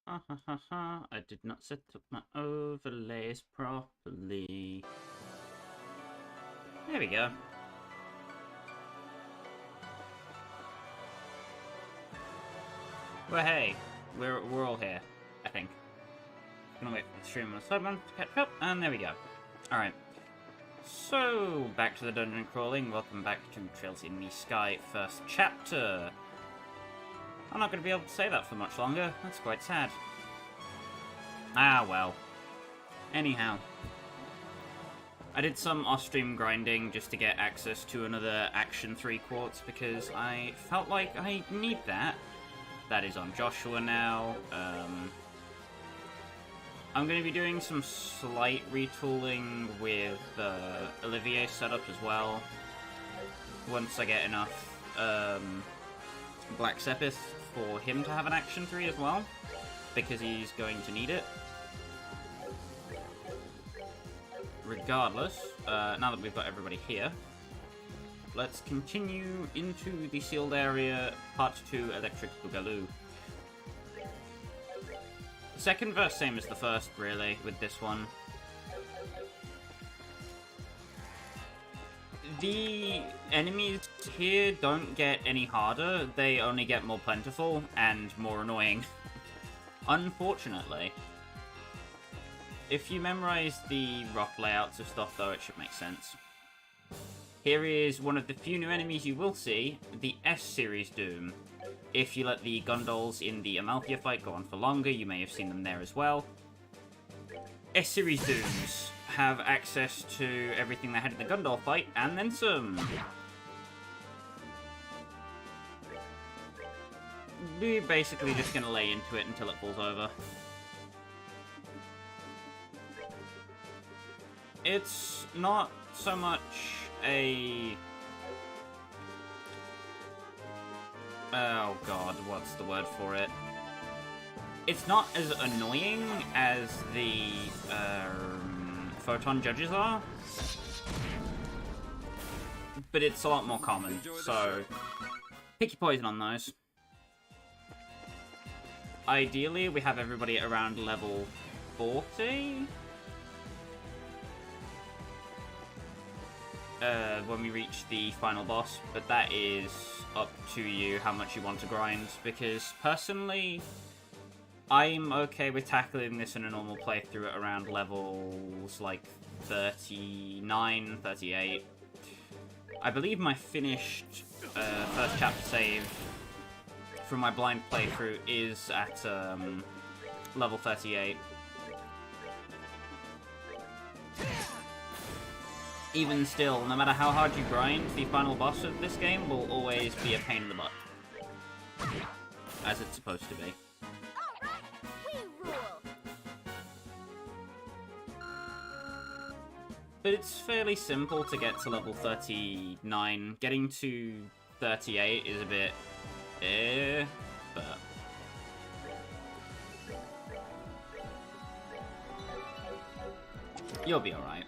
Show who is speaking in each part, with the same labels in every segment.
Speaker 1: Ha ha ha ha, I did not set up my overlays properly. There we go. Well, hey, we're all here, I think. Gonna wait for the stream on the sideline to catch up, and there we go. Alright. So, back to the dungeon crawling. Welcome back to Trails in the Sky first chapter. I'm not going to be able to say that for much longer. That's quite sad. Ah, well. Anyhow. I did some off-stream grinding just to get access to another Action 3 quartz because I felt like I need that. That is on Joshua now. I'm going to be doing some slight retooling with Olivier's setup as well. Once I get enough Black Sepith for him to have an Action 3 as well, because he's going to need it. Regardless, now that we've got everybody here, let's continue into the sealed area, Part 2, Electric Boogaloo. Second verse, same as the first, really, with this one. The enemies here don't get any harder, they only get more plentiful and more annoying. Unfortunately. If you memorize the rock layouts of stuff, though, it should make sense. Here is one of the few new enemies you will see, the S-Series Doom. If you let the Gondols in the Amalthea fight go on for longer, you may have seen them there as well. S-Series Dooms have access to everything they had in the Gundol fight, and then some. We're basically just going to lay into it until it falls over. It's not so much a... Oh god, what's the word for it? It's not as annoying as the Photon Judges are, but it's a lot more common, so pick your poison on those. Ideally, we have everybody at around level 40. When we reach the final boss, but that is up to you how much you want to grind, because personally I'm okay with tackling this in a normal playthrough at around levels like 39, 38. I believe my finished first chapter save from my blind playthrough is at level 38. Even still, no matter how hard you grind, the final boss of this game will always be a pain in the butt. As it's supposed to be. But it's fairly simple to get to level 39. Getting to 38 is a bit... but... you'll be alright.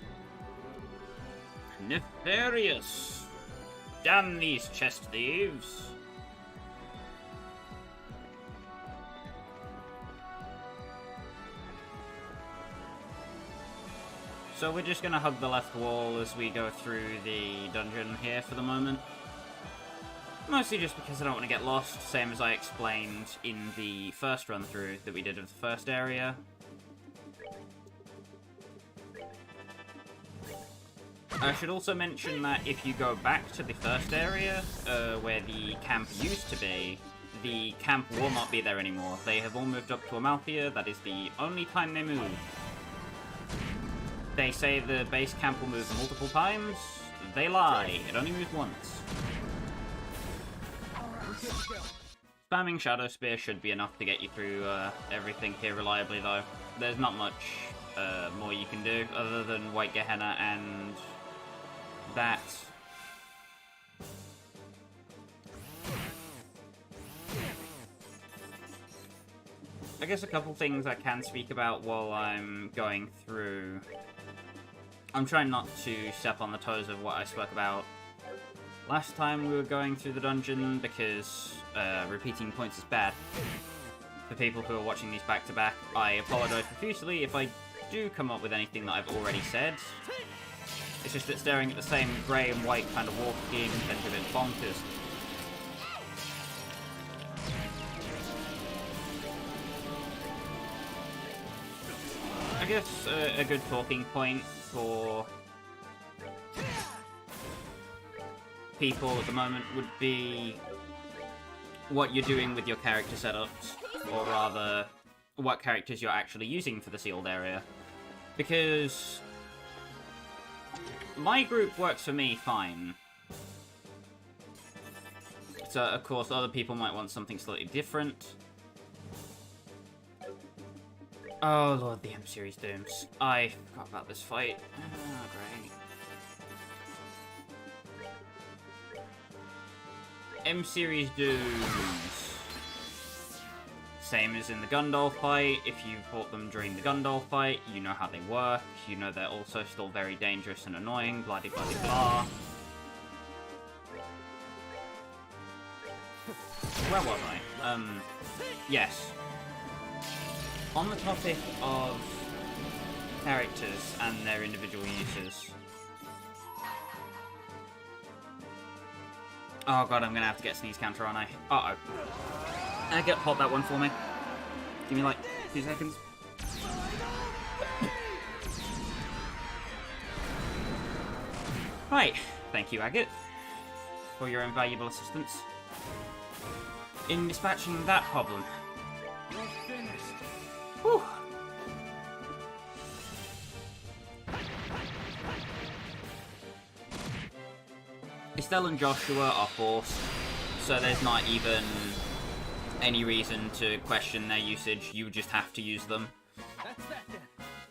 Speaker 1: Nefarious! Damn these chest thieves! So we're just gonna hug the left wall as we go through the dungeon here for the moment. Mostly just because I don't want to get lost, same as I explained in the first run-through that we did of the first area. I should also mention that if you go back to the first area, where the camp used to be, the camp will not be there anymore. They have all moved up to Amalthea. That is the only time they move. They say the base camp will move multiple times. They lie. It only moves once. Spamming Shadow Spear should be enough to get you through everything here reliably, though. There's not much more you can do other than White Gehenna and that. I guess a couple things I can speak about while I'm going through. I'm trying not to step on the toes of what I spoke about last time we were going through the dungeon, because repeating points is bad. for people who are watching these back-to-back, I apologize profusely if I do come up with anything that I've already said. It's just that staring at the same grey and white kind of wall scheme tends a bit bonkers. I guess a good talking point for people at the moment would be what you're doing with your character setups, or rather, what characters you're actually using for the sealed area. Because my group works for me fine. So, of course, other people might want something slightly different. Oh, Lord, the M-Series Dooms. I forgot about this fight. Oh, great. M-Series Dooms. Same as in the Gundall fight. If you fought them during the Gundall fight, you know how they work. You know they're also still very dangerous and annoying. Blah blah blah blah. Where was I? Yes. On the topic of characters and their individual uses. Oh god, I'm gonna have to get sneeze counter, aren't I? Uh-oh. Hold that one for me. Give me like 2 seconds. Right. Thank you, Agate, for your invaluable assistance in dispatching that problem. Whew. Estelle and Joshua are forced, so there's not even any reason to question their usage. You just have to use them.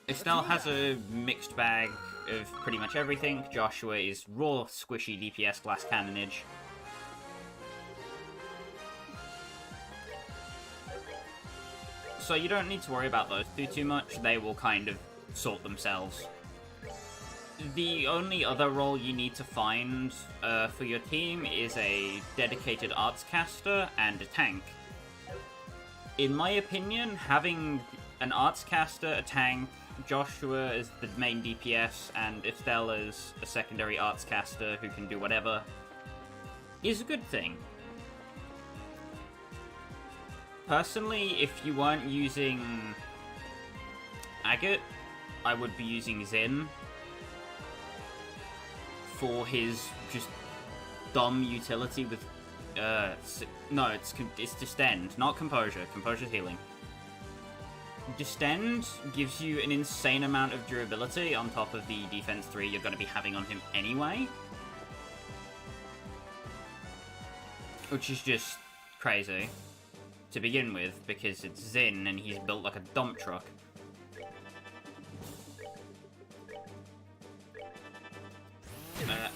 Speaker 1: Estelle has a mixed bag of pretty much everything. Joshua is raw, squishy DPS glass cannonage. So you don't need to worry about those two too much. They will kind of sort themselves. The only other role you need to find for your team is a dedicated arts caster and a tank. In my opinion, having an arts caster, a tank, Joshua as the main DPS, and Estelle as a secondary arts caster who can do whatever, is a good thing. Personally, if you weren't using Agate, I would be using Zin for his just dumb utility with no, it's Distend, not Composure. Composure's healing. Distend gives you an insane amount of durability on top of the defense 3 you're going to be having on him anyway, which is just crazy to begin with, because it's Zin and he's built like a dump truck.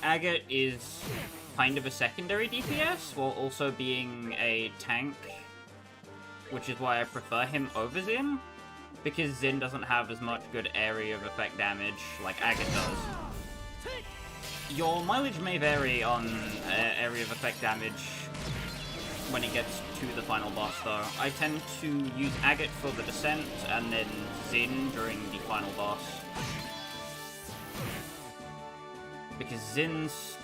Speaker 1: Agate is kind of a secondary DPS, while also being a tank, which is why I prefer him over Zin, because Zin doesn't have as much good area of effect damage like Agate does. Your mileage may vary on area of effect damage when it gets to the final boss, though. I tend to use Agate for the descent, and then Zin during the final boss, because Zin's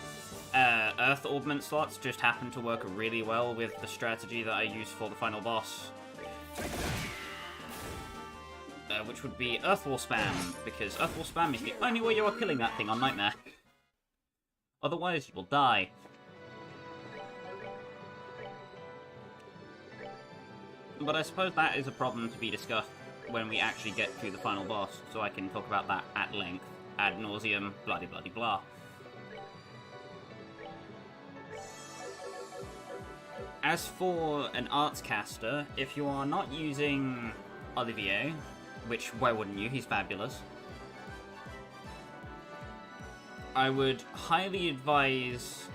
Speaker 1: Earth Augment slots just happen to work really well with the strategy that I use for the final boss. Which would be Earth Wall Spam, because Earth Wall Spam is the only way you are killing that thing on Nightmare. Otherwise, you will die. But I suppose that is a problem to be discussed when we actually get to the final boss, so I can talk about that at length, ad nauseum, blah blah blah blah. As for an arts caster, if you are not using Olivier, which, why wouldn't you? He's fabulous. I would highly advise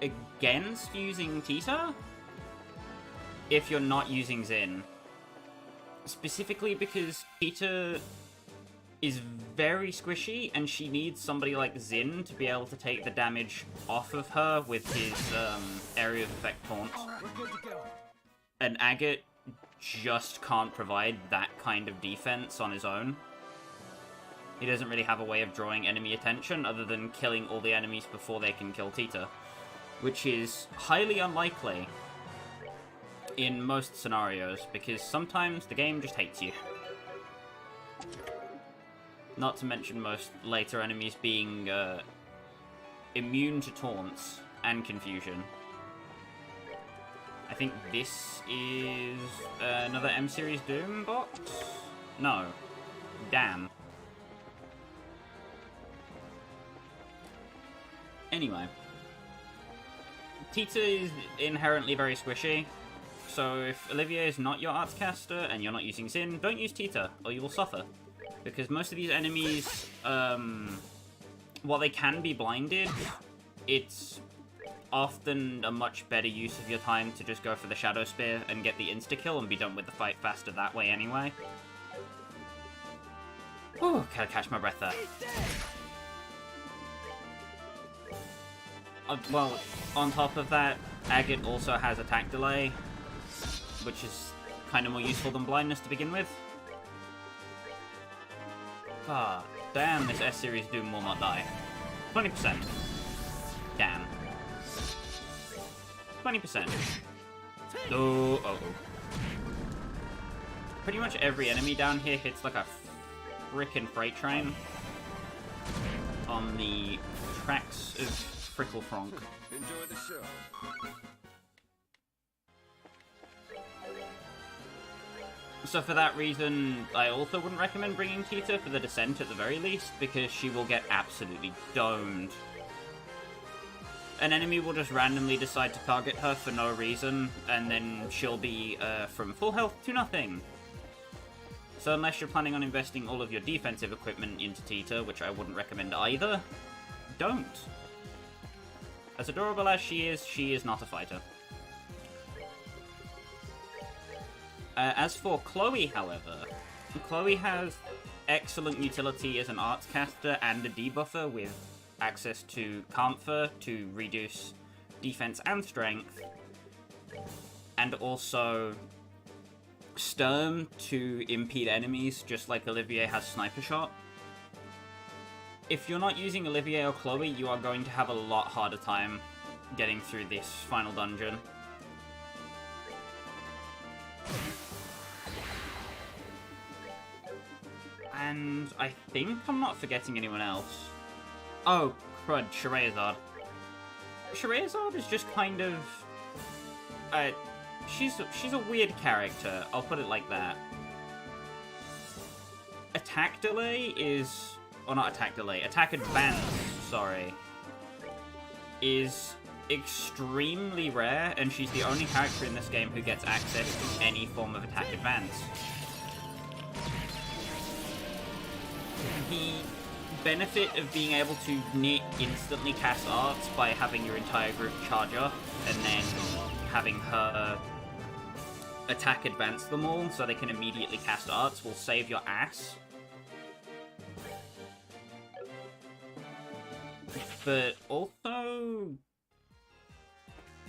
Speaker 1: against using Tita if you're not using Zin. Specifically because Tita is very squishy, and she needs somebody like Zin to be able to take the damage off of her with his area of effect taunt. And Agate just can't provide that kind of defense on his own. He doesn't really have a way of drawing enemy attention other than killing all the enemies before they can kill Tita, which is highly unlikely in most scenarios, because sometimes the game just hates you. Not to mention most later enemies being immune to taunts and confusion. I think this is another M-Series Doom box? No. Damn. Anyway. Tita is inherently very squishy, so if Olivier is not your arts caster and you're not using Xin, don't use Tita, or you will suffer. Because most of these enemies, while they can be blinded, it's often a much better use of your time to just go for the Shadow Spear and get the insta-kill and be done with the fight faster that way anyway. Whew, gotta catch my breath there. Well, on top of that, Agate also has attack delay, which is kind of more useful than blindness to begin with. Ah, damn, this S-Series Doom will not die. 20%. Damn. 20%. Oh. Pretty much every enemy down here hits like a frickin' freight train on the tracks of Fricklefronk.
Speaker 2: Enjoy the show.
Speaker 1: So for that reason, I also wouldn't recommend bringing Tita for the Descent at the very least, because she will get absolutely domed. An enemy will just randomly decide to target her for no reason, and then she'll be from full health to nothing. So unless you're planning on investing all of your defensive equipment into Tita, which I wouldn't recommend either, don't. As adorable as she is not a fighter. As for Chloe, however, Chloe has excellent utility as an arts caster and a debuffer with access to Comfort to reduce defense and strength, and also Sturm to impede enemies, just like Olivier has Sniper Shot. If you're not using Olivier or Chloe, you are going to have a lot harder time getting through this final dungeon. And I think I'm not forgetting anyone else. Oh, crud, Scheherazade. Scheherazade is just kind of... she's a weird character, I'll put it like that. Attack delay is... or not attack delay, attack advance, sorry. Is extremely rare, and she's the only character in this game who gets access to any form of attack advance. The benefit of being able to instantly cast arts by having your entire group charge up and then having her attack advance them all so they can immediately cast arts will save your ass. But also,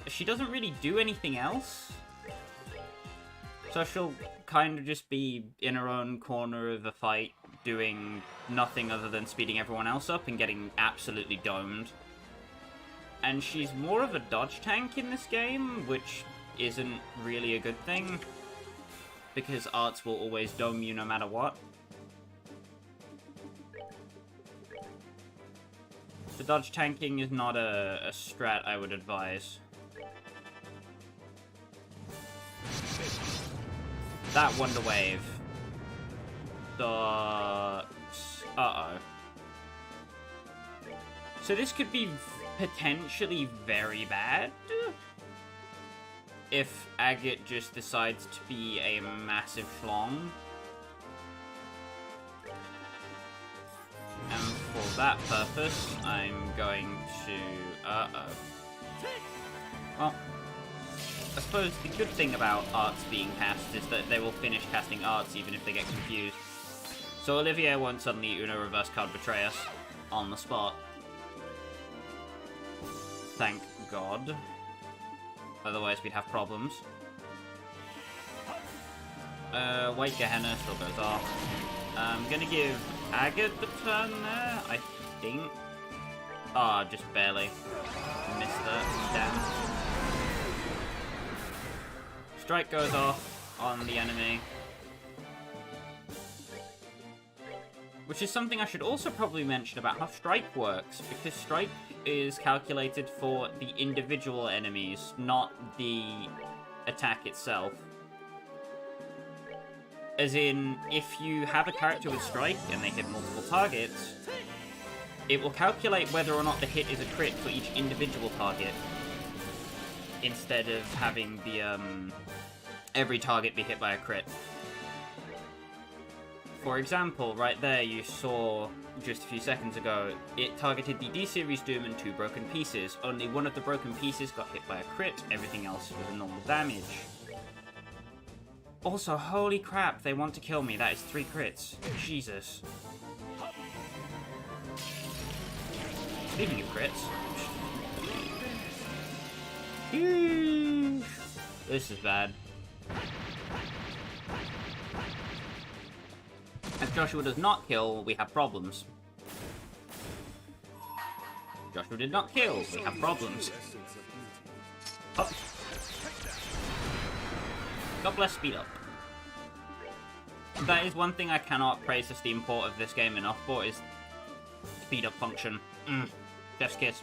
Speaker 1: she doesn't really do anything else. So she'll kind of just be in her own corner of the fight, doing nothing other than speeding everyone else up and getting absolutely domed. And she's more of a dodge tank in this game, which isn't really a good thing, because arts will always dome you no matter what. The dodge tanking is not a strat I would advise. That Wonder Wave. Uh-oh. So this could be potentially very bad if Agate just decides to be a massive schlong. And for that purpose, I'm going to... Well, I suppose the good thing about arts being cast is that they will finish casting arts even if they get confused. So Olivier won't suddenly Uno reverse card betray us on the spot. Thank God. Otherwise we'd have problems. White Gehenna still goes off. I'm gonna give Agate the turn there, I think. Ah, just barely. Missed that. Damn. Strike goes off on the enemy. Which is something I should also probably mention about how Strike works, because Strike is calculated for the individual enemies, not the attack itself. As in, if you have a character with Strike and they hit multiple targets, it will calculate whether or not the hit is a crit for each individual target, instead of having the, every target be hit by a crit. For example, right there you saw, just a few seconds ago, it targeted the D-Series Doom and 2 broken pieces. Only one of the broken pieces got hit by a crit, everything else was normal damage. Also, holy crap, they want to kill me, that is 3 crits. Jesus. Speaking of crits... This is bad. If Joshua does not kill, we have problems. Joshua did not kill, we have problems. Oh. God bless speed up. That is one thing I cannot praise the Steam port of this game enough for, is speed up function. Chef's kiss.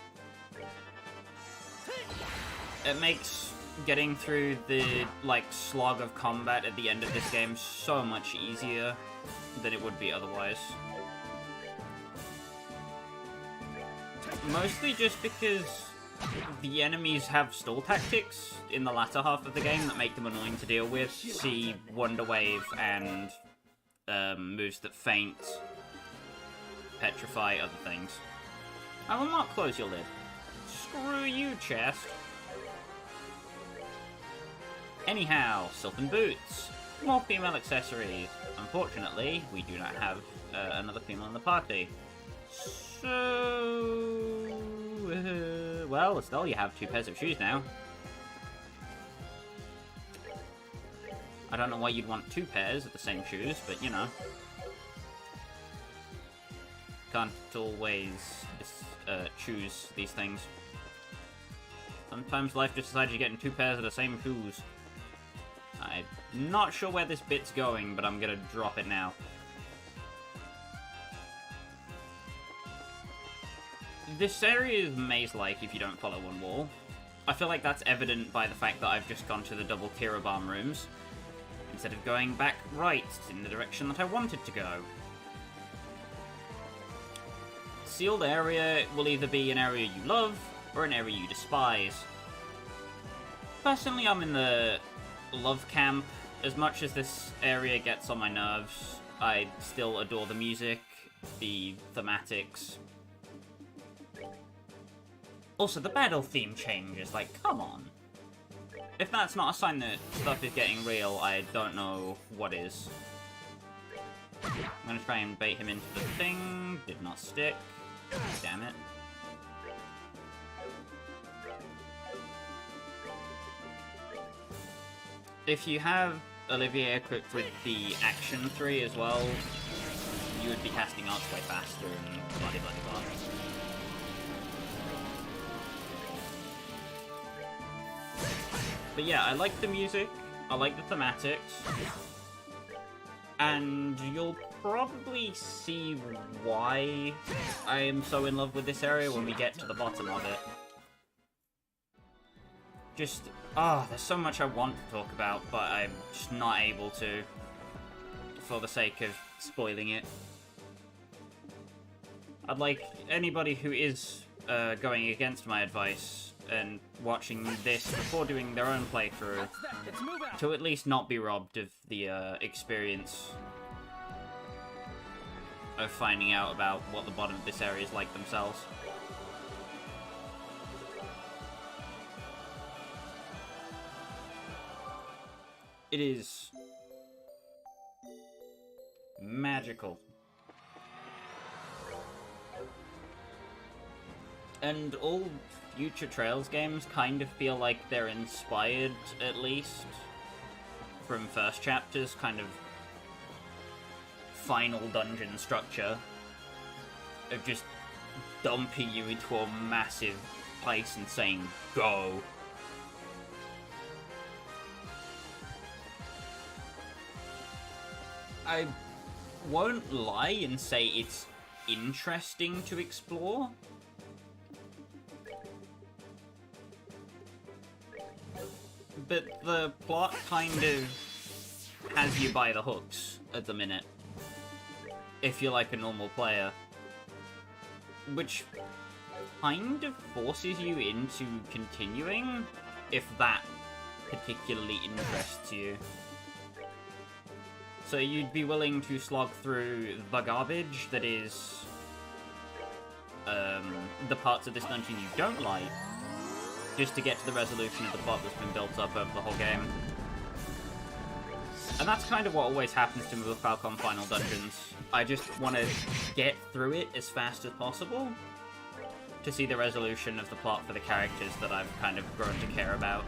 Speaker 1: It makes getting through the, like, slog of combat at the end of this game so much easier than it would be otherwise. Mostly just because the enemies have stall tactics in the latter half of the game that make them annoying to deal with. See Wonder Wave and moves that faint, petrify, other things. I will not close your lid. Screw you, chest. Anyhow, Sylvan Boots. More female accessories. Unfortunately, we do not have another female in the party. So... well, Estelle, you have 2 pairs of shoes now. I don't know why you'd want 2 pairs of the same shoes, but you know. Can't always choose these things. Sometimes life just decides you're getting 2 pairs of the same shoes. I'm not sure where this bit's going, but I'm gonna drop it now. This area is maze-like if you don't follow one wall. I feel like that's evident by the fact that I've just gone to the double Kira Bomb rooms, instead of going back right in the direction that I wanted to go. Sealed area will either be an area you love, or an area you despise. Personally, I'm in the love camp. As much as this area gets on my nerves, I still adore the music, the thematics. Also, the battle theme changes, like, come on. If that's not a sign that stuff is getting real, I don't know what is. I'm gonna try and bait him into the thing, did not stick. Damn it. If you have Olivier equipped with the Action 3 as well, you would be casting arts way faster and bloody bloody blah. But yeah, I like the music, I like the thematics, and you'll probably see why I am so in love with this area when we get to the bottom of it. Just, there's so much I want to talk about, but I'm just not able to, for the sake of spoiling it. I'd like anybody who is going against my advice and watching this before doing their own playthrough to at least not be robbed of the experience of finding out about what the bottom of this area is like themselves. It is magical. And all future Trails games kind of feel like they're inspired, at least, from first chapter's kind of final dungeon structure of just dumping you into a massive place and saying, go. I won't lie and say it's interesting to explore. But the plot kind of has you by the hooks at the minute, if you're like a normal player. Which kind of forces you into continuing, if that particularly interests you. So you'd be willing to slog through the garbage that is the parts of this dungeon you don't like, just to get to the resolution of the plot that's been built up over the whole game. And that's kind of what always happens to me with Falcon Final Dungeons. I just want to get through it as fast as possible to see the resolution of the plot for the characters that I've kind of grown to care about.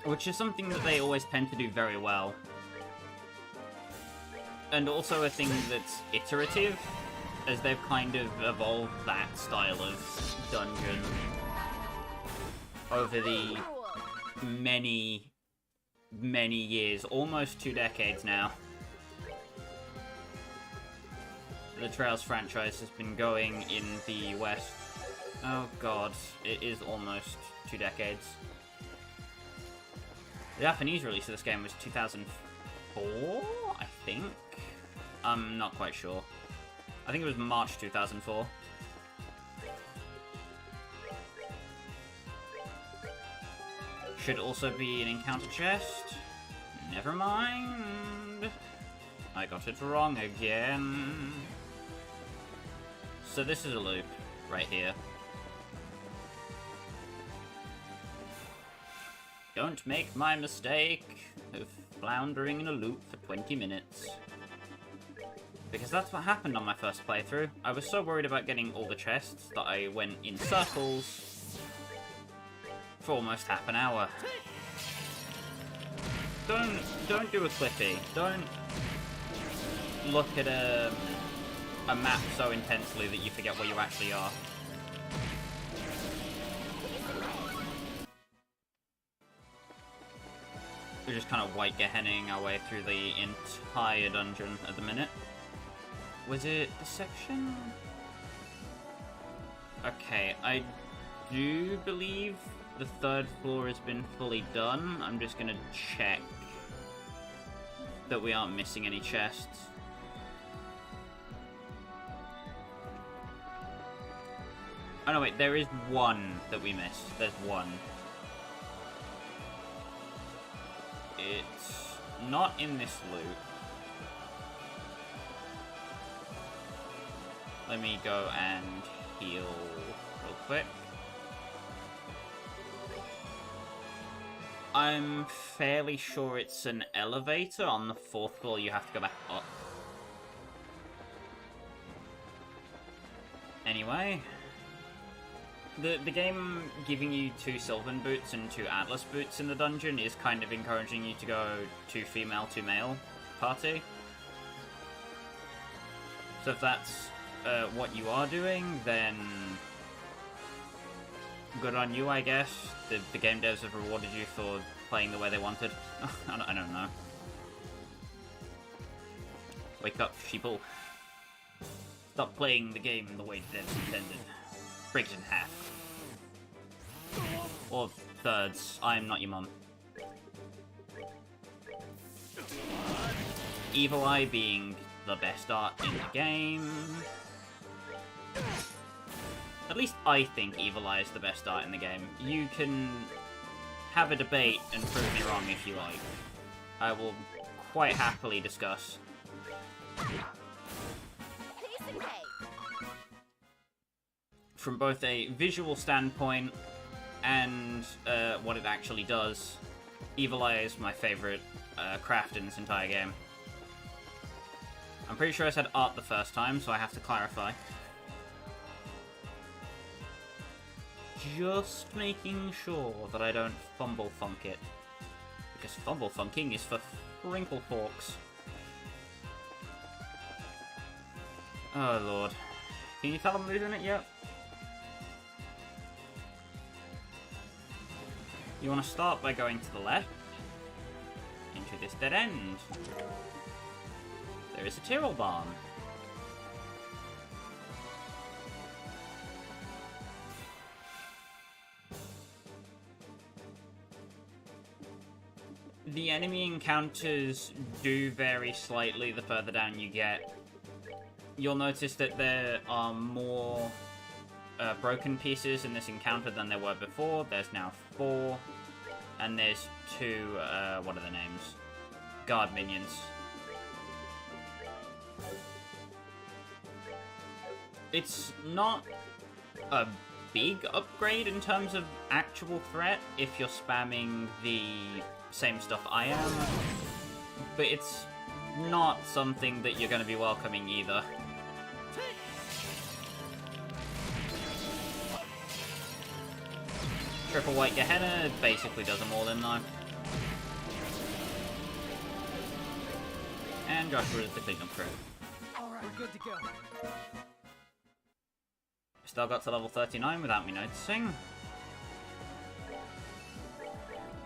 Speaker 1: Which is something that they always tend to do very well. And also a thing that's iterative, as they've kind of evolved that style of dungeon over the many, many years, almost 2 decades now. The Trails franchise has been going in the West. Oh god, it is almost 2 decades. The Japanese release of this game was 2004, I think? I'm not quite sure. I think it was March 2004. Should also be an encounter chest. Never mind. I got it wrong again. So this is a loop, right here. Don't make my mistake of floundering in a loop for 20 minutes. Because that's what happened on my first playthrough. I was so worried about getting all the chests that I went in circles for almost half an hour. Don't do a clippy. Don't look at a map so intensely that you forget where you actually are. We're just kind of white gehenning our way through the entire dungeon at the minute. Was it this section? Okay, I do believe the 3rd floor has been fully done. I'm just gonna check that we aren't missing any chests. Oh no, wait, there is one that we missed. There's one. It's not in this loop. Let me go and heal real quick. I'm fairly sure it's an elevator on the 4th floor. You have to go back up. Anyway, the game giving you 2 Sylvan boots and 2 Atlas boots in the dungeon is kind of encouraging you to go 2 female, 2 male party. So if that's what you are doing, then good on you, I guess. The game devs have rewarded you for playing the way they wanted. I don't know. Wake up, sheeple. Stop playing the game the way the devs intended. Break it in half. Or thirds. I am not your mum. Evil Eye being the best art in the game. At least I think Evil Eye is the best art in the game. You can have a debate and prove me wrong if you like. I will quite happily discuss. From both a visual standpoint and what it actually does, Evil Eye is my favourite craft in this entire game. I'm pretty sure I said art the first time, so I have to clarify. just making sure that I don't fumble funk it. Because fumble funking is for Frinkle Forks. Oh lord. Can you tell I'm losing it yet? You want to start by going to the left. Into this dead end. There is a Tyrrell Barn. The enemy encounters do vary slightly the further down you get. You'll notice that there are more broken pieces in this encounter than there were before. There's now 4. And there's 2, what are the names? Guard minions. It's not a big upgrade in terms of actual threat if you're spamming the same stuff I am, but it's not something that you're going to be welcoming either. Triple White Gehenna basically does them all in though. And Joshua is the cleanup crew.
Speaker 2: Alright, we're good to go.
Speaker 1: Still got to level 39 without me noticing.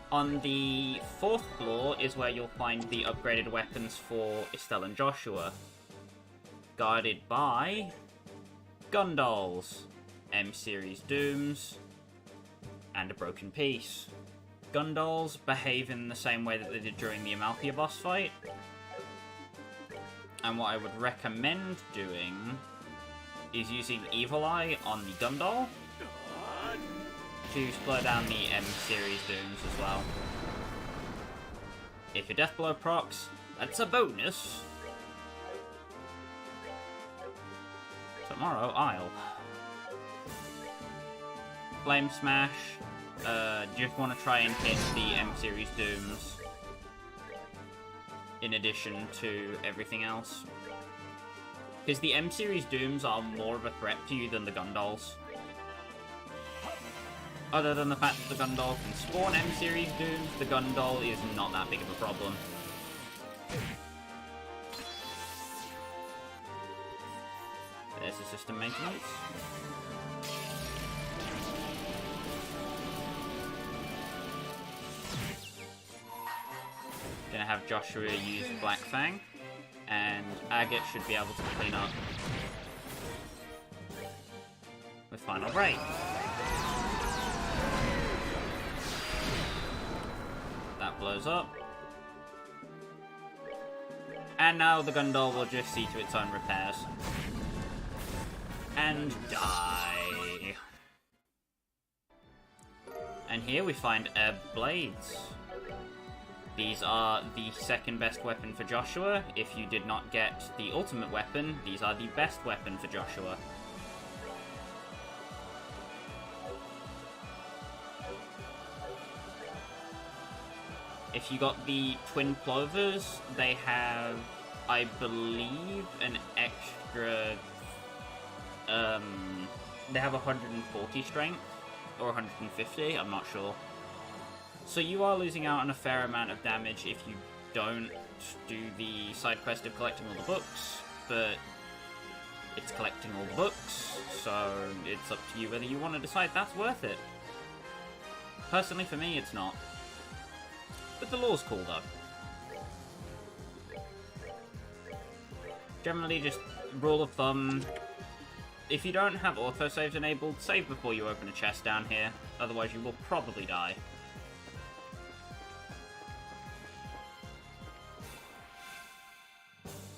Speaker 1: On the 4th floor is where you'll find the upgraded weapons for Estelle and Joshua. Guarded by Gundolls, M-Series Dooms, and a broken piece. Gundolls behave in the same way that they did during the Amalthea boss fight. And what I would recommend doing is using Evil Eye on the Gundoll to slow down the M-Series Dooms as well. If your Death Blow procs, that's a bonus. Tomorrow, I'll Flame Smash. Just want to try and hit the M-Series Dooms in addition to everything else. Because the M-Series Dooms are more of a threat to you than the Gundolls. Other than the fact that the Gundoll can spawn M-Series Dooms, the Gundoll is not that big of a problem. There's the system maintenance. Gonna have Joshua use Black Fang, and Agate should be able to clean up with Final Break. That blows up. And now the Gundoll will just see to its own repairs. And die. And here we find Ebb Blades. These are the second best weapon for Joshua. If you did not get the ultimate weapon, these are the best weapon for Joshua. If you got the Twin Plovers, they have, I believe, an extra, they have 140 strength, or 150, I'm not sure. So you are losing out on a fair amount of damage if you don't do the side quest of collecting all the books, but it's collecting all the books, so it's up to you whether you want to decide that's worth it. Personally, for me, it's not. But the lore's cool, though. Generally, just rule of thumb, if you don't have autosaves enabled, save before you open a chest down here, otherwise you will probably die.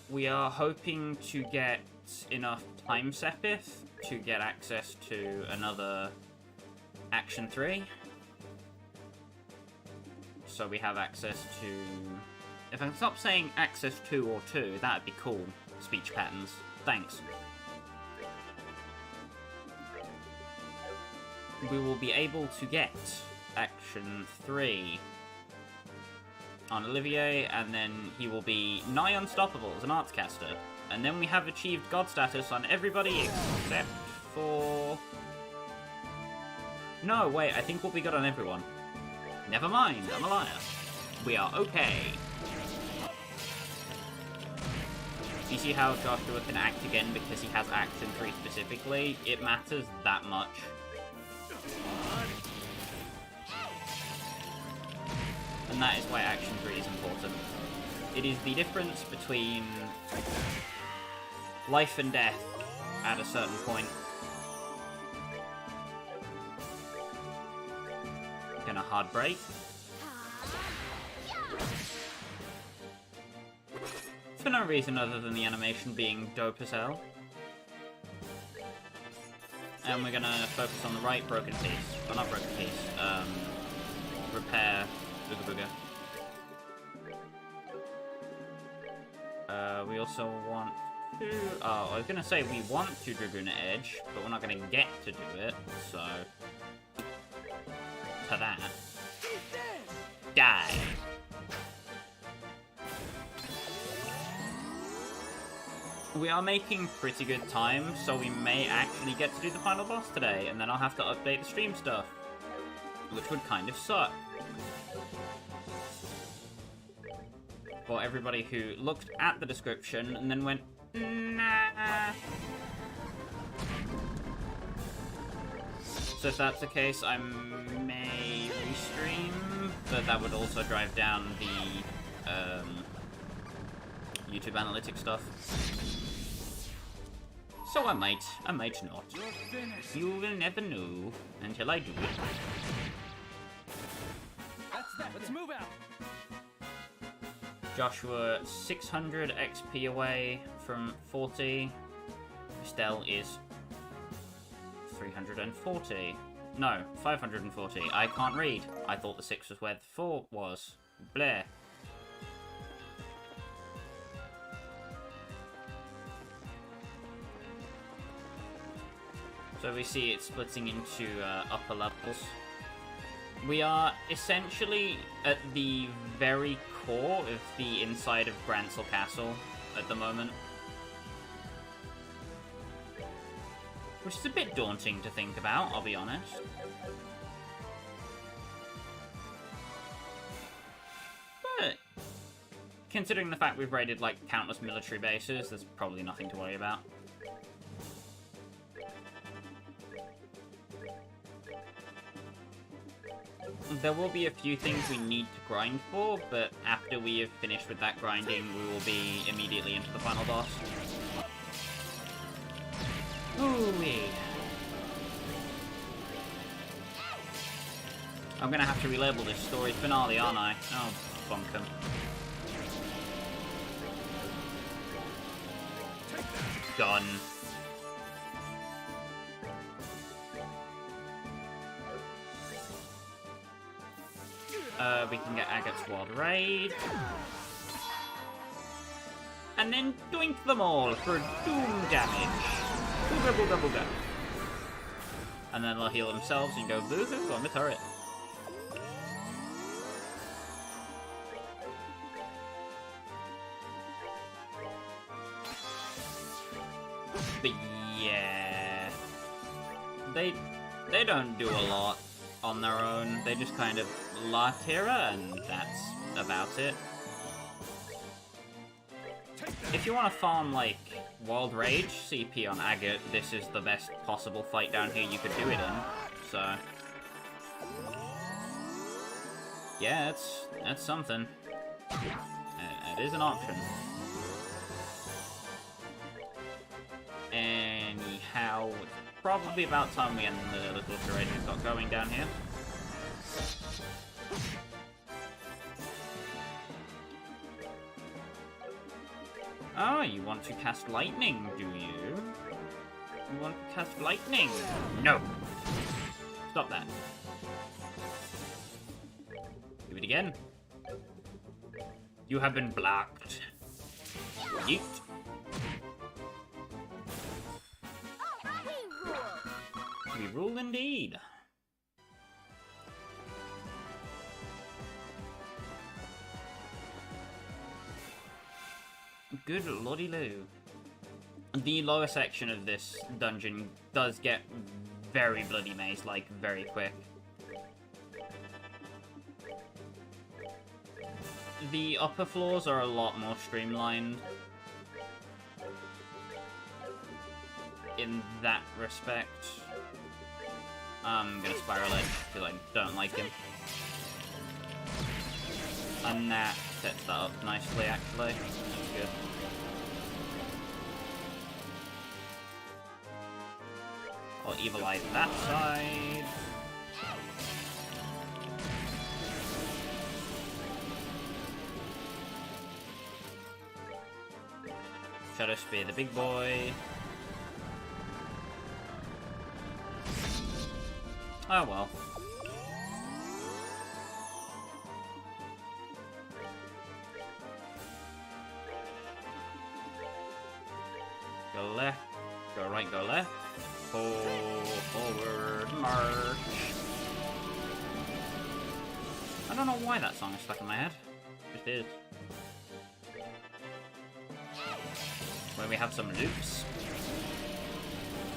Speaker 1: We are hoping to get enough time Sepith to get access to another Action 3. So we have access to... If I can stop saying access to or to, that'd be cool. Speech patterns. Thanks. We will be able to get Action 3 on Olivier, and then he will be nigh unstoppable as an artscaster. And then we have achieved God status on everybody except for No, wait, I think what we got on everyone. Never mind, I'm a liar. We are okay. You see how Joshua can act again because he has action 3 specifically? It matters that much. And that is why action 3 is important. It is the difference between life and death at a certain point. Gonna hard break. For no reason other than the animation being dope as hell. And we're gonna focus on the right broken piece. Well, not broken piece. Repair Booga Booga. We also want to... Oh, I was gonna say we want to Dragoon Edge, but we're not gonna get to do it, so... To that. Die! We are making pretty good time, so we may actually get to do the final boss today, and then I'll have to update the stream stuff, which would kind of suck. For everybody who looked at the description and then went, nah. So if that's the case, I may restream, but that would also drive down the YouTube analytics stuff. So I might not. You will never know until I do it.
Speaker 2: Let's move out.
Speaker 1: Joshua 600 XP away from 40. Estelle is 340. No, 540. I can't read. I thought the 6 was where the 4 was. Bleh. So we see it splitting into upper levels. We are essentially at the very core of the inside of Gransel Castle at the moment. Which is a bit daunting to think about, I'll be honest. But considering the fact we've raided like countless military bases, there's probably nothing to worry about. There will be a few things we need to grind for, but after we have finished with that grinding, we will be immediately into the final boss. Ooh-wee. I'm gonna have to relabel this story finale, aren't I? Oh, bunkum. Done. We can get Agate's Wild Raid. And then doink them all for doom damage. Booga booga booga. And then they'll heal themselves and go boo-hoo on the turret. But yeah... They don't do a lot on their own. They just kind of La Terra, and that's about it. If you want to farm, like, Wild Rage CP on Agate, this is the best possible fight down here you could do it in, so... Yeah, that's something. It is an option. Anyhow, it's probably about time we end the little charade we've got going down here. Oh, you want to cast lightning, do you? You want to cast lightning? No! Stop that. Do it again. You have been blocked. Yeet. We rule indeed. Good lordy loo. The lower section of this dungeon does get very bloody maze, like, very quick. The upper floors are a lot more streamlined in that respect. I'm gonna Spiral Edge, because I don't like him. And that sets that up nicely, actually. That's good. I'll Evil Eye that side. Shadow Spear the big boy. Oh well. Go left, go right, go left. Forward march. I don't know why that song is stuck in my head. It is. Where we have some loops.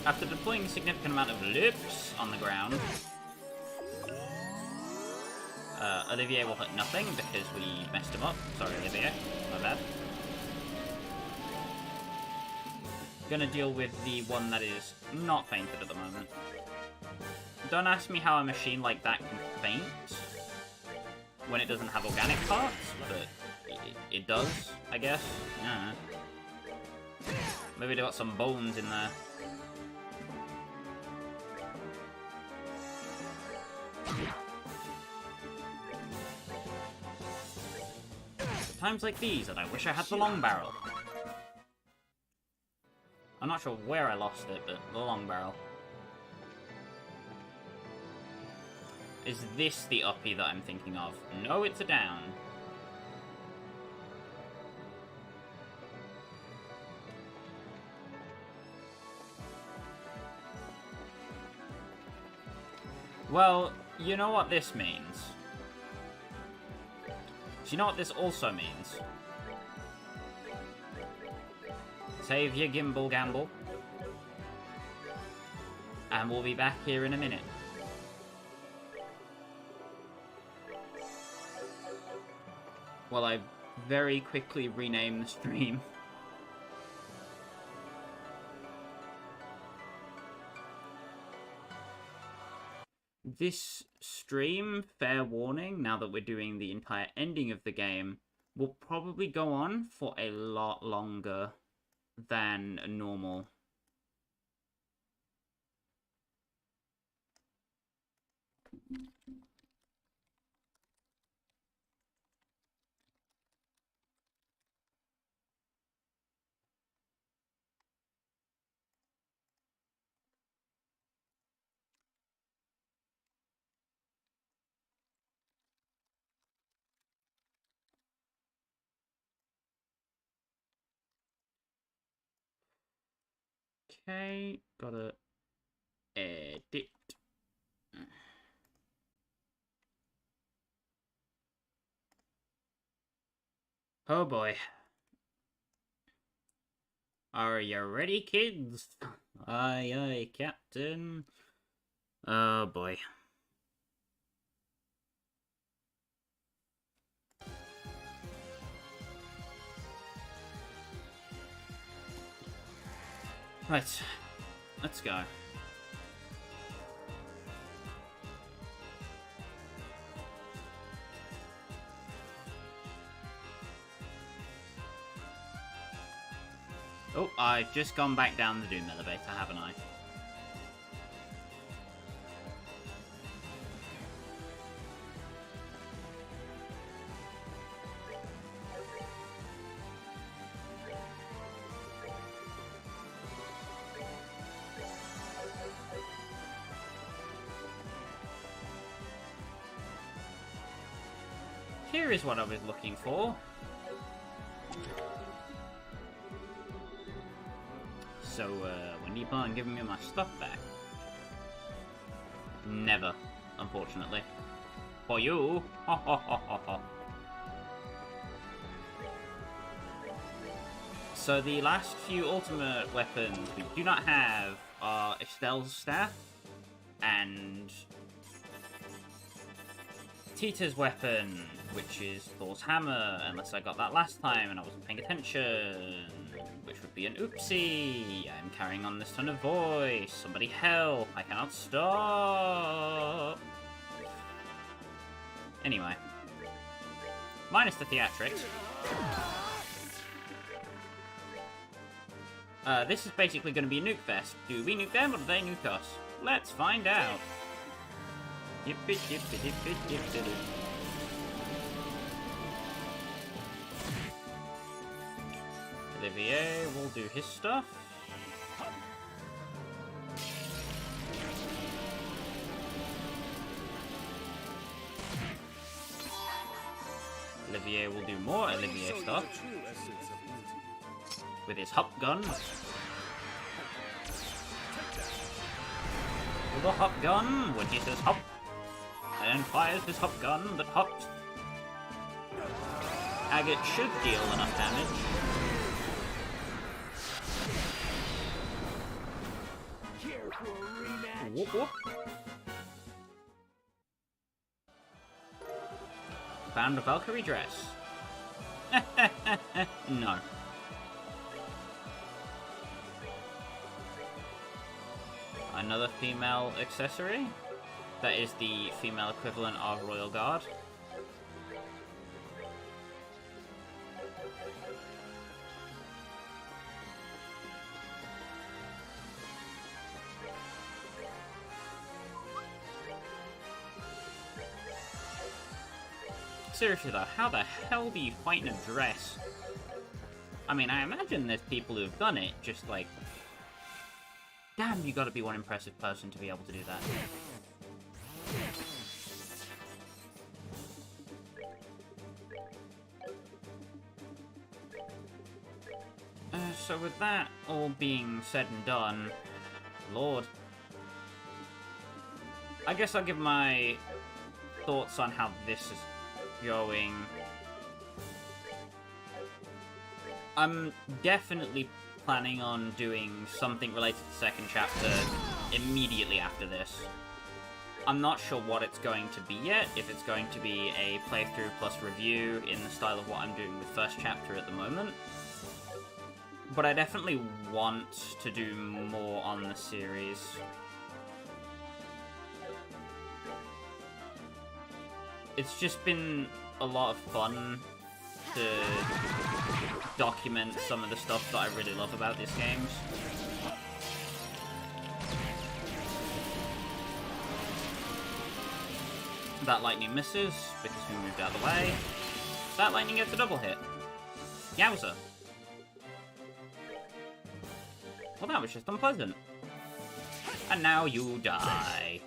Speaker 1: After deploying a significant amount of loops on the ground, Olivier will hit nothing because we messed him up. Sorry, Olivier. My bad. Gonna deal with the one that is not fainted at the moment. Don't ask me how a machine like that can faint when it doesn't have organic parts, but it does, I guess. Yeah. Maybe they got some bones in there. Times like these, and I wish I had the long barrel. I'm not sure where I lost it, but the long barrel. Is this the uppy that I'm thinking of? No, it's a down. Well, you know what this means. Do you know what this also means? Save your gimbal gamble. And we'll be back here in a minute. Well, I very quickly rename the stream. This stream, fair warning, now that we're doing the entire ending of the game, will probably go on for a lot longer than normal. Okay, gotta edit. Oh boy. Are you ready, kids? Aye, aye, Captain. Oh boy. Right, let's go. Oh, I've just gone back down the Doom elevator, haven't I? Here is what I was looking for. So, when do you plan on giving me my stuff back? Never, unfortunately. For you! Ho ho ho ho ho. So the last few ultimate weapons we do not have are Estelle's Staff and Tita's weapon, which is Thor's hammer, unless I got that last time and I wasn't paying attention, which would be an oopsie. I'm carrying on this tone of voice. Somebody help, I cannot stop. Anyway, minus the theatrics. This is basically going to be a nuke fest. Do we nuke them or do they nuke us? Let's find out. Olivier will do his stuff. Olivier will do more Olivier stuff. With his hop gun. With the hop gun, when he says hop, and fires his hop gun that hops. Agate should deal enough damage. Whoop whoop. Found a Valkyrie dress. No. Another female accessory. That is the female equivalent of Royal Guard. Seriously though, how the hell do you fight in a dress? I mean, I imagine there's people who've done it, just like... Damn, you gotta be one impressive person to be able to do that. So with that all being said and done, Lord, I guess I'll give my thoughts on how this is going. I'm definitely planning on doing something related to the second chapter immediately after this. I'm not sure what it's going to be yet, if it's going to be a playthrough plus review in the style of what I'm doing with first chapter at the moment. But I definitely want to do more on the series. It's just been a lot of fun to document some of the stuff that I really love about these games. That lightning misses, because we moved out of the way. That lightning gets a double hit. Yowza. Well, that was just unpleasant. And now you die.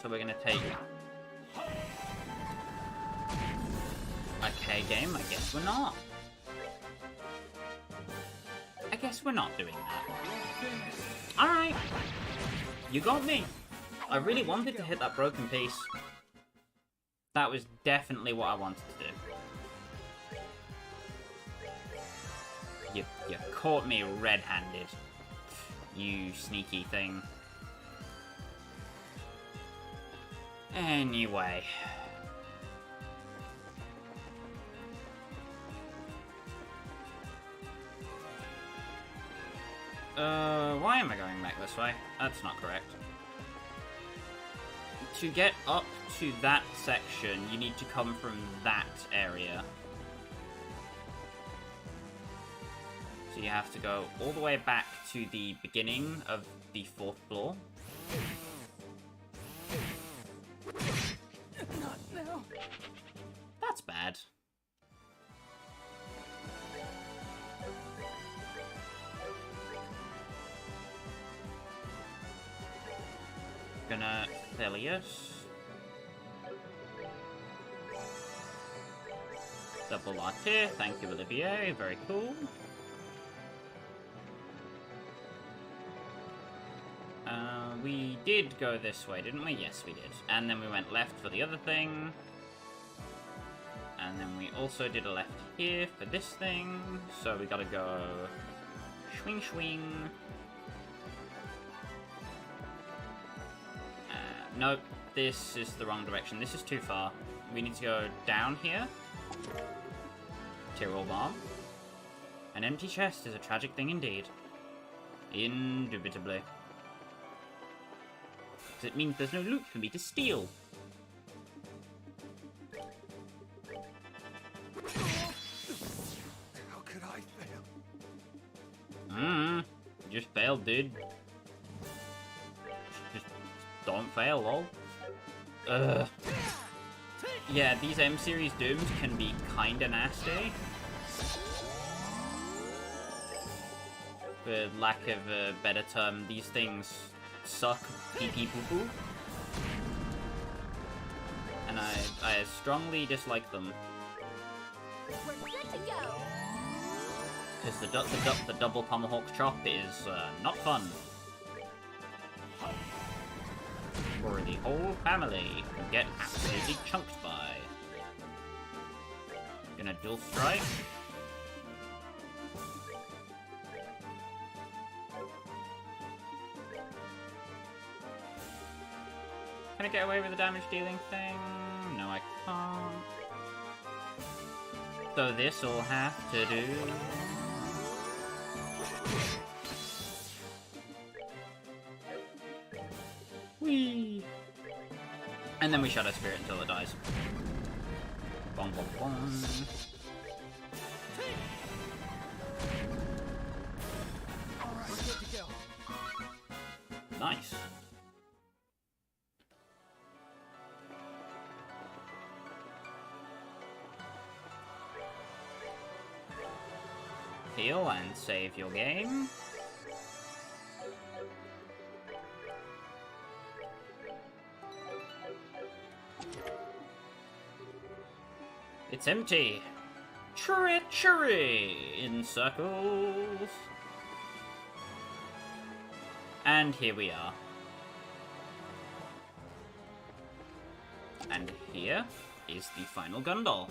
Speaker 1: So we're gonna take... Okay, game, I guess we're not. I guess we're not doing that. Alright. You got me. I really wanted to hit that broken piece. That was definitely what I wanted to do. You caught me red-handed. You sneaky thing. Anyway. Why am I going back this way? That's not correct. To get up to that section, you need to come from that area. So you have to go all the way back to the beginning of the 4th floor.
Speaker 2: Not now.
Speaker 1: That's bad. Gonna Thelius. Double latte, thank you Olivier, very cool. We did go this way, didn't we? Yes, we did. And then we went left for the other thing. And then we also did a left here for this thing, so we gotta go swing swing. Nope, this is the wrong direction. This is too far. We need to go down here. Tyrol bomb. An empty chest is a tragic thing indeed. Indubitably. Because it means there's no loot for me to steal.
Speaker 2: How could I fail?
Speaker 1: You just failed, dude. Just don't fail, lol. Yeah, these M-series dooms can be kinda nasty. For lack of a better term, these things suck pee-pee poo-poo. And I strongly dislike them.
Speaker 3: We're good to go.
Speaker 1: Because the double tomahawk chop is not fun. For the whole family can get absolutely chunked by. Gonna dual strike. Can I get away with the damage dealing thing? No, I can't. So this will have to do. Whee! And then we Shadow Spirit until it dies. Bong bong bong.
Speaker 2: We're good to go.
Speaker 1: Nice. Heal and save your game. It's empty. Treachery in circles. And here we are. And here is the final Gundall.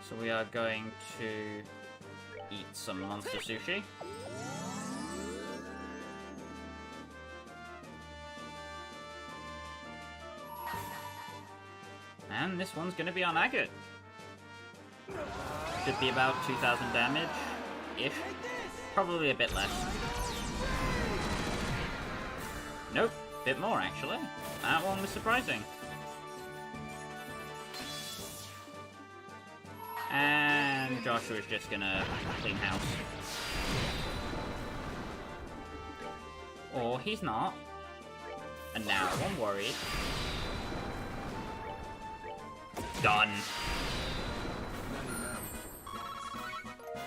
Speaker 1: So we are going to eat some monster sushi. And this one's going to be on Agate. Should be about 2,000 damage-ish. Probably a bit less. Nope, bit more actually. That one was surprising. And Joshua's just gonna clean house. Or he's not. And now I'm worried. Done.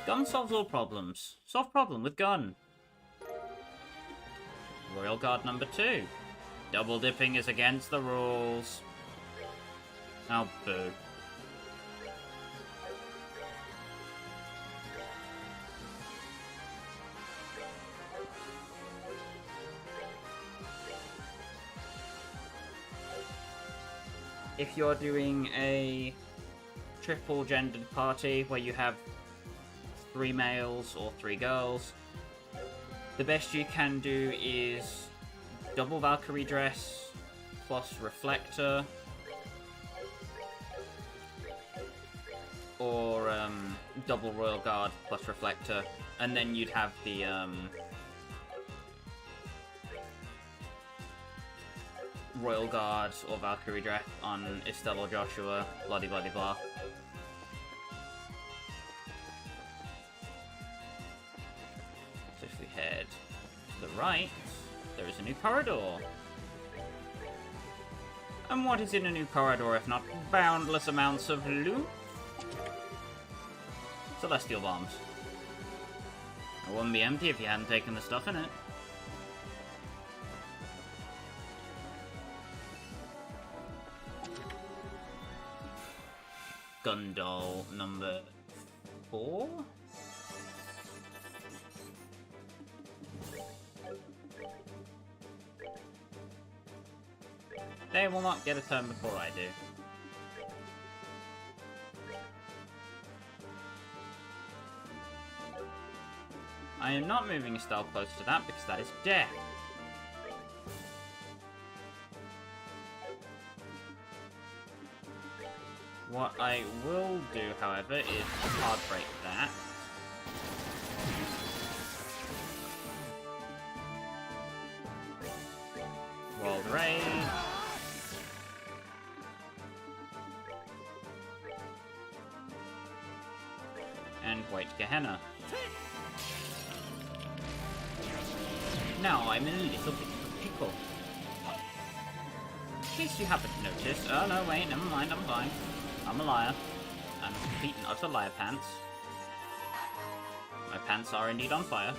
Speaker 1: Gun solves all problems. Solve problem with gun. Royal Guard number 2. Double dipping is against the rules. Oh, boo. If you're doing a triple gendered party where you have 3 males or 3 girls, the best you can do is double Valkyrie dress plus reflector, or double Royal Guard plus reflector, and then you'd have the Royal Guard or Valkyrie dress on Estelle or Joshua, bloody bloody blah. So if we head to the right, there is a new corridor. And what is in a new corridor if not boundless amounts of loot? Celestial bombs. It wouldn't be empty if you hadn't taken the stuff in it. Gundall number 4? They will not get a turn before I do. I am not moving a style close to that because that is death. What I will do, however, is hard break that. World Raid. And wait Gehenna. Now I'm in a little bit of a pickle. In case you haven't noticed. Oh no, wait, never mind, I'm fine. I'm a liar. I'm a complete and utter liar pants. My pants are indeed on fire.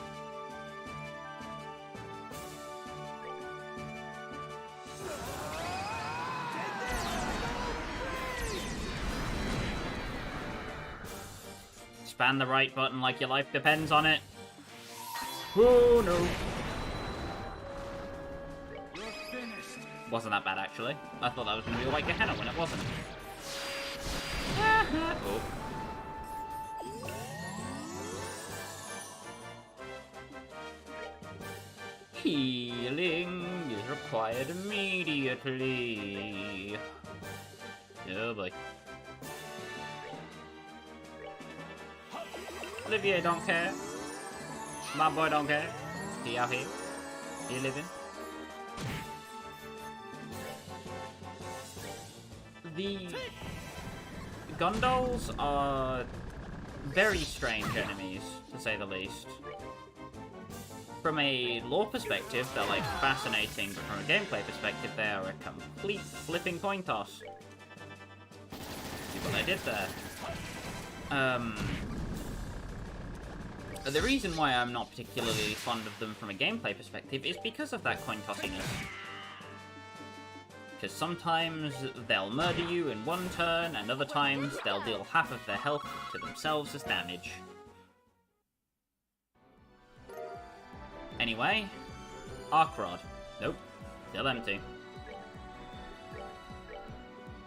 Speaker 1: Spam the right button like your life depends on it. Oh no. Wasn't that bad actually. I thought that was going to be like Gehenna when it wasn't. Oh. Healing is required immediately. Oh boy. Olivier don't care. My boy don't care. He out here. He living. The Gondols are very strange enemies, to say the least. From a lore perspective, they're like fascinating, but from a gameplay perspective, they are a complete flipping coin toss. See what I did there. The reason why I'm not particularly fond of them from a gameplay perspective is because of that coin tossiness. Because sometimes they'll murder you in one turn, and other times they'll deal half of their health to themselves as damage. Anyway, Arc Rod. Nope, still empty.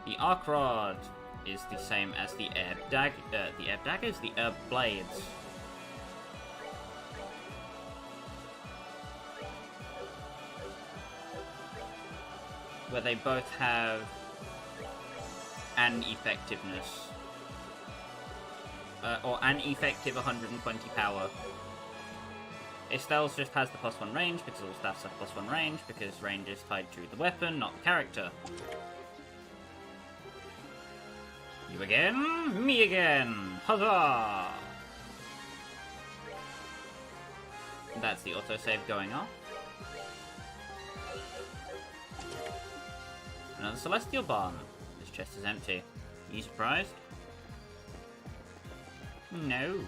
Speaker 1: The Arc Rod is the same as the Air Daggers, the Herb Blades. Where they both have an effectiveness. Or an effective 120 power. Estelle's just has the +1 range because all staffs have +1 range because range is tied to the weapon, not the character. You again? Me again! Huzzah! That's the autosave going off. Another Celestial Bomb. This chest is empty. Are you surprised? No.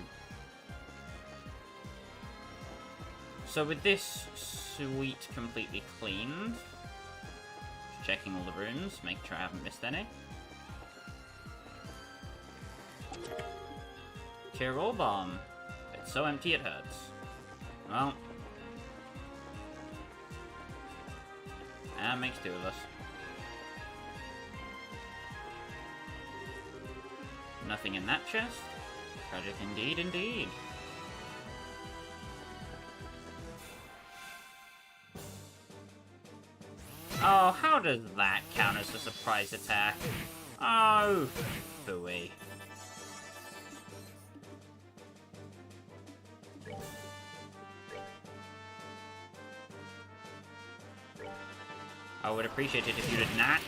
Speaker 1: So with this suite completely cleaned, just checking all the rooms, making sure I haven't missed any. Tirol Bomb. It's so empty it hurts. Well. That makes two of us. Nothing in that chest. Tragic indeed, indeed. Oh, how does that count as a surprise attack? Oh, phooey. I would appreciate it if you did not.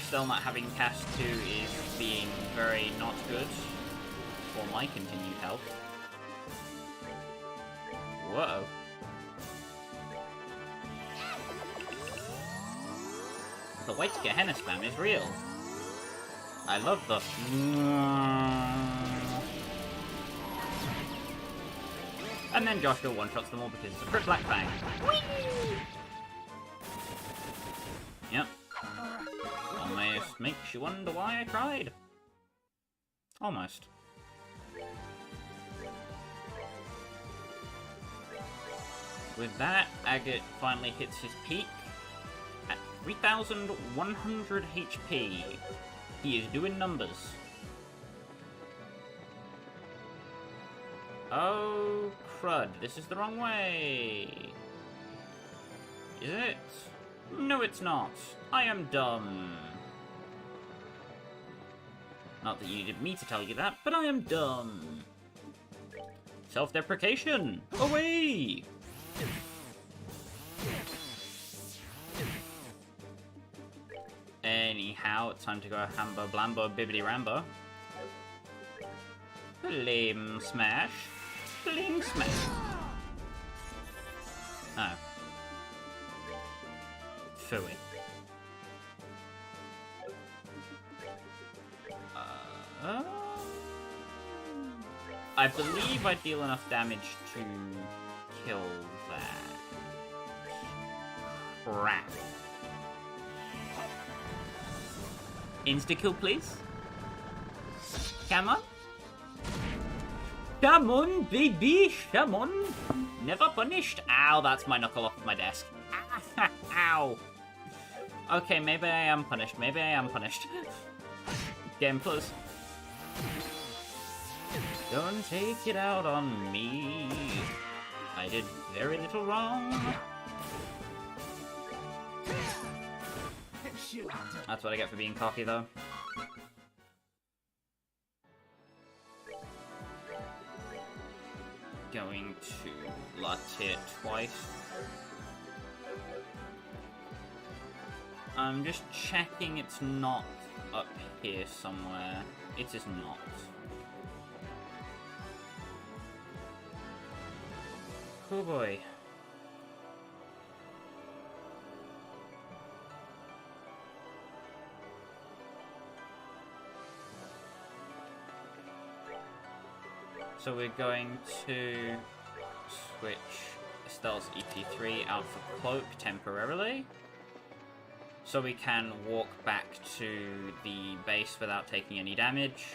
Speaker 1: Still not having cast 2 is being very not good for my continued health. Whoa. The white Gehenna spam is real. I love the... And then Joshua one-shots them all because it's a crit black bang. Yep. Almost makes you wonder why I tried. Almost. With that, Agate finally hits his peak at 3,100 HP. He is doing numbers. Oh, crud. This is the wrong way. Is it? No, it's not. I am dumb. Not that you needed me to tell you that, but I am dumb. Self-deprecation! Away! Anyhow, it's time to go Hambo Blambo Bibbidi Rambo. Flame Smash. Flame Smash. Oh. Phooey. I believe I deal enough damage to kill that. Crap. Insta-kill, please. Come on. Come on, baby, come on. Never punished. Ow, that's my knuckle off my desk. Ow. Okay, maybe I am punished. Maybe I am punished. Game plus. Don't take it out on me. I did very little wrong. That's what I get for being cocky, though. Going to latte twice. I'm just checking it's not up here somewhere. It is not. Oh boy. So we're going to switch Estelle's EP3 out for Cloak temporarily, so we can walk back to the base without taking any damage.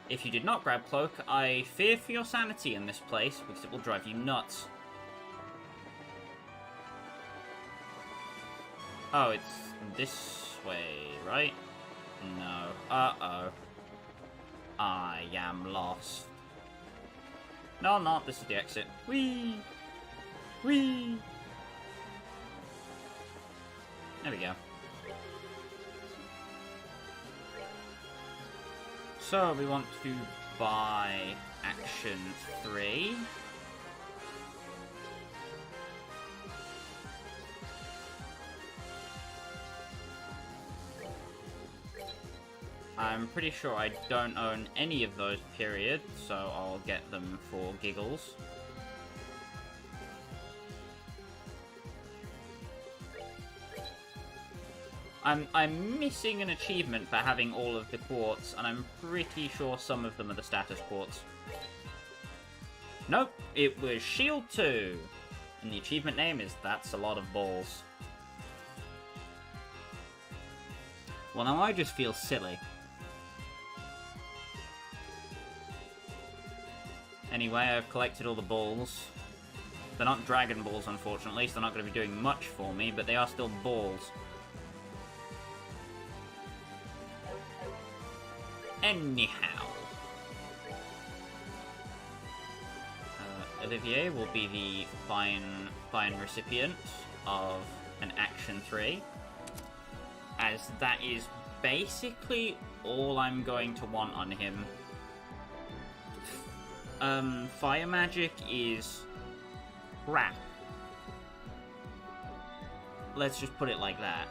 Speaker 1: If you did not grab Cloak, I fear for your sanity in this place, because it will drive you nuts. Oh, it's this way, right? No. Uh-oh. I am lost. No, I'm not. This is the exit. Whee! Whee! There we go. So, we want to buy Action 3. I'm pretty sure I don't own any of those, period, so I'll get them for giggles. I'm missing an achievement for having all of the quartz, and I'm pretty sure some of them are the status quartz. Nope, it was Shield 2, and the achievement name is That's a Lot of Balls. Well, now I just feel silly. Anyway, I've collected all the balls. They're not Dragon Balls, unfortunately, so they're not going to be doing much for me, but they are still balls. Anyhow. Olivier will be the fine recipient of an Action 3, as that is basically all I'm going to want on him. Fire magic is crap. Let's just put it like that.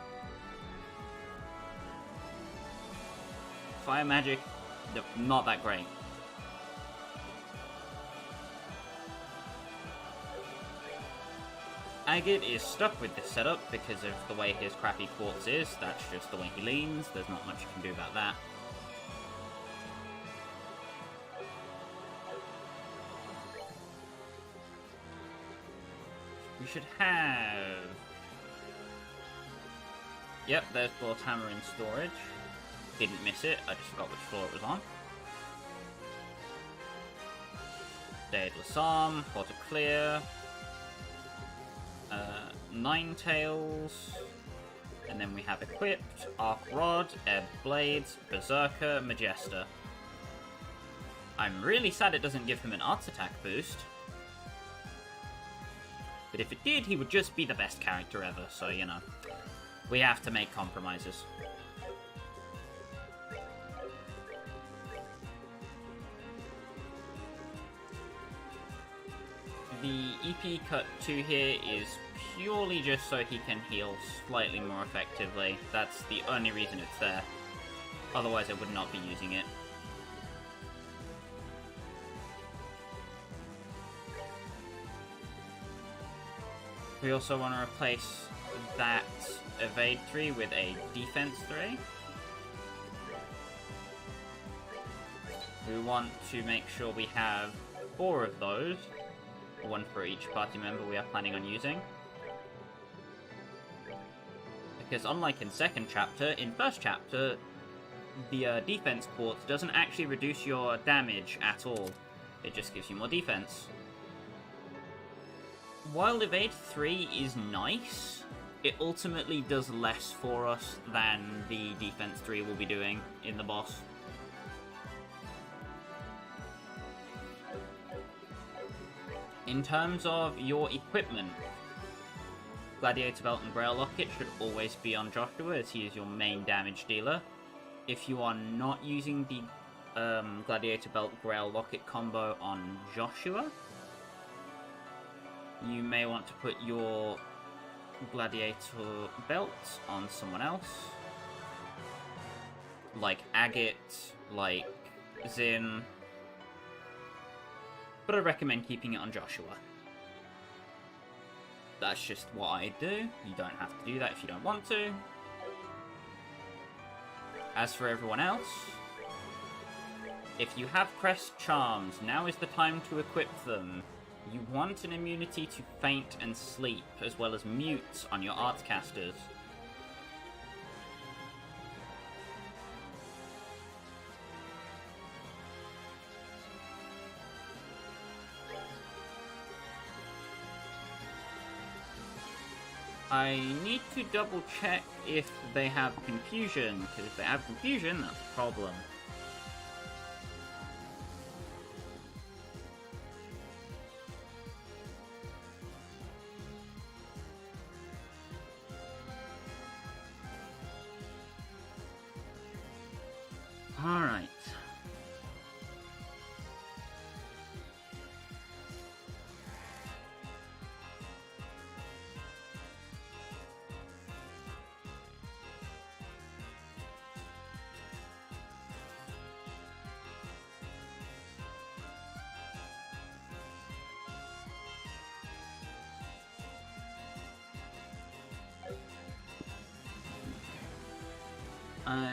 Speaker 1: Fire magic, not that great. Agate is stuck with this setup because of the way his crappy quartz is. That's just the way he leans. There's not much you can do about that. We should have... Yep, there's Blood's Hammer in storage. Didn't miss it, I just forgot which floor it was on. Daedalus Arm, Porter Clear, Ninetales, and then we have equipped Arc Rod, Ebb Blades, Berserker, Majesta. I'm really sad it doesn't give him an arts attack boost. But if it did, he would just be the best character ever, so, you know. We have to make compromises. The EP Cut 2 here is purely just so he can heal slightly more effectively. That's the only reason it's there. Otherwise I would not be using it. We also want to replace that Evade 3 with a Defense 3. We want to make sure we have 4 of those. One for each party member we are planning on using. Because unlike in second chapter, in first chapter, the defense quartz doesn't actually reduce your damage at all. It just gives you more defense. While Evade 3 is nice, it ultimately does less for us than the Defense 3 will be doing in the boss. In terms of your equipment, Gladiator Belt and Grail Locket should always be on Joshua, as he is your main damage dealer. If you are not using the Gladiator Belt Grail Locket combo on Joshua, you may want to put your Gladiator Belt on someone else. Like Agate, like Zin. But I recommend keeping it on Joshua. That's just what I do. You don't have to do that if you don't want to. As for everyone else, if you have Crest Charms, now is the time to equip them. You want an immunity to Faint and Sleep, as well as Mute on your Arts Casters. I need to double check if they have Confusion, because if they have Confusion, that's a problem. Alright.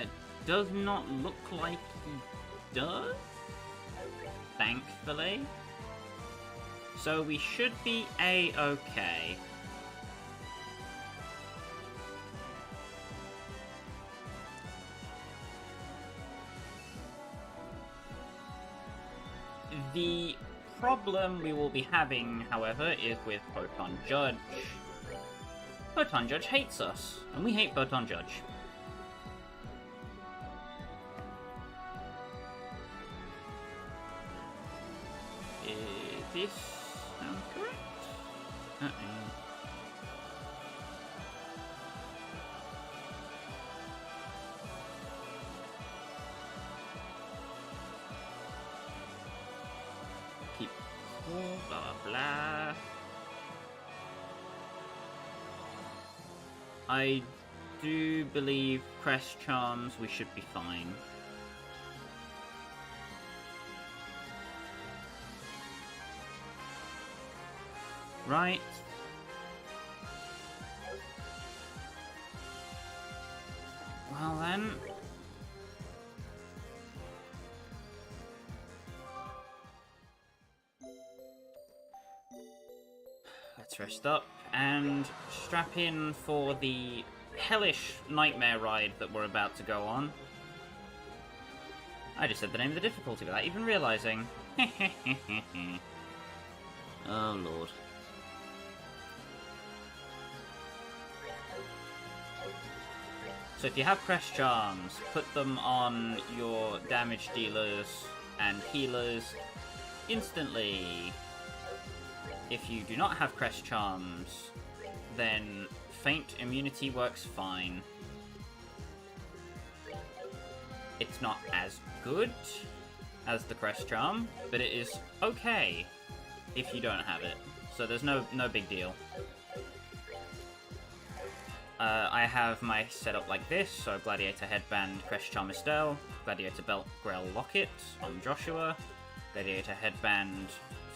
Speaker 1: It does not look like he does, thankfully. So we should be A-okay. The problem we will be having, however, is with Photon Judge. Photon Judge hates us, and we hate Photon Judge. This sound correct? Uh-oh. Keep cool, blah blah blah. I do believe Crest Charms, we should be fine. Right. Well then. Let's rest up and strap in for the hellish nightmare ride that we're about to go on. I just said the name of the difficulty without even realizing. Oh, Lord. So if you have Crest Charms, put them on your damage dealers and healers instantly. If you do not have Crest Charms, then Feint Immunity works fine. It's not as good as the Crest Charm, but it is okay if you don't have it. So there's no big deal. I have my setup like this, so Gladiator Headband, Crest Charm Estelle, Gladiator Belt, Grell Locket on Joshua, Gladiator Headband,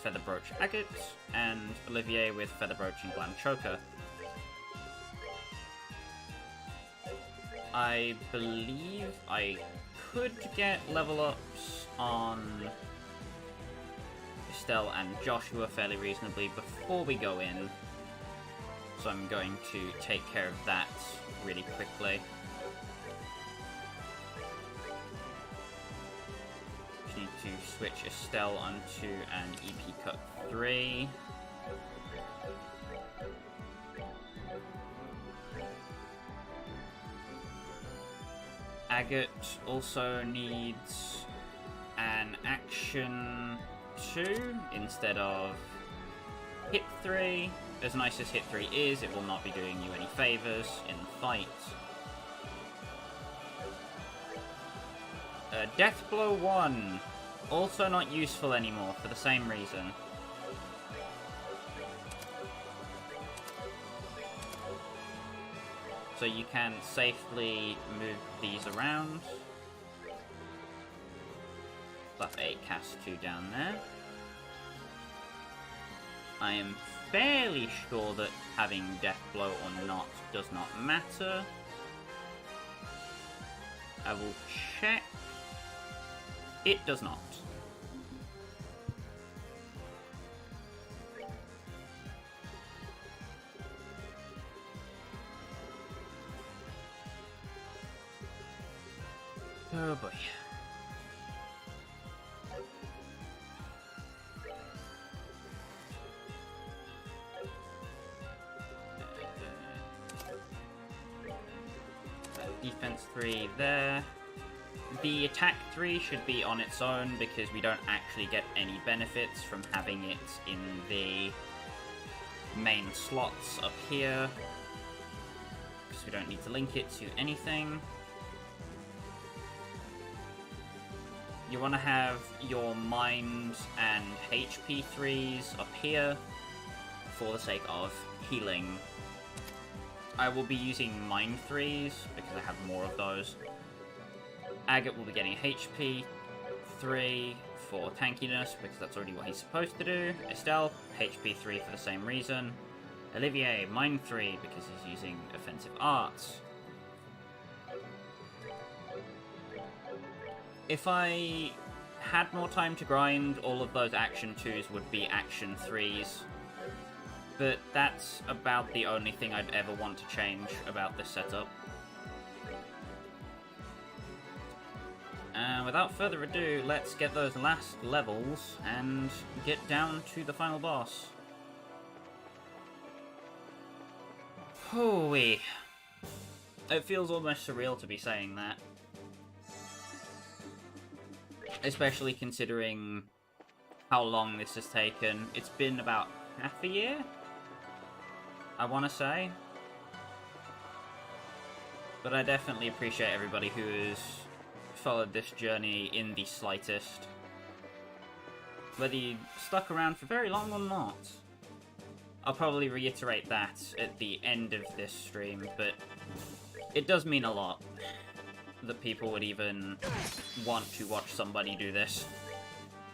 Speaker 1: Feather Brooch Agate, and Olivier with Feather Brooch and Glam Choker. I believe I could get level ups on Estelle and Joshua fairly reasonably before we go in. So I'm going to take care of that really quickly. Just need to switch Estelle onto an EP Cut 3. Agate also needs an Action 2 instead of Hit 3. As nice as Hit 3 is, it will not be doing you any favours in the fight. Death Blow 1. Also not useful anymore for the same reason. So you can safely move these around. Buff 8, cast 2 down there. I am fairly sure that having Death Blow or not does not matter. I will check. It does not. Oh boy. Defense 3 there. The attack 3 should be on its own because we don't actually get any benefits from having it in the main slots up here. Because we don't need to link it to anything. You want to have your Mind and HP 3s up here for the sake of healing. I will be using Mind 3s because I have more of those. Agate will be getting HP 3 for tankiness because that's already what he's supposed to do. Estelle, HP 3 for the same reason. Olivier, Mind 3 because he's using offensive arts. If I had more time to grind, all of those Action 2s would be Action 3s. But that's about the only thing I'd ever want to change about this setup. And without further ado, let's get those last levels and get down to the final boss. Hooey. It feels almost surreal to be saying that. Especially considering how long this has taken. It's been about half a year, I want to say. But I definitely appreciate everybody who has followed this journey in the slightest. Whether you stuck around for very long or not. I'll probably reiterate that at the end of this stream, but it does mean a lot that people would even want to watch somebody do this.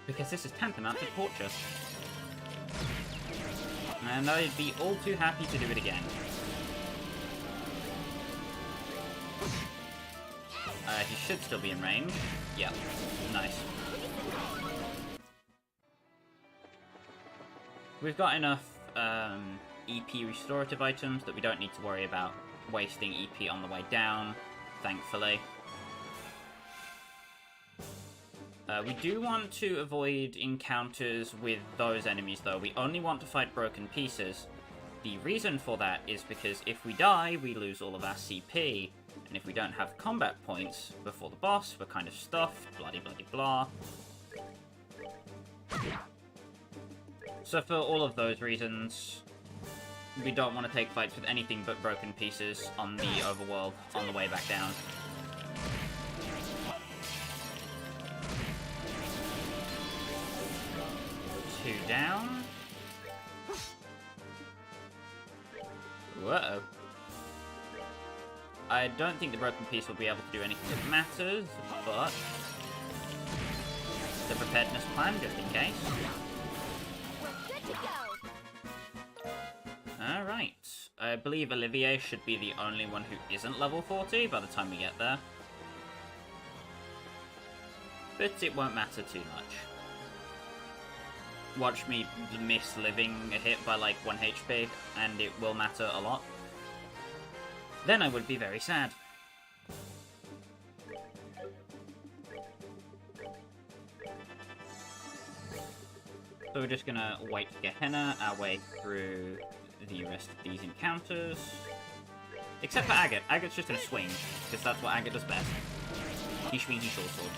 Speaker 1: Because this is tantamount to torture. And I'd be all too happy to do it again. He should still be in range. Yeah, nice. We've got enough EP restorative items that we don't need to worry about wasting EP on the way down, thankfully. We do want to avoid encounters with those enemies, though. We only want to fight broken pieces. The reason for that is because if we die, we lose all of our CP. And if we don't have combat points before the boss, we're kind of stuffed, bloody-bloody-blah. So for all of those reasons, we don't want to take fights with anything but broken pieces on the overworld on the way back down. Two down. Whoa. I don't think the broken piece will be able to do anything that matters, but the preparedness plan just in case.
Speaker 3: Good to go.
Speaker 1: Alright. I believe Olivier should be the only one who isn't level 40 by the time we get there. But it won't matter too much. Watch me miss living a hit by like 1 HP, and it will matter a lot. Then I would be very sad. So we're just gonna wait for Gehenna our way through the rest of these encounters. Except for Agate. Agate's just gonna swing, because that's what Agate does best. He swing, he short sword.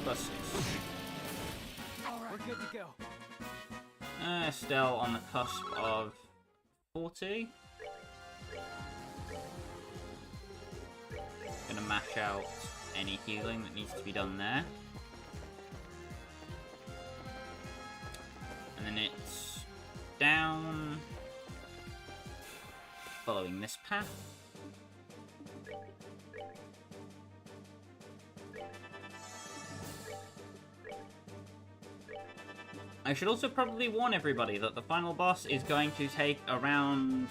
Speaker 1: +6.
Speaker 2: Alright, we're good to go.
Speaker 1: Still on the cusp of 40. Gonna mash out any healing that needs to be done there. And then it's down, following this path. I should also probably warn everybody that the final boss is going to take around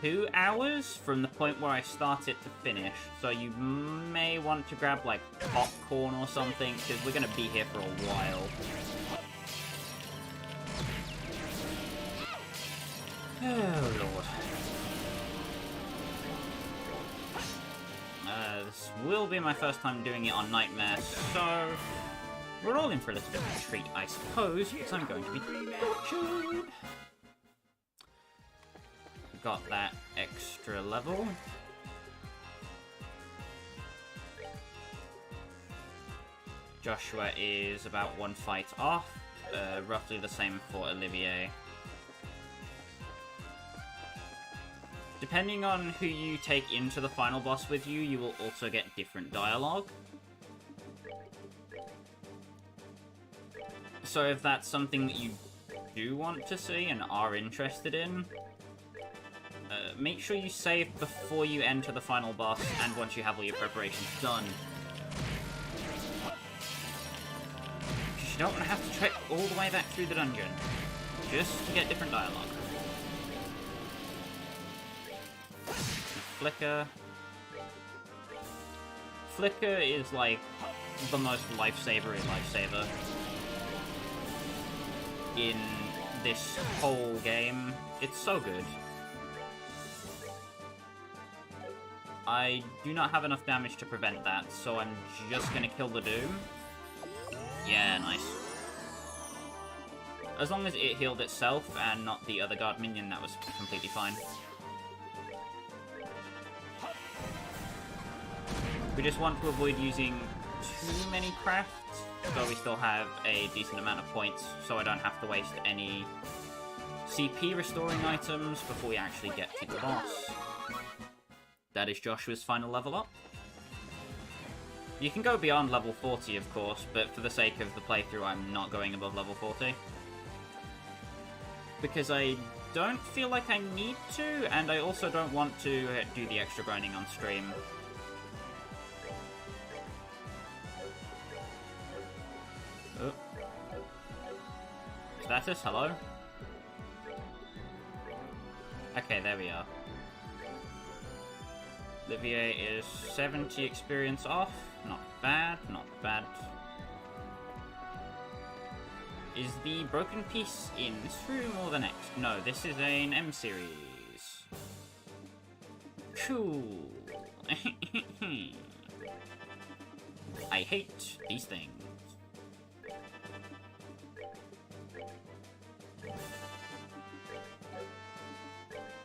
Speaker 1: 2 hours from the point where I start it to finish. So you may want to grab like popcorn or something, because we're going to be here for a while. Oh lord. This will be my first time doing it on Nightmare, so we're all in for a little bit of a treat, I suppose, because I'm going to be tortured. Got that extra level. Joshua is about 1 fight off, roughly the same for Olivier. Depending on who you take into the final boss with you, you will also get different dialogue. So if that's something that you do want to see and are interested in, make sure you save before you enter the final boss and once you have all your preparations done. You don't want to have to trek all the way back through the dungeon just to get different dialogue. Flicker. Flicker is like the most lifesaver in this whole game. It's so good. I do not have enough damage to prevent that, so I'm just gonna kill the Doom. Yeah, nice. As long as it healed itself and not the other guard minion, that was completely fine. We just want to avoid using too many crafts, so we still have a decent amount of points, so I don't have to waste any CP restoring items before we actually get to the boss. That is Joshua's final level up. You can go beyond level 40, of course, but for the sake of the playthrough, I'm not going above level 40. Because I don't feel like I need to, and I also don't want to do the extra grinding on stream. Oh. Status, hello? Okay, there we are. Olivier is 70 experience off. Not bad, not bad. Is the broken piece in this room or the next? No, this is an M series. Cool. I hate these things.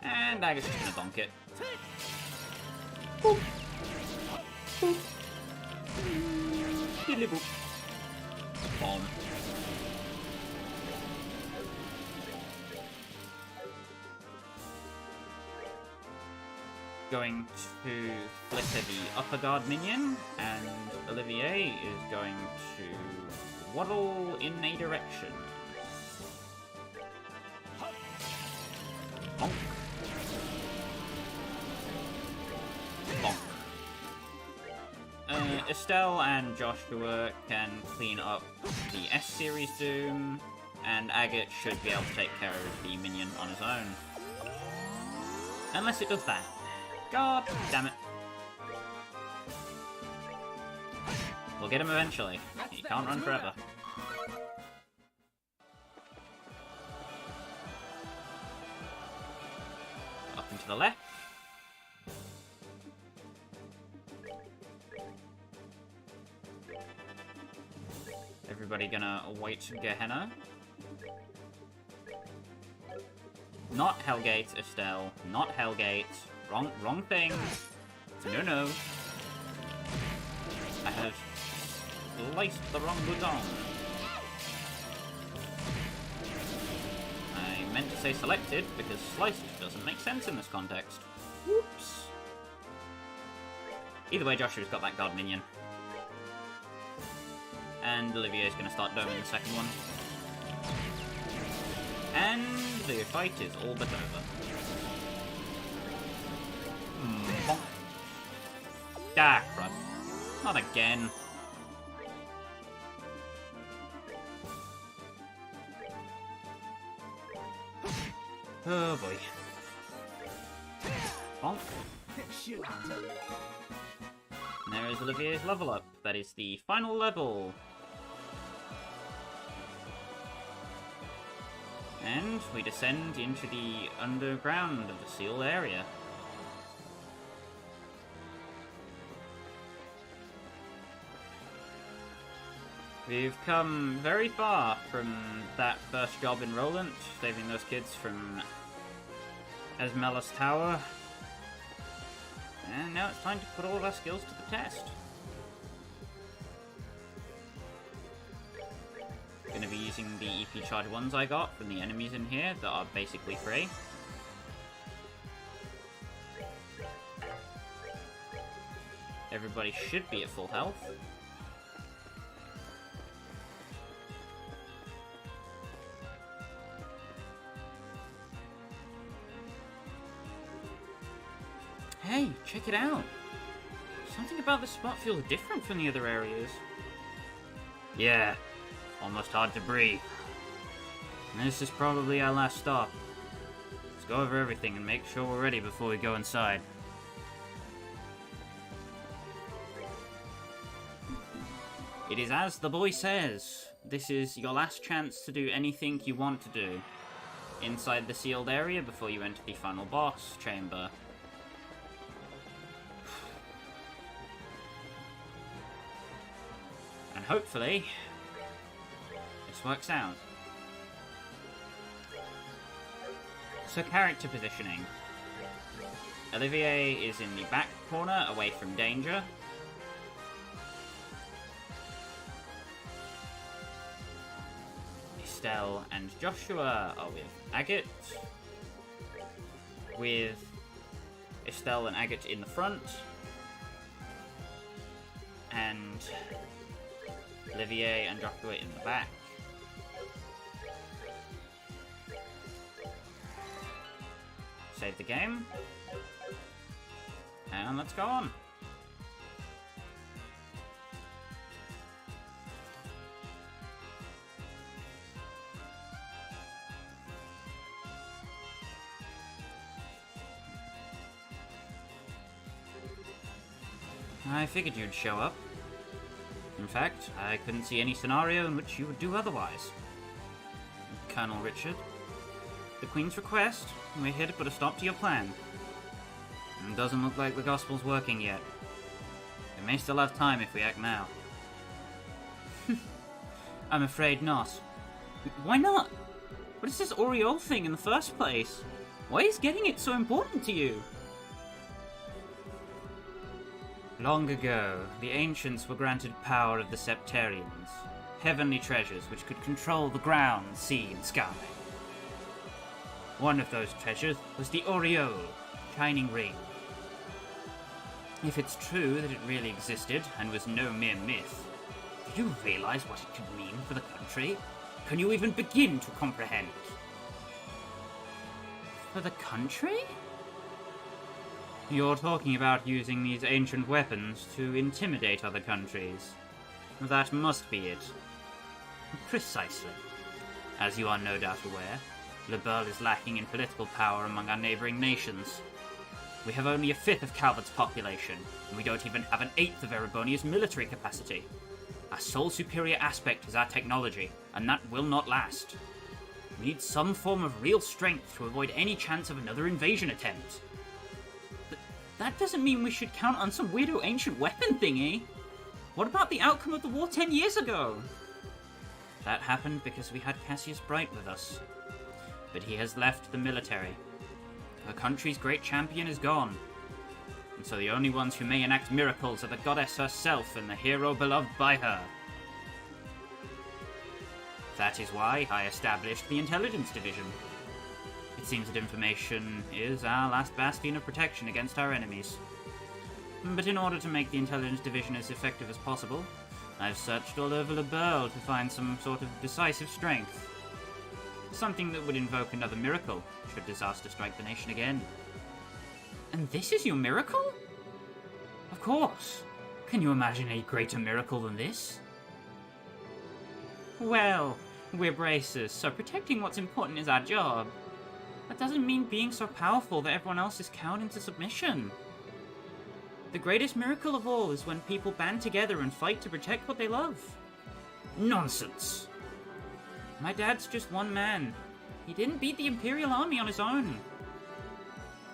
Speaker 1: And I guess just gonna bonk it. Boop. Boop. Diddly boop. Bomb. Going to flicker the upper guard minion, and Olivier is going to waddle in a direction. Bonk. Bonk. Estelle and Joshua can clean up the S-Series Doom, and Agate should be able to take care of the minion on his own. Unless it does that. God damn it. We'll get him eventually. He can't run forever. Up and to the left. Everybody gonna wait Gehenna. Not Hellgate, Estelle. Not Hellgate. Wrong thing. No. I have sliced the wrong button. I meant to say selected, because sliced doesn't make sense in this context. Whoops. Either way, Joshua's got that guard minion. And Olivier's gonna start doming the second one. And the fight is all but over. Bonk. Ah, crap. Not again. Oh boy. Bonk. And there is Olivier's level up. That is the final level. And we descend into the underground of the sealed area. We've come very far from that first job in Roland, saving those kids from Esmela's tower. And now it's time to put all of our skills to the test. Gonna be using the EP charge ones I got from the enemies in here that are basically free. Everybody should be at full health. Hey, check it out! Something about this spot feels different from the other areas. Yeah, almost hard to breathe. And this is probably our last stop. Let's go over everything and make sure we're ready before we go inside. It is as the boy says. This is your last chance to do anything you want to do inside the sealed area before you enter the final boss chamber. And hopefully, this works out. So character positioning. Olivier is in the back corner, away from danger. Estelle and Joshua are with Agate. With Estelle and Agate in the front. And Olivier and Joshua in the back. Save the game. And let's go on. I figured you'd show up. In fact, I couldn't see any scenario in which you would do otherwise. Colonel Richard, the Queen's request, we're here to put a stop to your plan. It doesn't look like the gospel's working yet. We may still have time if we act now. I'm afraid not. Why not? What is this Aureole thing in the first place? Why is getting it so important to you? Long ago, the ancients were granted power of the Septarians, heavenly treasures which could control the ground, sea, and sky. One of those treasures was the Aureole, shining ring. If it's true that it really existed and was no mere myth, do you realize what it could mean for the country? Can you even begin to comprehend? For the country? You're talking about using these ancient weapons to intimidate other countries. That must be it. Precisely. As you are no doubt aware, Liberl is lacking in political power among our neighboring nations. We have only a fifth of Calvert's population, and we don't even have an eighth of Erebonia's military capacity. Our sole superior aspect is our technology, and that will not last. We need some form of real strength to avoid any chance of another invasion attempt. But that doesn't mean we should count on some weirdo ancient weapon thingy. What about the outcome of the war 10 years ago? That happened because we had Cassius Bright with us. But he has left the military. The country's great champion is gone. And so the only ones who may enact miracles are the goddess herself and the hero beloved by her. That is why I established the Intelligence Division. It seems that information is our last bastion of protection against our enemies. But in order to make the Intelligence Division as effective as possible, I've searched all over Liberl to find some sort of decisive strength. Something that would invoke another miracle, should disaster strike the nation again. And this is your miracle? Of course. Can you imagine a greater miracle than this? Well, we're bracers, so protecting what's important is our job. That doesn't mean being so powerful that everyone else is cowed into submission. The greatest miracle of all is when people band together and fight to protect what they love. Nonsense! My dad's just one man. He didn't beat the Imperial Army on his own.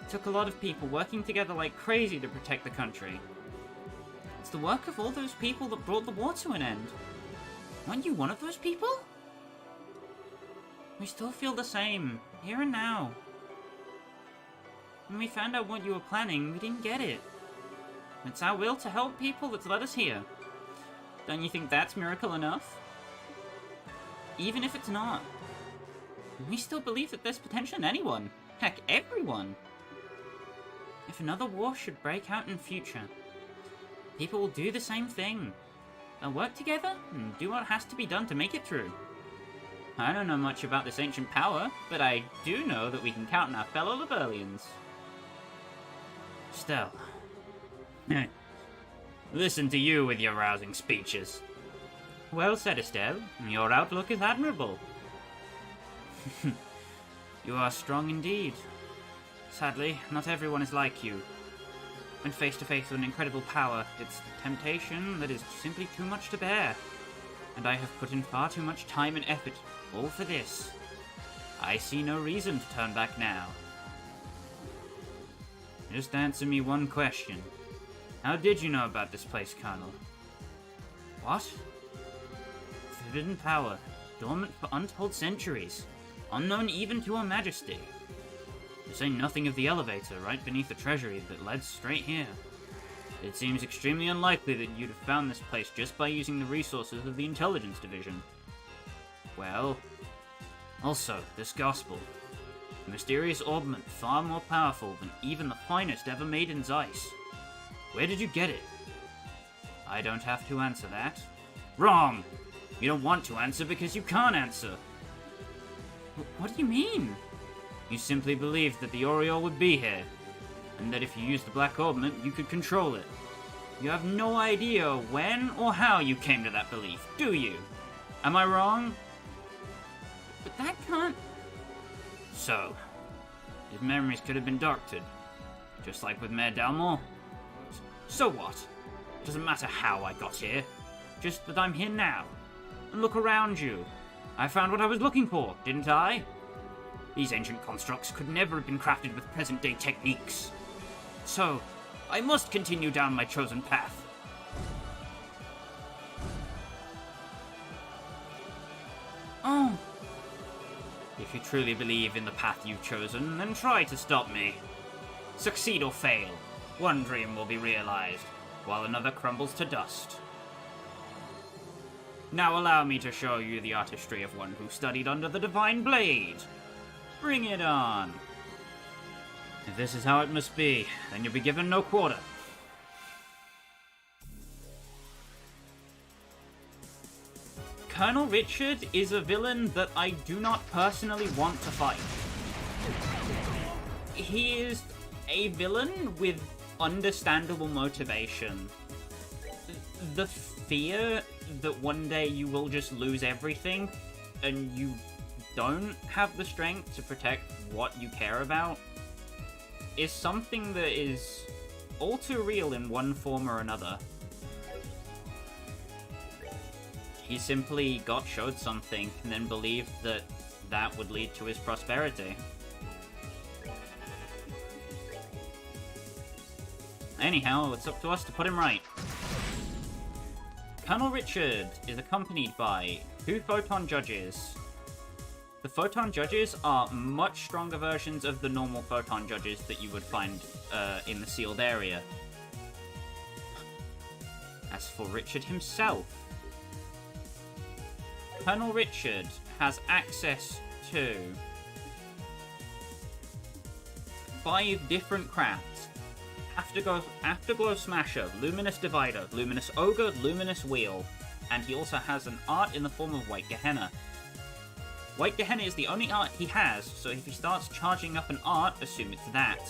Speaker 1: It took a lot of people working together like crazy to protect the country. It's the work of all those people that brought the war to an end. Weren't you one of those people? We still feel the same, here and now. When we found out what you were planning, we didn't get it. It's our will to help people that's led us here. Don't you think that's miracle enough? Even if it's not. We still believe that there's potential in anyone. Heck, everyone. If another war should break out in future, people will do the same thing. They'll work together and do what has to be done to make it through. I don't know much about this ancient power, but I do know that we can count on our fellow Liberlians. Still. Listen to you with your rousing speeches. Well said, Estelle. Your outlook is admirable. You are strong indeed. Sadly, not everyone is like you. When face to face with an incredible power, it's a temptation that is simply too much to bear. And I have put in far too much time and effort, all for this. I see no reason to turn back now. Just answer me one question. How did you know about this place, Colonel? What? Forbidden power, dormant for untold centuries, unknown even to Her Majesty. To say nothing of the elevator right beneath the treasury that led straight here. It seems extremely unlikely that you'd have found this place just by using the resources of the Intelligence Division. Well, also, this gospel. A mysterious orbment far more powerful than even the finest ever made in Zeiss. Where did you get it? I don't have to answer that. Wrong! You don't want to answer because you can't answer. What do you mean? You simply believed that the Aureole would be here, and that if you used the Black Orbment, you could control it. You have no idea when or how you came to that belief, do you? Am I wrong? But that can't... So, his memories could have been doctored, just like with Mayor Dalmor. So what? Doesn't matter how I got here, just that I'm here now. And look around you. I found what I was looking for, didn't I? These ancient constructs could never have been crafted with present-day techniques. So, I must continue down my chosen path. Oh. If you truly believe in the path you've chosen, then try to stop me. Succeed or fail, one dream will be realized, while another crumbles to dust. Now allow me to show you the artistry of one who studied under the Divine Blade. Bring it on. If this is how it must be, then you'll be given no quarter. Colonel Richard is a villain that I do not personally want to fight. He is a villain with understandable motivation. The fear that one day you will just lose everything and you don't have the strength to protect what you care about is something that is all too real in one form or another. He simply got showed something and then believed that that would lead to his prosperity. Anyhow, it's up to us to put him right. Colonel Richard is accompanied by 2 Photon Judges. The Photon Judges are much stronger versions of the normal Photon Judges that you would find in the sealed area. As for Richard himself, Colonel Richard has access to 5 different crafts: Afterglow Smasher, Luminous Divider, Luminous Ogre, Luminous Wheel, and he also has an art in the form of White Gehenna. White Gehenna is the only art he has, so if he starts charging up an art, assume it's that.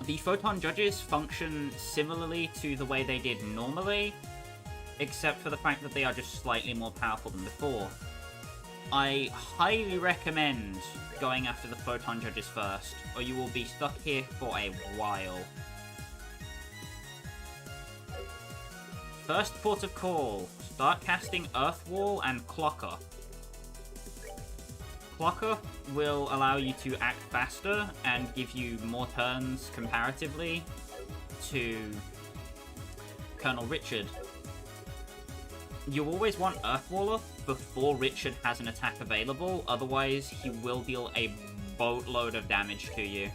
Speaker 1: The Photon Judges function similarly to the way they did normally, except for the fact that they are just slightly more powerful than before. I highly recommend going after the Photon Judges first, or you will be stuck here for a while. First port of call, start casting Earth Wall and Clocker. Clocker will allow you to act faster and give you more turns comparatively to Colonel Richard. You always want Earthwall up before Richard has an attack available, otherwise he will deal a boatload of damage to you.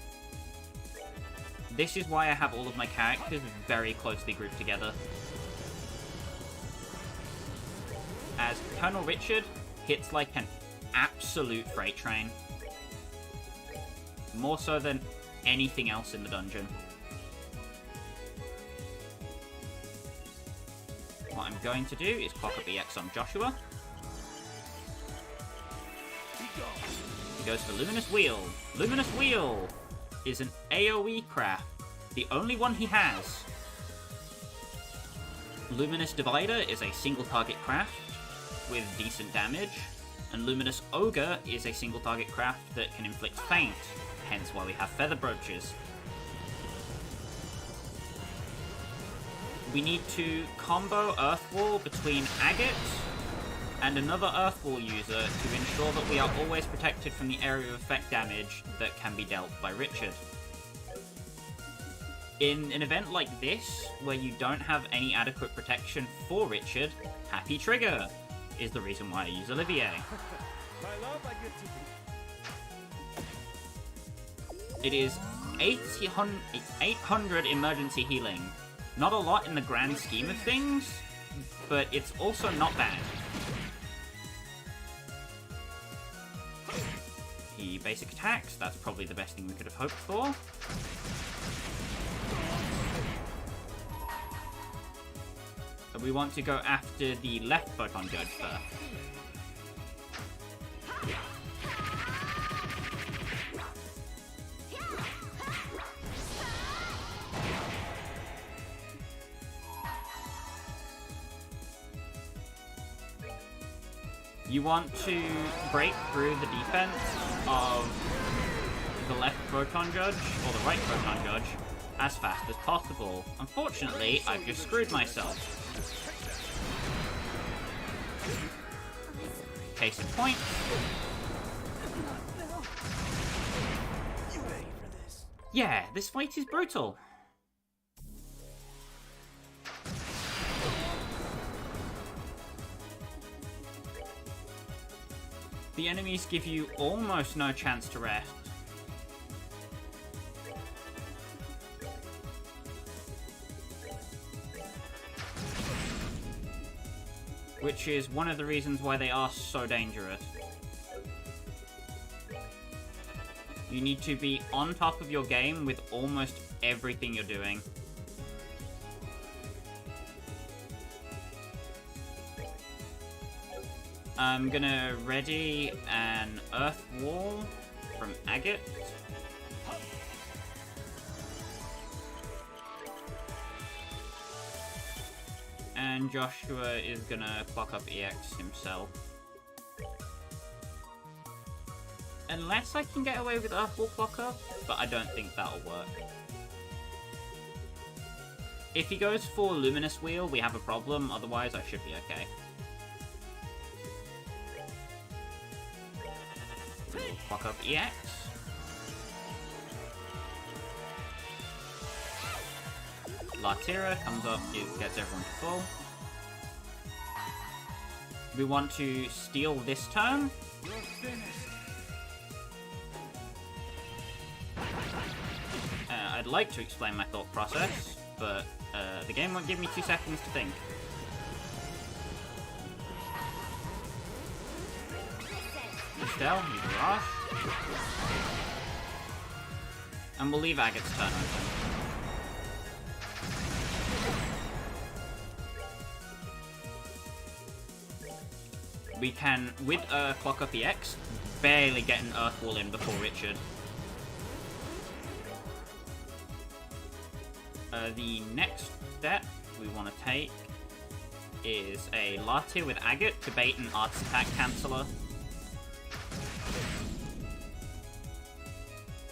Speaker 1: This is why I have all of my characters very closely grouped together. As Colonel Richard hits like an absolute freight train. More so than anything else in the dungeon. What I'm going to do is clock up EX on Joshua. He goes for Luminous Wheel. Luminous Wheel is an AoE craft, the only one he has. Luminous Divider is a single target craft with decent damage, and Luminous Ogre is a single target craft that can inflict feint, hence why we have Feather Brooches. We need to combo Earthwall between Agate and another Earthwall user to ensure that we are always protected from the area of effect damage that can be dealt by Richard. In an event like this, where you don't have any adequate protection for Richard, Happy Trigger is the reason why I use Olivier.
Speaker 2: My love, I give to you.
Speaker 1: It is 800 emergency healing. Not a lot in the grand scheme of things, but it's also not bad. He basic attacks, that's probably the best thing we could have hoped for. But we want to go after the left Photon Judge first. You want to break through the defense of the left Photon Judge, or the right Photon Judge, as fast as possible. Unfortunately, I've just screwed myself. Case in point. Yeah, this fight is brutal. The enemies give you almost no chance to rest. Which is one of the reasons why they are so dangerous. You need to be on top of your game with almost everything you're doing. I'm gonna ready an earth wall from agate. And Joshua is gonna clock up EX himself. Unless I can get away with earth wall clock up, but I don't think that'll work. If he goes for luminous wheel, we have a problem, otherwise I should be okay. Clock up EX. Latira comes up, it gets everyone to full. We want to steal this turn.
Speaker 2: You're finished.
Speaker 1: I'd like to explain my thought process, but the game won't give me 2 seconds to think. Estelle, you rush. And we'll leave Agate's turn open. We can, with clock up EX, barely get an Earth Wall in before Richard. The next step we want to take is a Latte with Agate to bait an Arts Attack Canceller.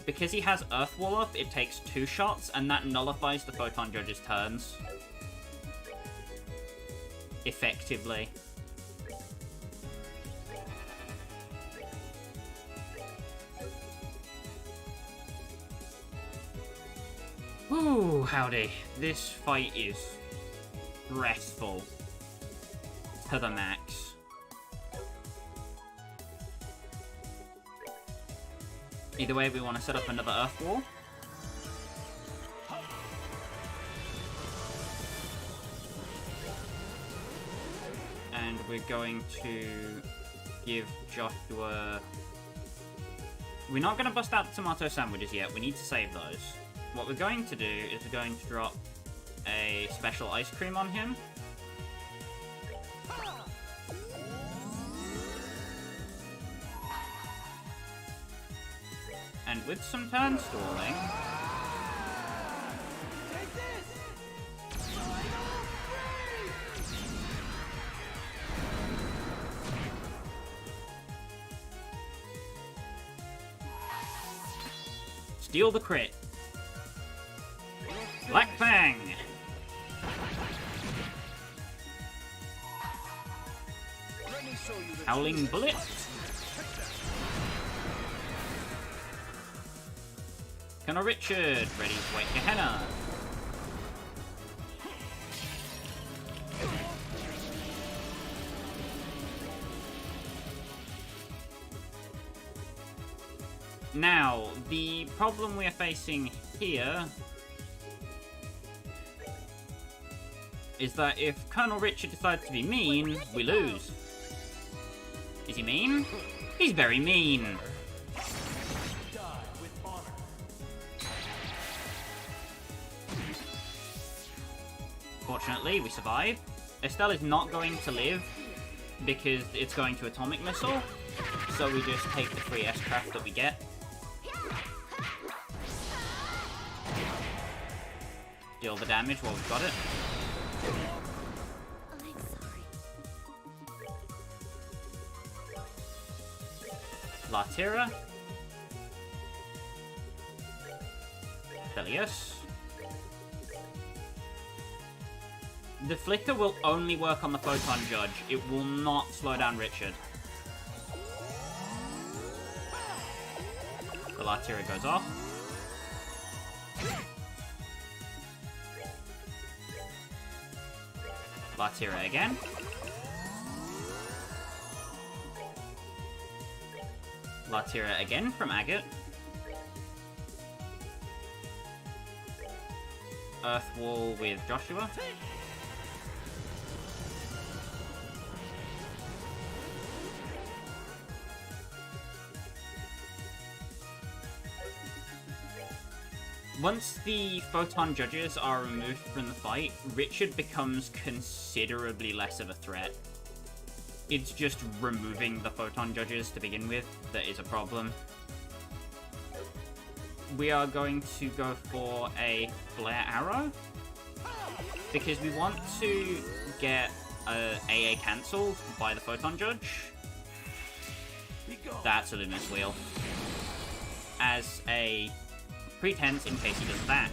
Speaker 1: Because he has Earth Wall up, it takes 2 shots, and that nullifies the Photon Judge's turns. Effectively. Ooh, howdy. This fight is restful to the max. Either way, we want to set up another Earth Wall. And we're going to give Joshua... We're not going to bust out the tomato sandwiches yet, we need to save those. What we're going to do is we're going to drop a special ice cream on him. And with some turn stalling... Steal the crit. Black Fang! Howling Bullet. Colonel Richard, ready to wait Gehenna. Now, the problem we are facing here is that if Colonel Richard decides to be mean, we lose. Is he mean? He's very mean. Fortunately, we survive. Estelle is not going to live because it's going to Atomic Missile, so we just take the free S-Craft that we get. Deal the damage while we've got it.
Speaker 3: I'm sorry.
Speaker 1: Latira. Thelius. The Flicker will only work on the Photon Judge. It will not slow down Richard. The Latira goes off. Latira again. Latira again from Agate. Earth Wall with Joshua. Once the Photon Judges are removed from the fight, Richard becomes considerably less of a threat. It's just removing the Photon Judges to begin with that is a problem. We are going to go for a Flare Arrow, because we want to get AA cancelled by the Photon Judge. That's a Luminous Wheel. As a pretense in case he does that.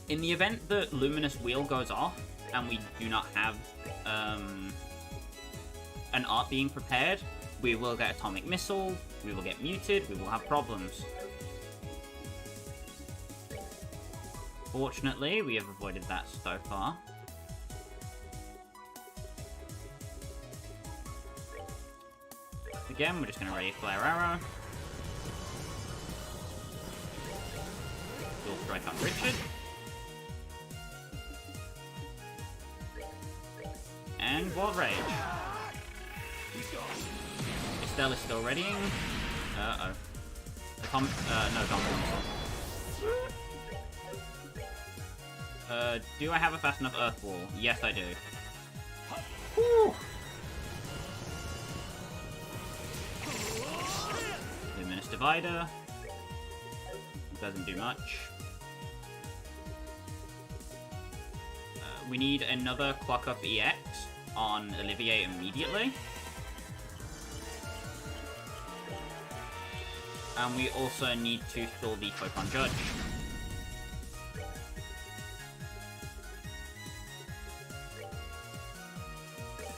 Speaker 1: In the event that Luminous Wheel goes off, and we do not have an art being prepared, we will get Atomic Missile, we will get muted, we will have problems. Fortunately, we have avoided that so far. Again, we're just going to ready Flare Arrow. Dual Strike on Richard. And Wild Rage. Estelle is still readying. Uh-oh. No, don't. Do I have a fast enough Earth Wall? Yes, I do. Whew. Luminous Divider. Doesn't do much. We need another Clock Up EX on Olivier immediately. And we also need to kill the Photon Judge.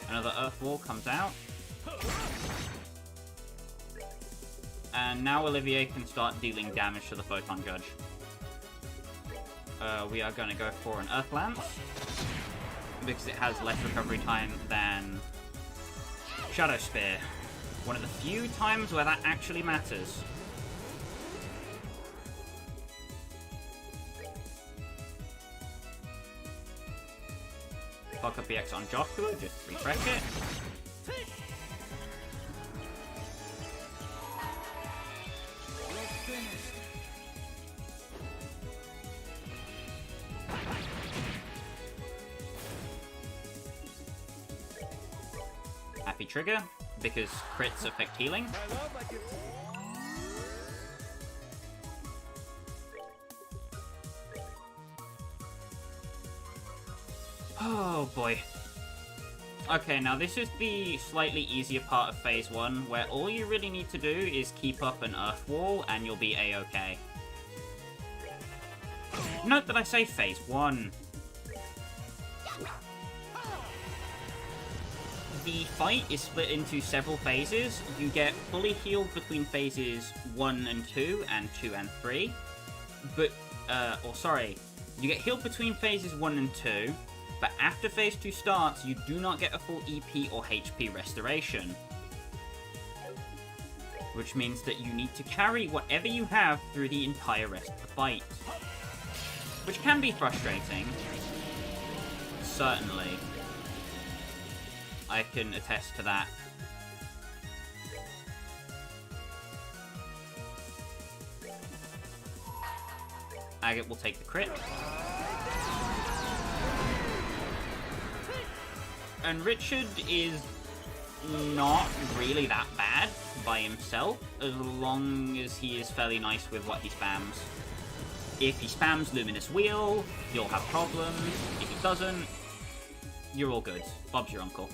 Speaker 1: Another Earth Wall comes out. And now Olivier can start dealing damage to the Photon Judge. We are going to go for an Earth Lance, because it has less recovery time than Shadow Spear. One of the few times where that actually matters. Fuck up EX on Joshua, just refresh it. Happy trigger, because crits affect healing.
Speaker 2: My love, I give to you.
Speaker 1: Oh boy. Okay, now this is the slightly easier part of Phase 1, where all you really need to do is keep up an Earth Wall and you'll be A-okay. Note that I say Phase 1. The fight is split into several phases. You get fully healed between phases 1 and 2, and 2 and 3. But, you get healed between phases 1 and 2, but after phase 2 starts, you do not get a full EP or HP restoration. Which means that you need to carry whatever you have through the entire rest of the fight. Which can be frustrating. Certainly. I can attest to that. Agate will take the crit. And Richard is not really that bad by himself, as long as he is fairly nice with what he spams. If he spams Luminous Wheel, you'll have problems. If he doesn't, you're all good. Bob's your uncle.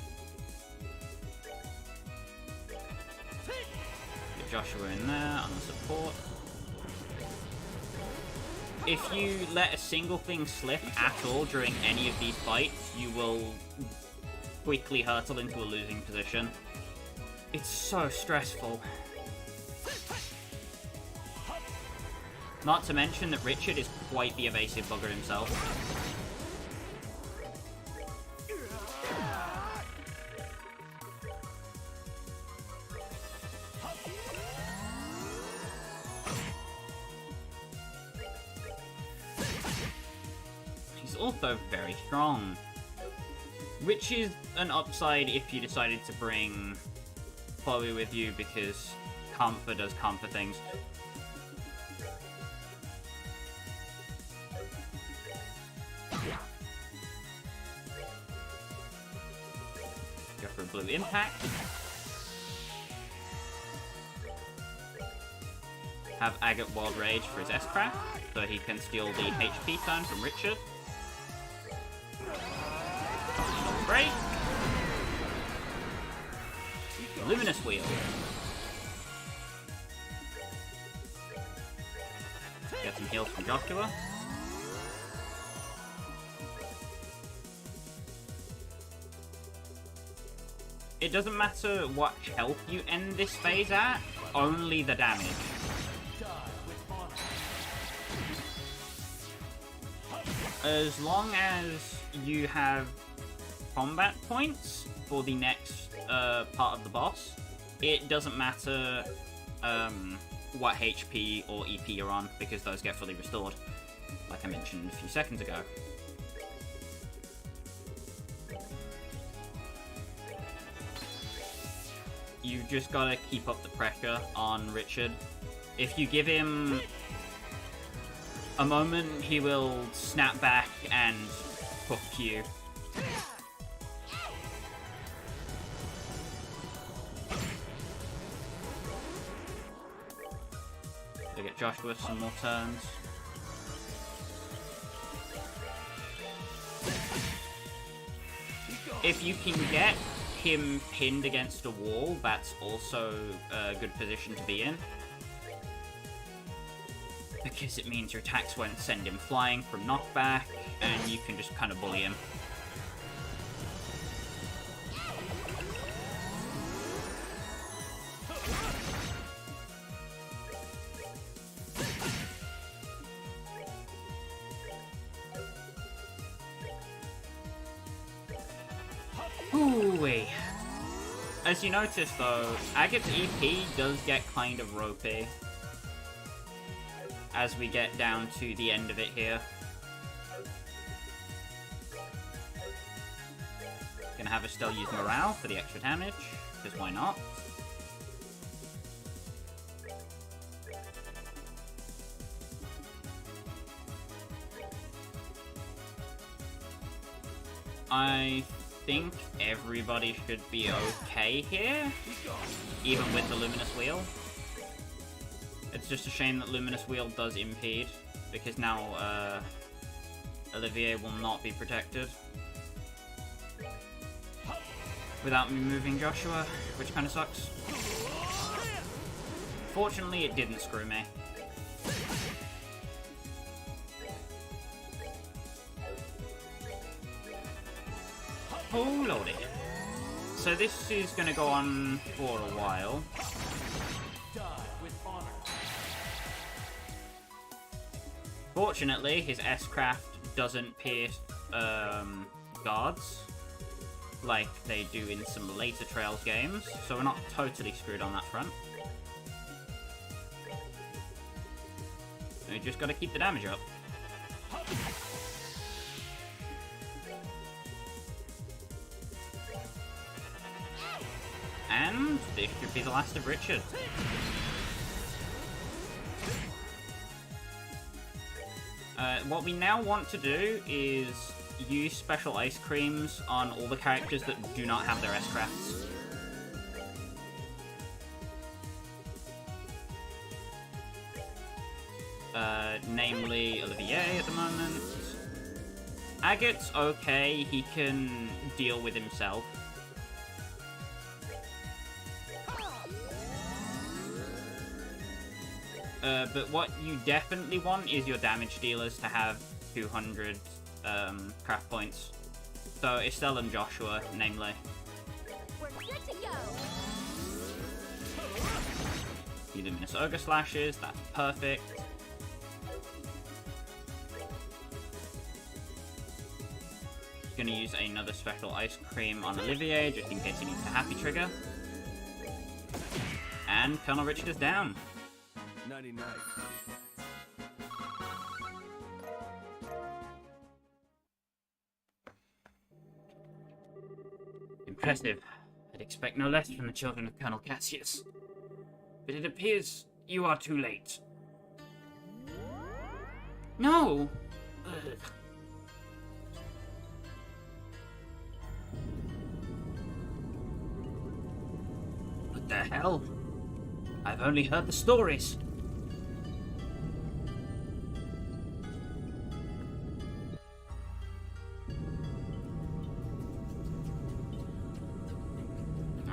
Speaker 1: Get Joshua in there on the support. If you let a single thing slip at all during any of these fights, you will quickly hurtle into a losing position. It's so stressful. Not to mention that Richard is quite the evasive bugger himself. also very strong. Which is an upside if you decided to bring Chloe with you, because Comfort does Comfort things. Go for a blue impact. Have Agate Wild Rage for his S-Craft, so he can steal the HP turn from Richard. Break! Luminous Wheel. Get some heals from Joshua. It doesn't matter what health you end this phase at, only the damage. As long as you have combat points for the next part of the boss, it doesn't matter what HP or EP you're on, because those get fully restored, like I mentioned a few seconds ago. You just gotta keep up the pressure on Richard. If you give him a moment, he will snap back and hook you. To get Joshua some more turns. If you can get him pinned against a wall, that's also a good position to be in. Because it means your attacks won't send him flying from knockback, and you can just kind of bully him. Ooh-wee. As you notice though, Agate's EP does get kind of ropey as we get down to the end of it here. Gonna have Estelle use Morale for the extra damage, because why not? I think everybody should be okay here, even with the Luminous Wheel. It's just a shame that Luminous Wheel does impede, because now Olivier will not be protected without me moving Joshua, which kind of sucks. Fortunately, it didn't screw me. Oh lordy. So this is going to go on for a while. Fortunately, his S-Craft doesn't pierce guards like they do in some later Trails games, so we're not totally screwed on that front. We just gotta keep the damage up. And this should be the last of Richard. What we now want to do is use special ice creams on all the characters that do not have their S-Crafts. Namely Olivier at the moment. Agate's okay, he can deal with himself. But what you definitely want is your damage dealers to have 200 craft points. So Estelle and Joshua, namely.
Speaker 4: We're good to go.
Speaker 1: The Luminous Ogre Slashes, that's perfect. Gonna use another special ice cream on Olivier, just in case he needs a happy trigger. And Colonel Richard is down.
Speaker 2: 99.
Speaker 1: Impressive. I'd expect no less from the children of Colonel Cassius. But it appears you are too late. No! Ugh. What the hell? I've only heard the stories.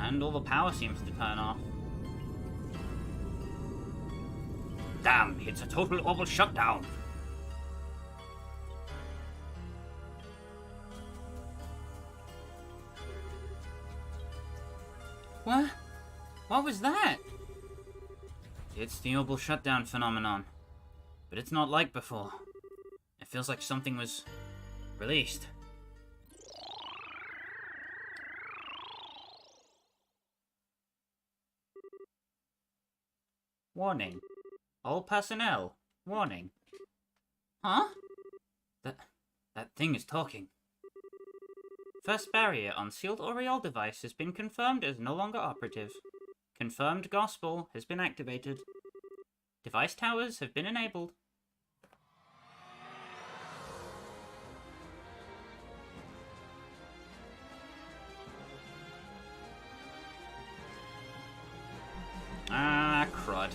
Speaker 1: And all the power seems to turn off. Damn, it's a total global shutdown. What? What was that? It's the global shutdown phenomenon. But it's not like before. It feels like something was released. Warning. All personnel. Warning. Huh? That thing is talking. First barrier on sealed Oriole device has been confirmed as no longer operative. Confirmed gospel has been activated. Device towers have been enabled. Ah, crud.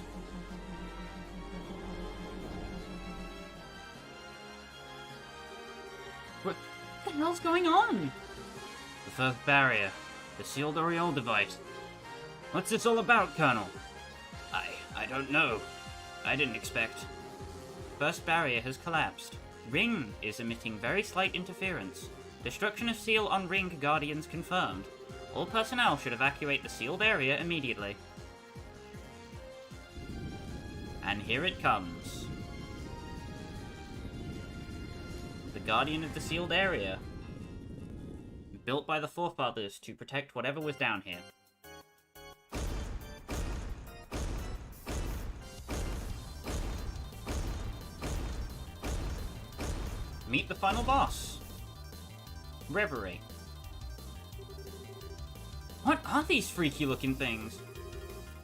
Speaker 1: What the hell's going on? The first barrier. The sealed Oriole device. What's this all about, Colonel? I don't know. I didn't expect. First barrier has collapsed. Ring is emitting very slight interference. Destruction of seal on Ring Guardians confirmed. All personnel should evacuate the sealed area immediately. And here it comes. The Guardian of the sealed area. Built by the forefathers to protect whatever was down here. Meet the final boss. Reverie. What are these freaky looking things?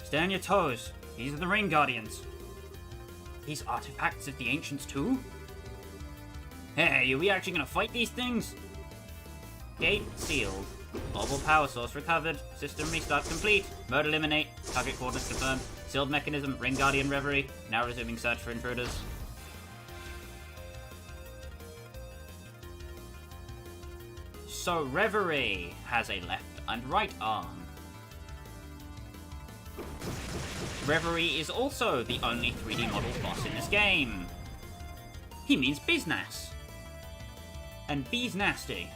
Speaker 1: Stay on your toes. These are the Ring Guardians. These artifacts of the ancients too? Hey, are we actually gonna fight these things? Gate sealed. Global power source recovered. System restart complete. Mode eliminate. Target coordinates confirmed. Sealed mechanism. Ring Guardian Reverie. Now resuming search for intruders. So Reverie has a left and right arm. Reverie is also the only 3D model boss in this game. He means Biznass. And B's nasty.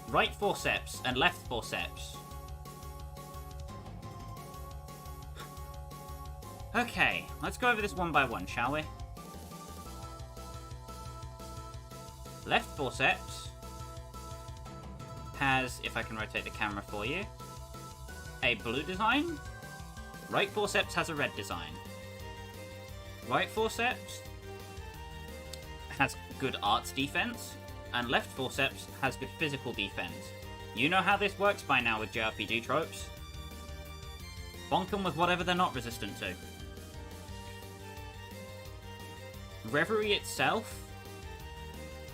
Speaker 1: Right forceps and left forceps. Okay, let's go over this one by one, shall we? Left forceps has, if I can rotate the camera for you, a blue design. Right forceps has a red design. Right forceps has good arts defense, and left forceps has good physical defense. You know how this works by now with JRPG tropes. Bonk them with whatever they're not resistant to. Reverie itself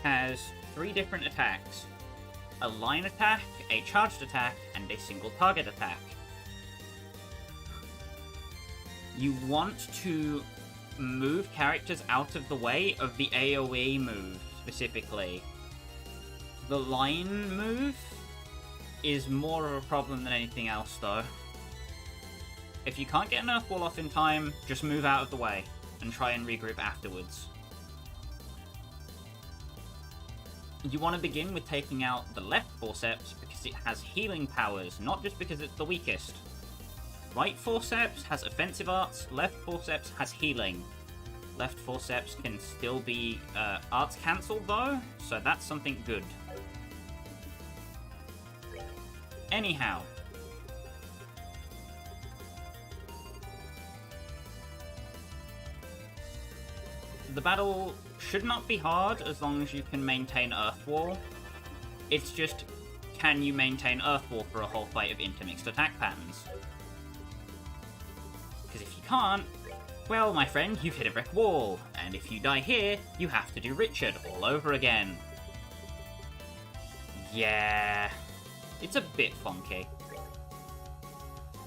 Speaker 1: has 3 different attacks. A line attack, a charged attack, and a single target attack. You want to move characters out of the way of the AoE move, specifically. The line move is more of a problem than anything else, though. If you can't get an Earth Wall off in time, just move out of the way and try and regroup afterwards. You want to begin with taking out the left forceps because it has healing powers, not just because it's the weakest. Right forceps has offensive arts, left forceps has healing. Left forceps can still be arts cancelled though, so that's something good. Anyhow. The battle should not be hard as long as you can maintain Earth Wall. It's just, can you maintain Earth Wall for a whole fight of intermixed attack patterns? Because if you can't, well, my friend, you've hit a brick wall, and if you die here, you have to do Richard all over again. Yeah, it's a bit funky.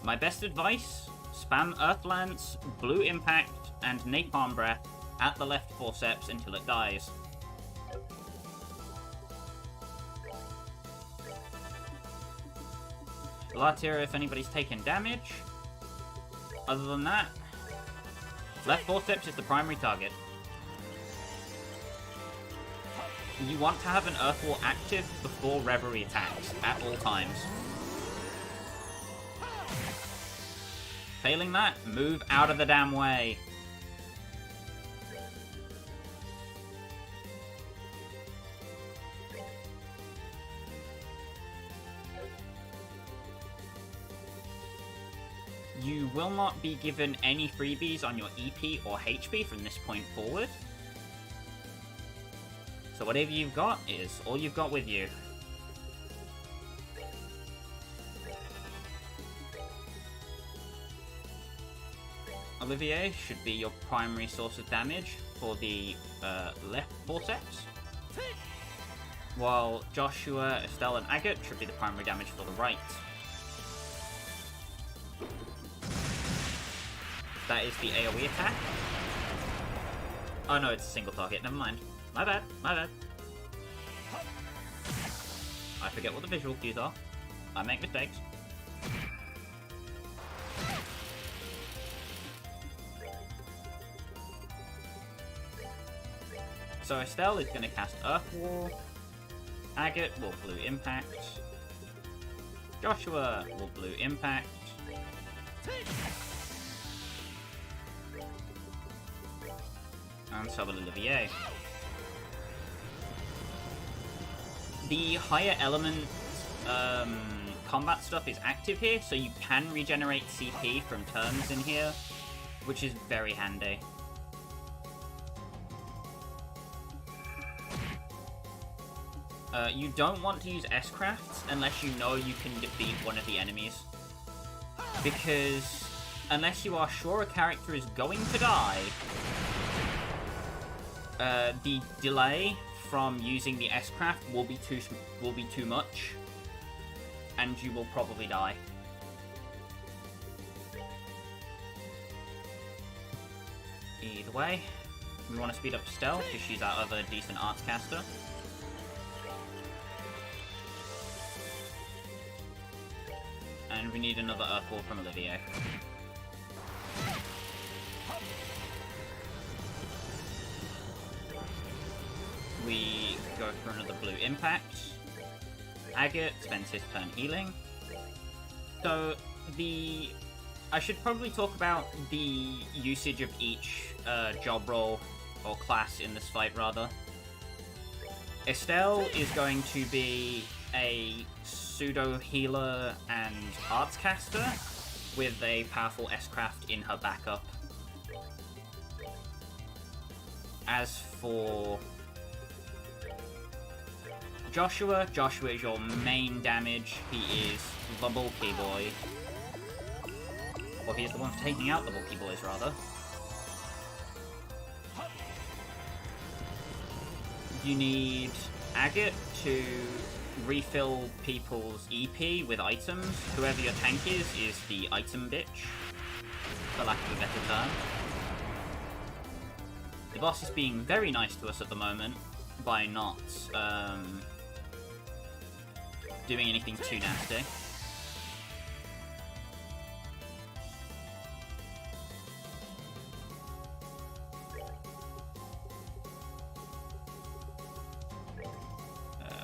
Speaker 1: My best advice, spam Earth Lance, Blue Impact, and Napalm Breath at the left forceps until it dies. Amalthea if anybody's taken damage. Other than that, left forceps is the primary target. You want to have an Earth Wall active before Reverie attacks, at all times. Failing that, move out of the damn way. You will not be given any freebies on your EP or HP from this point forward. So whatever you've got is all you've got with you. Olivier should be your primary source of damage for the left vortex, while Joshua, Estelle, and Agate should be the primary damage for the right. That is the AoE attack. Oh no, it's a single target, never mind. My bad, my bad. I forget what the visual cues are. I make mistakes. So Estelle is going to cast Earth Wall. Agate will Blue Impact. Joshua will Blue Impact. And so will Olivier. The higher element combat stuff is active here, so you can regenerate CP from turns in here, which is very handy. You don't want to use S-Crafts unless you know you can defeat one of the enemies. Because unless you are sure a character is going to die, the delay from using the S-Craft will be too much, and you will probably die. Either way, we want to speed up Estelle because she's our other decent arts caster. And we need another Earth Wall from Olivier. We go for another Blue Impact. Agate spends his turn healing. So, I should probably talk about the usage of each job role, or class in this fight, rather. Estelle is going to be a pseudo-healer and arts caster with a powerful S-Craft in her backup. As for Joshua is your main damage. He is the bulky boy. Or he is the one for taking out the bulky boys, rather. You need Agate to refill people's EP with items. Whoever your tank is the item bitch, for lack of a better term. The boss is being very nice to us at the moment by not doing anything too nasty.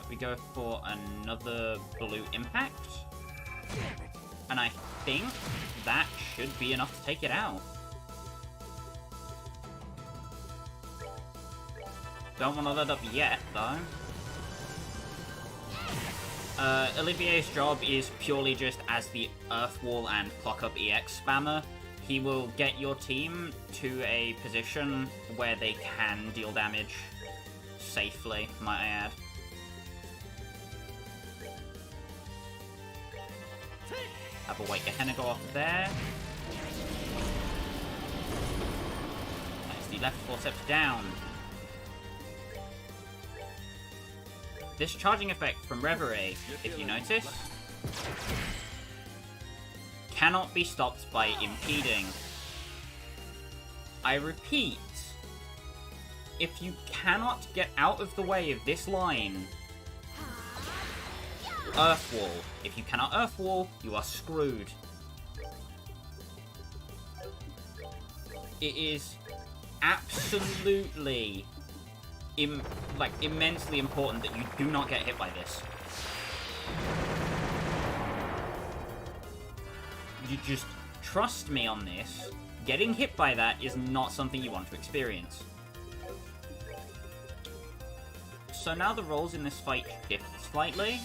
Speaker 1: We go for another Blue Impact. And I think that should be enough to take it out. Don't want to load up yet, though. Olivier's job is purely just as the Earth Wall and Clock Up EX spammer. He will get your team to a position where they can deal damage safely, might I add. Have a White Gehenna go off there. Nice, the left forceps down. This charging effect from Reverie, if you notice, cannot be stopped by impeding. I repeat, if you cannot get out of the way of this line, Earth Wall. If you cannot Earth Wall, you are screwed. It is absolutely immensely important that you do not get hit by this. You just trust me on this. Getting hit by that is not something you want to experience. So now the roles in this fight shift slightly,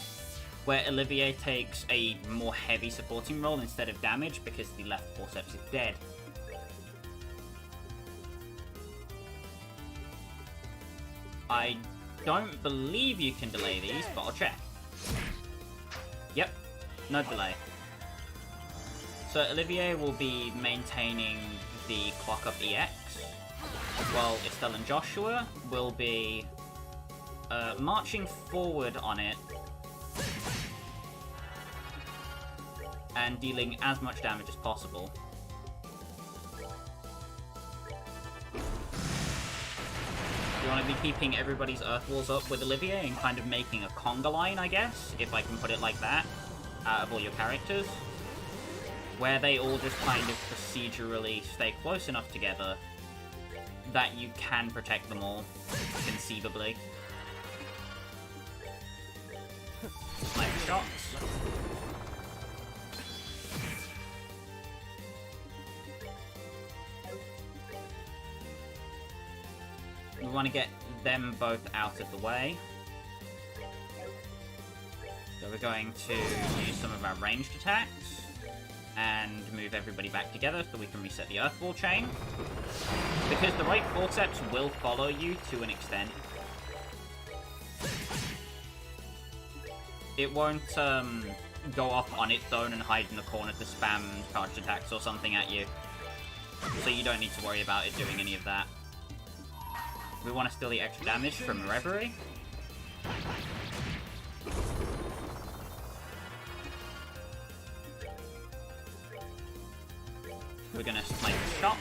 Speaker 1: where Olivier takes a more heavy supporting role instead of damage because the left forceps is dead. I don't believe you can delay these, but I'll check. Yep, no delay. So Olivier will be maintaining the clock up EX, while Estelle and Joshua will be marching forward on it and dealing as much damage as possible. You want to be keeping everybody's Earth Walls up with Olivier and kind of making a conga line, I guess, if I can put it like that, out of all your characters, where they all just kind of procedurally stay close enough together that you can protect them all, conceivably. Sniper shots. We want to get them both out of the way. So we're going to use some of our ranged attacks and move everybody back together so we can reset the Earth Wall chain. Because the right forceps will follow you to an extent. It won't go off on its own and hide in the corner to spam charged attacks or something at you. So you don't need to worry about it doing any of that. We want to steal the extra damage from Reverie. We're going to snipe shot.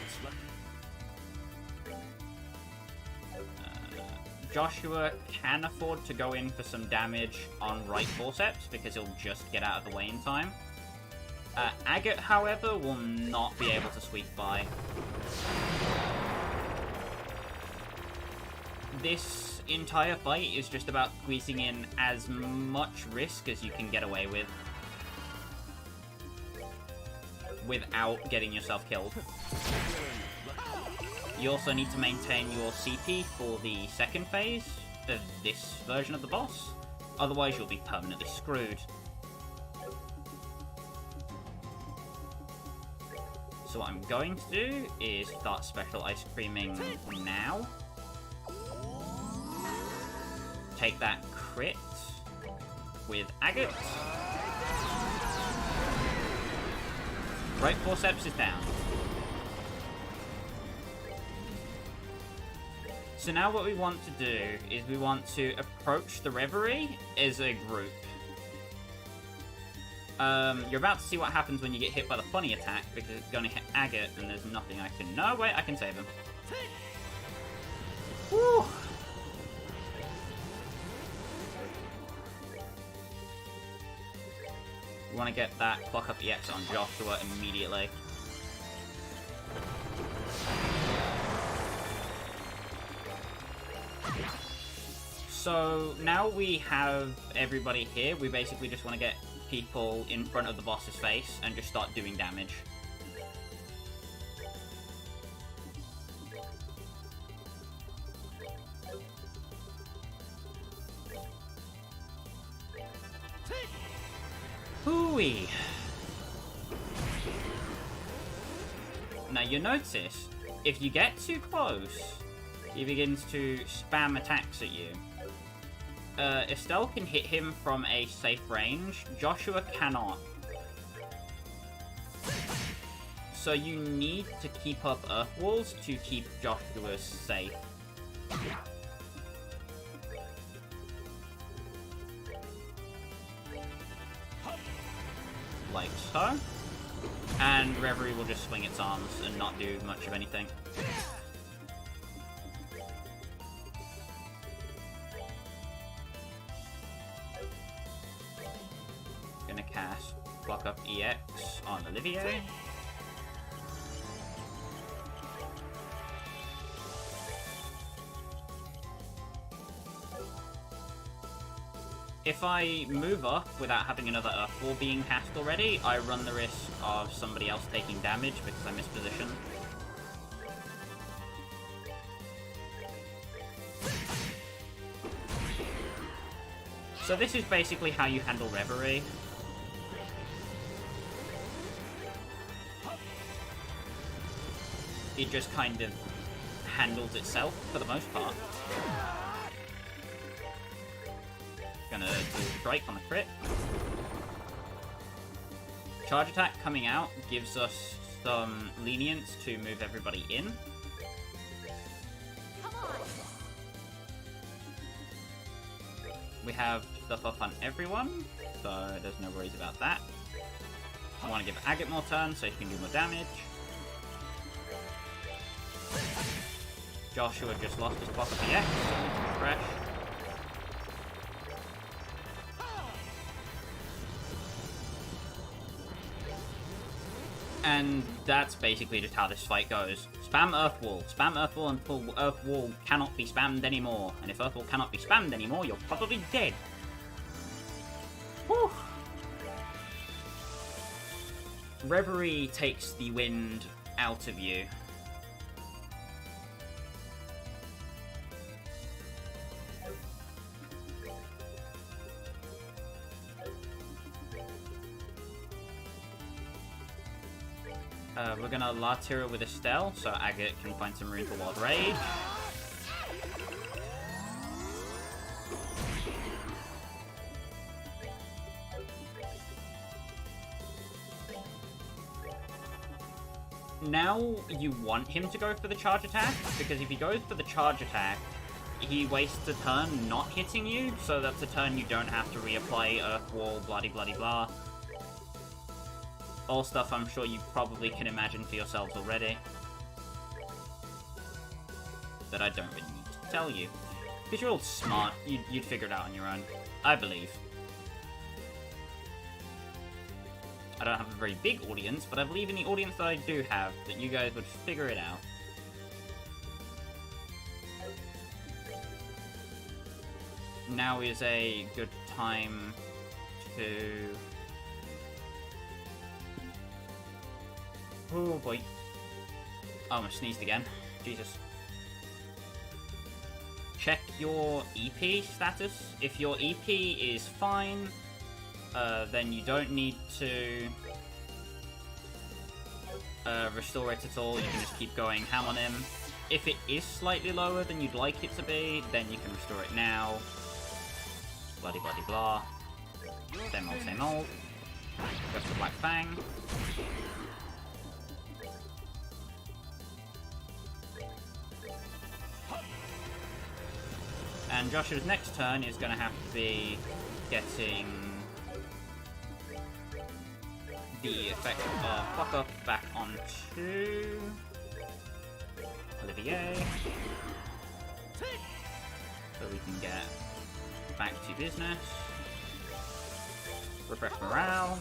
Speaker 1: Joshua can afford to go in for some damage on right forceps because he'll just get out of the way in time. Agate, however, will not be able to sweep by. This entire fight is just about squeezing in as much risk as you can get away with without getting yourself killed. You also need to maintain your CP for the second phase of this version of the boss, otherwise you'll be permanently screwed. So what I'm going to do is start special ice creaming now. Take that crit with Agate. Right forceps is down. So now what we want to do is we want to approach the Reverie as a group. You're about to see what happens when you get hit by the funny attack because it's going to hit Agate and there's nothing I can... No, wait, I can save him. Woo! We want to get that clock up EX on Joshua immediately. So now we have everybody here, we basically just want to get people in front of the boss's face and just start doing damage. Hooey! Now you notice, if you get too close, he begins to spam attacks at you. Estelle can hit him from a safe range, Joshua cannot. So you need to keep up Earth Walls to keep Joshua safe. Like so. And Reverie will just swing its arms and not do much of anything. Gonna cast Block Up EX on Olivier. If I move up without having another Earth Wall being cast already, I run the risk of somebody else taking damage because I mispositioned. So this is basically how you handle Reverie. It just kind of handles itself for the most part. Gonna do strike on the crit. Charge attack coming out gives us some lenience to move everybody in.
Speaker 4: Come on.
Speaker 1: We have stuff up on everyone, so there's no worries about that. I want to give Agate more turns so he can do more damage. Joshua just lost his block of the X, so we can refresh. And that's basically just how this fight goes. Spam Earth Wall until Earth Wall cannot be spammed anymore. And if Earth Wall cannot be spammed anymore, you're probably dead. Whew. Reverie takes the wind out of you. We're gonna Latira with Estelle, so Agate can find some room for Wild Rage. Now you want him to go for the charge attack, because if he goes for the charge attack, he wastes a turn not hitting you, so that's a turn you don't have to reapply Earth Wall, blah-de-blah-de-blah. All stuff I'm sure you probably can imagine for yourselves already. That I don't really need to tell you. Because you're all smart, you'd figure it out on your own. I believe. I don't have a very big audience, but I believe in the audience that I do have, that you guys would figure it out. Now is a good time to... Oh boy. Oh, I sneezed again. Jesus. Check your EP status. If your EP is fine, then you don't need to restore it at all. You can just keep going ham on him. If it is slightly lower than you'd like it to be, then you can restore it now. Bloody bloody blah. Same old, same old. Goes for Black Fang. And Joshua's next turn is going to have to be getting the effect of Fuck Up back onto Olivier. So we can get back to business. Refresh morale.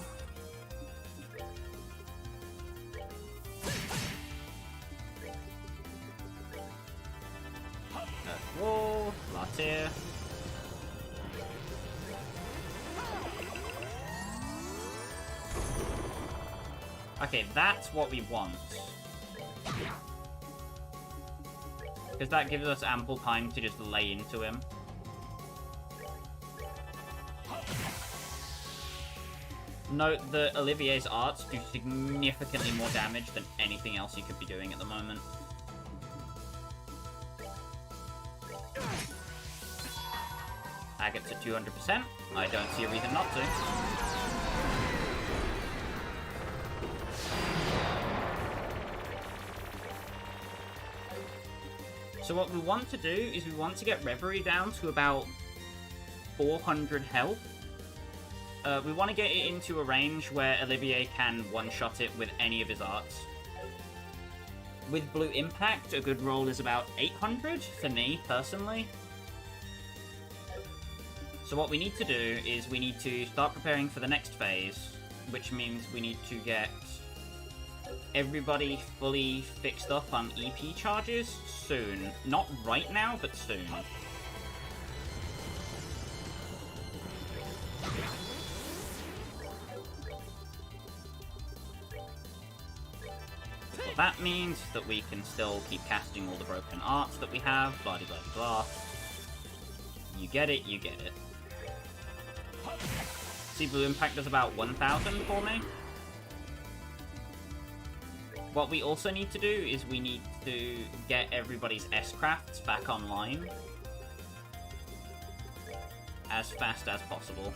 Speaker 1: Wall, Latira. Okay, that's what we want. Because that gives us ample time to just lay into him. Note that Olivier's arts do significantly more damage than anything else you could be doing at the moment. Agate's at 200%. I don't see a reason not to. So what we want to do is we want to get Reverie down to about 400 health. We want to get it into a range where Olivier can one-shot it with any of his arts. With Blue Impact, a good roll is about 800 for me, personally. So what we need to do is we need to start preparing for the next phase, which means we need to get everybody fully fixed up on EP charges soon. Not right now, but soon. What that means is that we can still keep casting all the broken arts that we have, blah blah blah blah. You get it, you get it. See, Blue Impact does about 1,000 for me. What we also need to do is we need to get everybody's S-Crafts back online as fast as possible.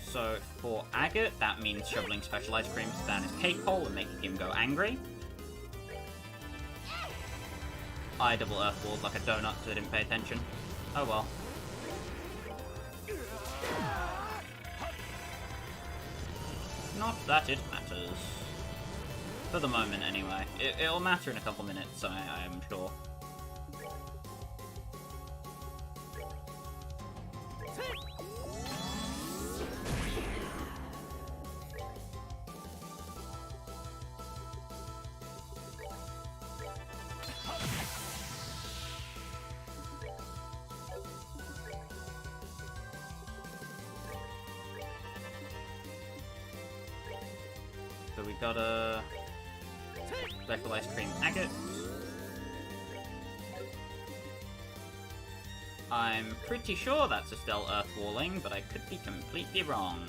Speaker 1: So for Agate, that means shoveling specialized creams down his cake hole and making him go angry. I double earth walled like a donut, so I didn't pay attention. Oh well. Not that it matters. For the moment, anyway. It'll matter in a couple minutes, I am sure. So we got a special ice cream agate. I'm pretty sure that's a Estelle Earth Walling, but I could be completely wrong.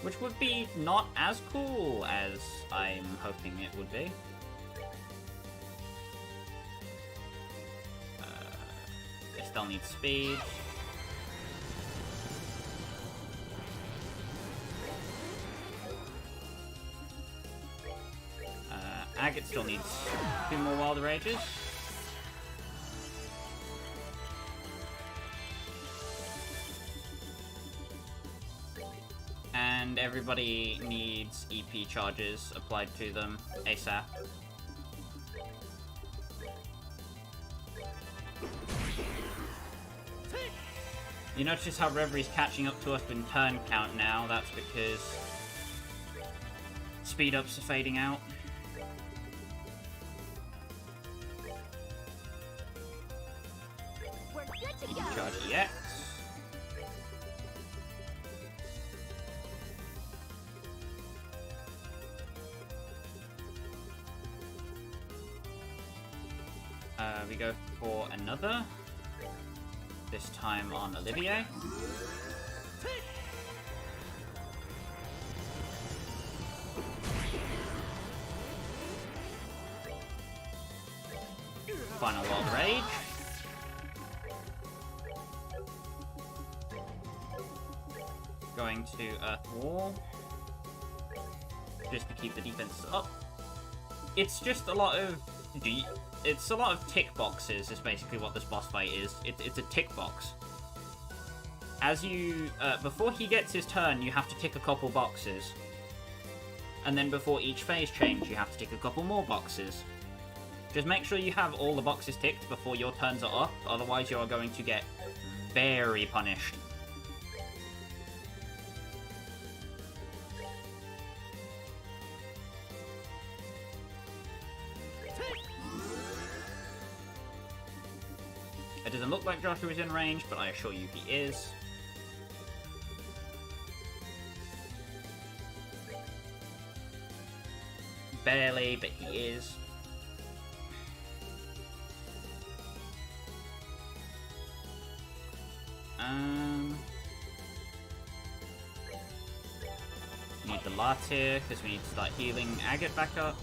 Speaker 1: Which would be not as cool as I'm hoping it would be. Estelle needs speed. Agate still needs 2 more Wild Rages. And everybody needs EP charges applied to them ASAP. You notice how Reverie's catching up to us in turn count now? That's because speed ups are fading out. Charge EX. We go for another. This time on Olivier. Final Wild Rage. Going to Earth Wall. Just to keep the defense up. It's just a lot of... It's a lot of tick boxes is basically what this boss fight is. It's a tick box. As you... before he gets his turn, you have to tick a couple boxes. And then before each phase change, you have to tick a couple more boxes. Just make sure you have all the boxes ticked before your turns are up, otherwise you are going to get very punished. It doesn't look like Joshua is in range, but I assure you he is. Barely, but he is. Need the Latir, because we need to start healing Agate back up.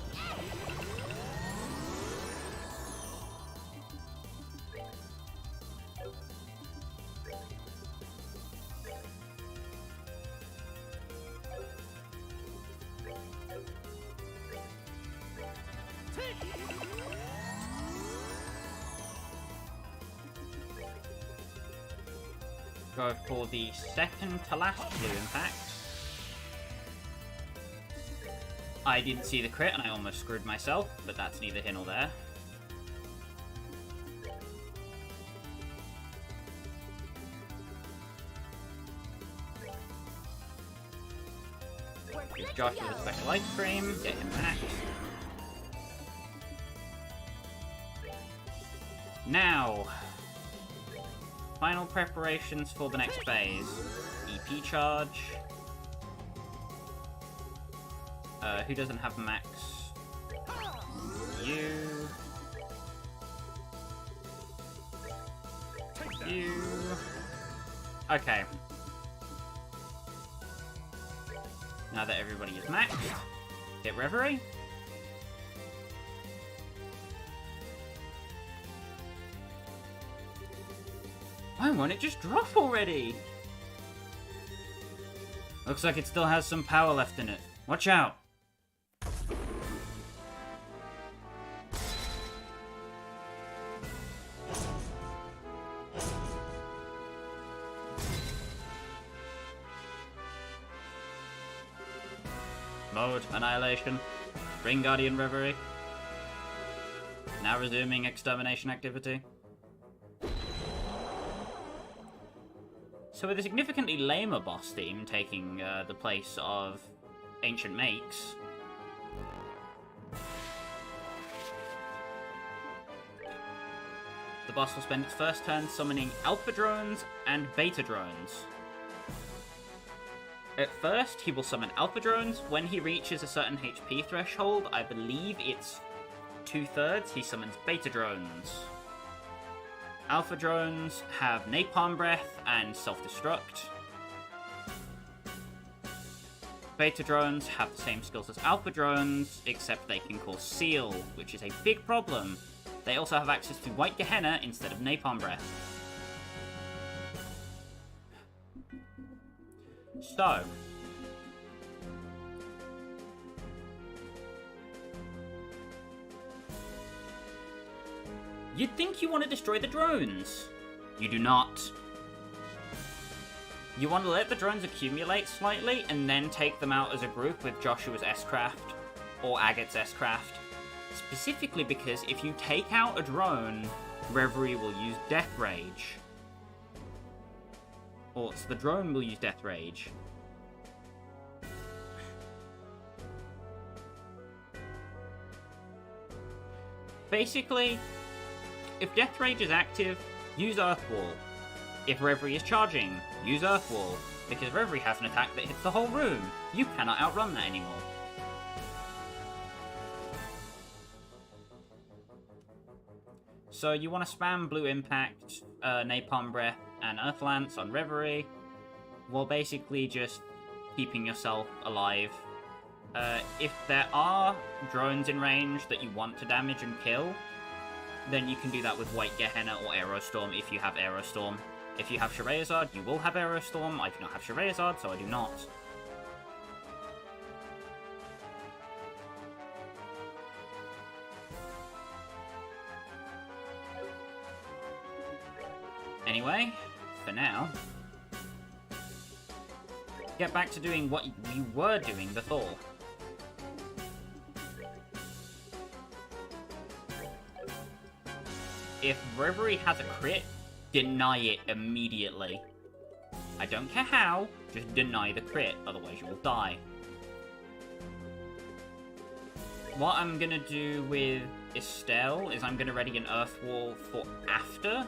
Speaker 1: go for the second to last blue impact. I didn't see the crit and I almost screwed myself, but that's neither here nor there. Give Josh with a special ice cream, get him maxed. Now, final preparations for the next phase. EP charge. Who doesn't have max? You. You. Okay. Now that everybody is maxed, hit Reverie. Why won't it just drop already? Looks like it still has some power left in it. Watch out! Mode, Annihilation, Ring Guardian Reverie. Now resuming extermination activity. So with a significantly lamer boss theme taking the place of Ancient Makes, the boss will spend its first turn summoning Alpha Drones and Beta Drones. At first, he will summon Alpha Drones. When he reaches a certain HP threshold, I believe it's 2/3, he summons Beta Drones. Alpha Drones have Napalm Breath and Self-Destruct. Beta Drones have the same skills as Alpha Drones, except they can cause Seal, which is a big problem. They also have access to White Gehenna instead of Napalm Breath. So, you'd think you want to destroy the drones. You do not. You want to let the drones accumulate slightly and then take them out as a group with Joshua's S-Craft or Agate's S-Craft. Specifically because if you take out a drone, Reverie will use Death Rage. Or so the drone will use Death Rage. Basically, if Death Rage is active, use Earth Wall. If Reverie is charging, use Earth Wall. Because Reverie has an attack that hits the whole room. You cannot outrun that anymore. So you want to spam Blue Impact, Napalm Breath, and Earth Lance on Reverie, while basically just keeping yourself alive. If there are drones in range that you want to damage and kill, then you can do that with White Gehenna or Aerostorm if you have Aerostorm. If you have Shiraezard, you will have Aerostorm. I do not have Shiraezard, so I do not. Anyway, for now, get back to doing what we were doing before. If Reverie has a crit, deny it immediately. I don't care how, just deny the crit, otherwise you will die. What I'm gonna do with Estelle is I'm gonna ready an Earth Wall for after.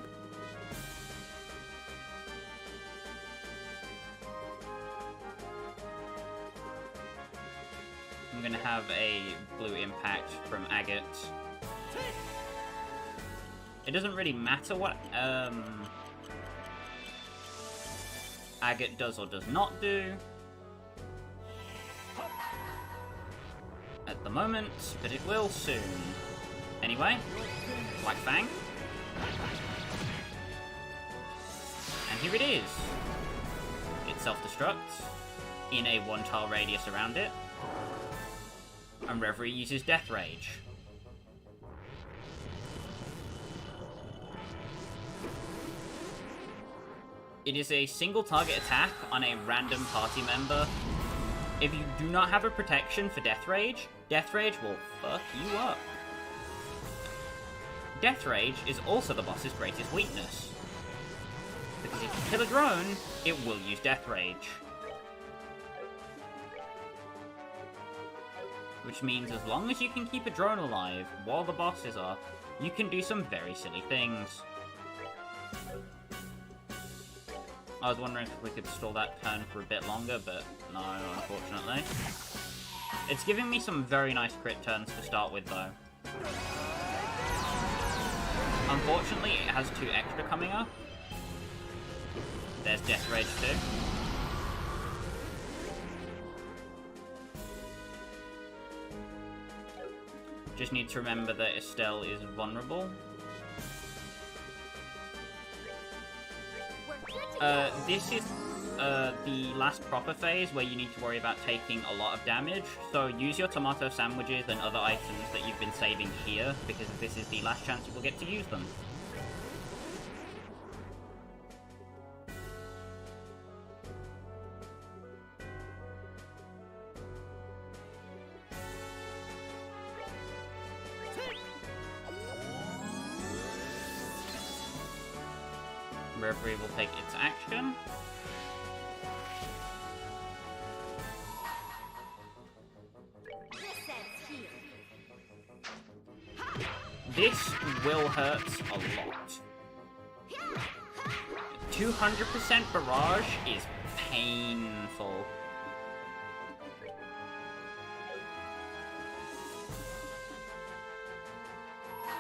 Speaker 1: I'm gonna have a Blue Impact from Agate. It doesn't really matter what Agate does or does not do at the moment, but it will soon. Anyway, Black Fang. And here it is. It self-destructs in a 1-tile radius around it. And Reverie uses Death Rage. It is a single target attack on a random party member. If you do not have a protection for Death Rage will fuck you up. Death Rage is also the boss's greatest weakness. Because if you kill a drone, it will use Death Rage. Which means as long as you can keep a drone alive while the bosses are, you can do some very silly things. I was wondering if we could stall that turn for a bit longer, but no, unfortunately. It's giving me some very nice crit turns to start with, though. Unfortunately, it has 2 extra coming up. There's Death Rage too. Just need to remember that Estelle is vulnerable. This is the last proper phase where you need to worry about taking a lot of damage, so use your tomato sandwiches and other items that you've been saving here, because this is the last chance you will get to use them. Reverie will take its action. This will hurt a lot. 200% barrage is painful.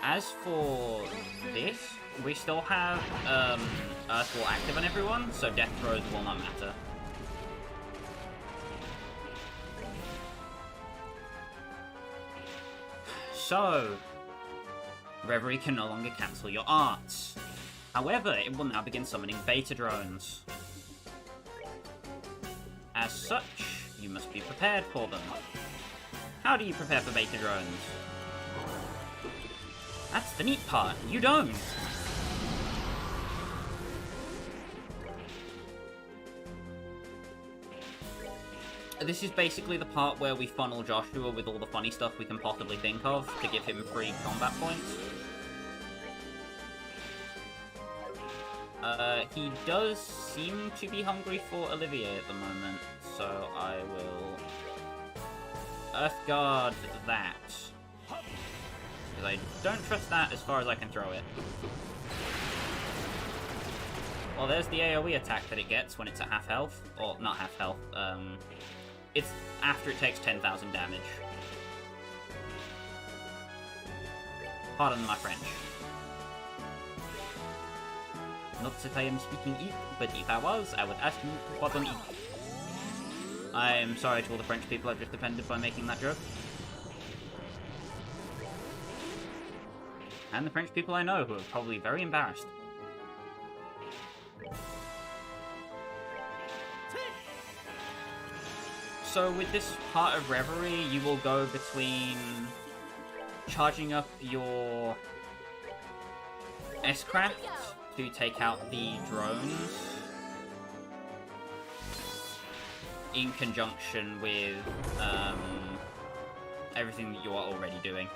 Speaker 1: As for this, we still have Earthwall active on everyone, so death throws will not matter. So, Reverie can no longer cancel your arts. However, it will now begin summoning beta drones. As such, you must be prepared for them. How do you prepare for beta drones? That's the neat part. You don't! This is basically the part where we funnel Joshua with all the funny stuff we can possibly think of to give him free combat points. He does seem to be hungry for Olivier at the moment, so I will Earthguard that. Because I don't trust that as far as I can throw it. Well, there's the AoE attack that it gets when it's at half health. Or, not half health, it's after it takes 10,000 damage. Pardon my French. Not that I am speaking it, but if I was, I would ask you to pardon it. I am sorry to all the French people I've just offended by making that joke. And the French people I know who are probably very embarrassed. So with this part of Reverie, you will go between charging up your S-Craft to take out the drones in conjunction with everything that you are already doing.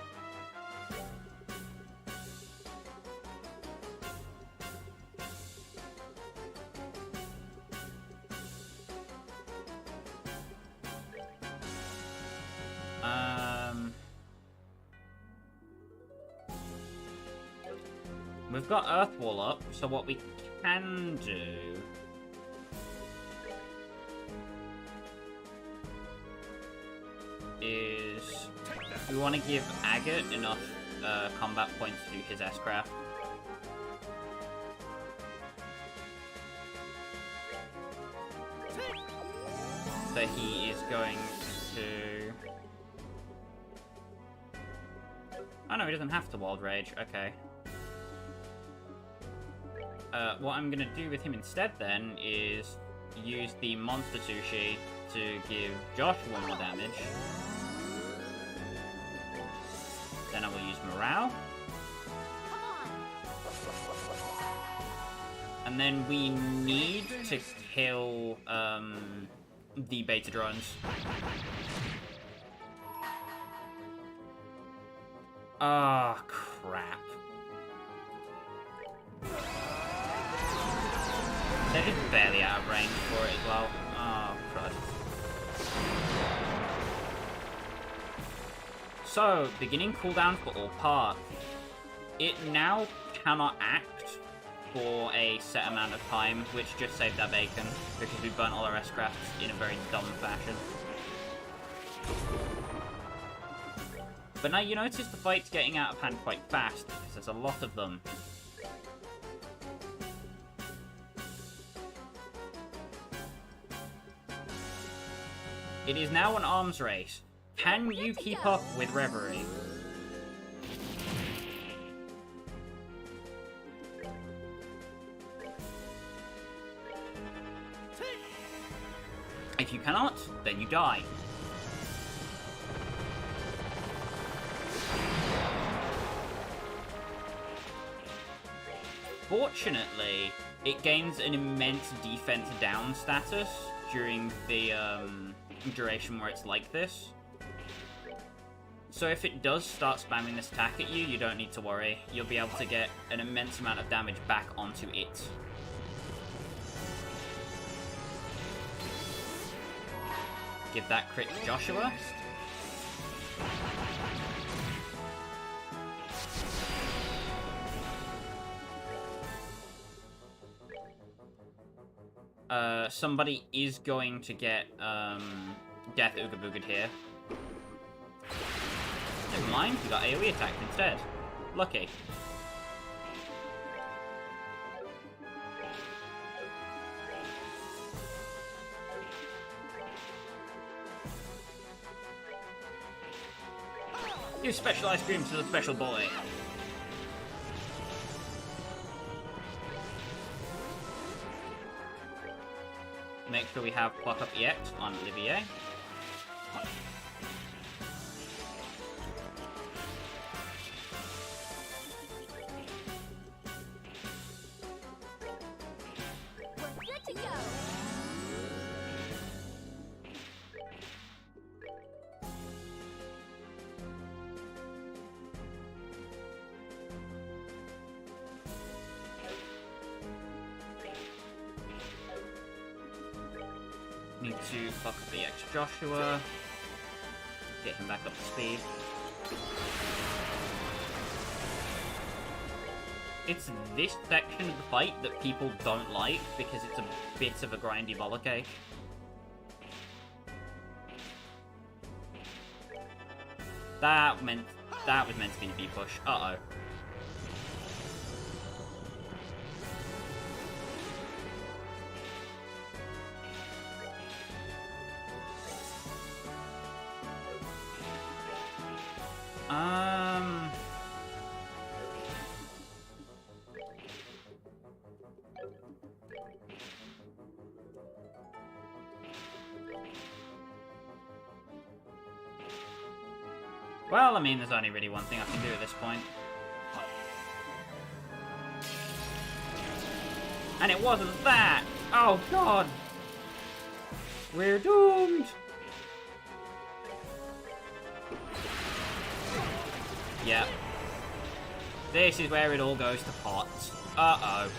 Speaker 1: We've got Earthwall up, so what we can do is we want to give Agate enough combat points to do his S-Craft. So he is going to... Oh no, he doesn't have to Wild Rage, okay. What I'm going to do with him instead then is use the Monster Sushi to give Josh 1 more damage. Then I will use Morale. And And then we need to kill the beta drones. Ah, crap. They're just barely out of range for it as well. Oh, crud. So, beginning cooldown for all parts. It now cannot act for a set amount of time, which just saved our bacon, because we burnt all our S-crafts in a very dumb fashion. But now you notice the fight's getting out of hand quite fast, because there's a lot of them. It is now an arms race. Can you keep up with Reverie? If you cannot, then you die. Fortunately, it gains an immense defense down status during the duration where it's like this. So if it does start spamming this attack at you, you don't need to worry. You'll be able to get an immense amount of damage back onto it. Give that crit to Joshua. Somebody is going to get Death Ooga Booga'd here. Never mind, he got AoE attacked instead. Lucky. Give special ice cream to the special boy. Make sure we have Pluck Up EX on Olivier.
Speaker 4: We're good to go.
Speaker 1: Need to fuck up the EX Joshua. Get him back up to speed. It's this section of the fight that people don't like because it's a bit of a grindy bollockake. That was meant to be a B push. Uh-oh. Well, I mean, there's only really one thing I can do at this point. And it wasn't that! Oh, God! We're doomed! Yep. This is where it all goes to pot. Uh-oh.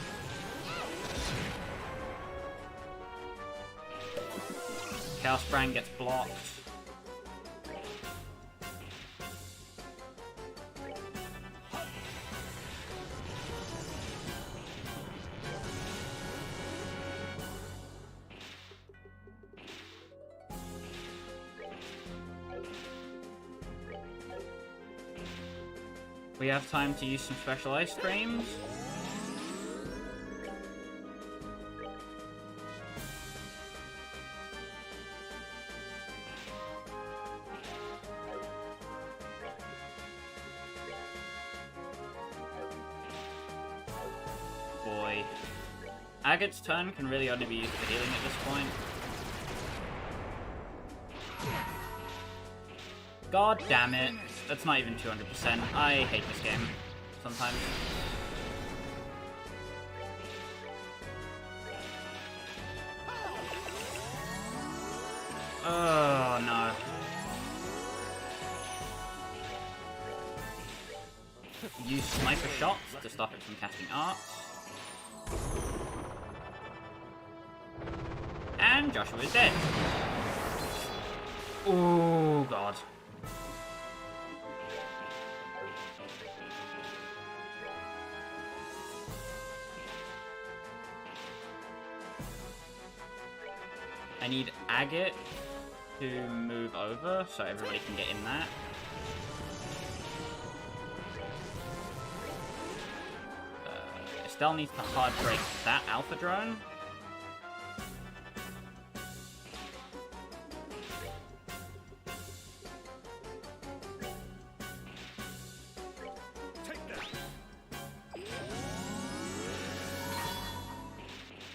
Speaker 1: Chaos Brand gets blocked. We have time to use some special ice creams. Boy. Agate's turn can really only be used for healing at this point. God damn it. That's not even 200%. I hate this game sometimes. Oh, no. Use sniper shots to stop it from casting arcs. And Joshua is dead. Oh, God. I need Agate to move over so everybody can get in that. Estelle needs to hard break that alpha drone.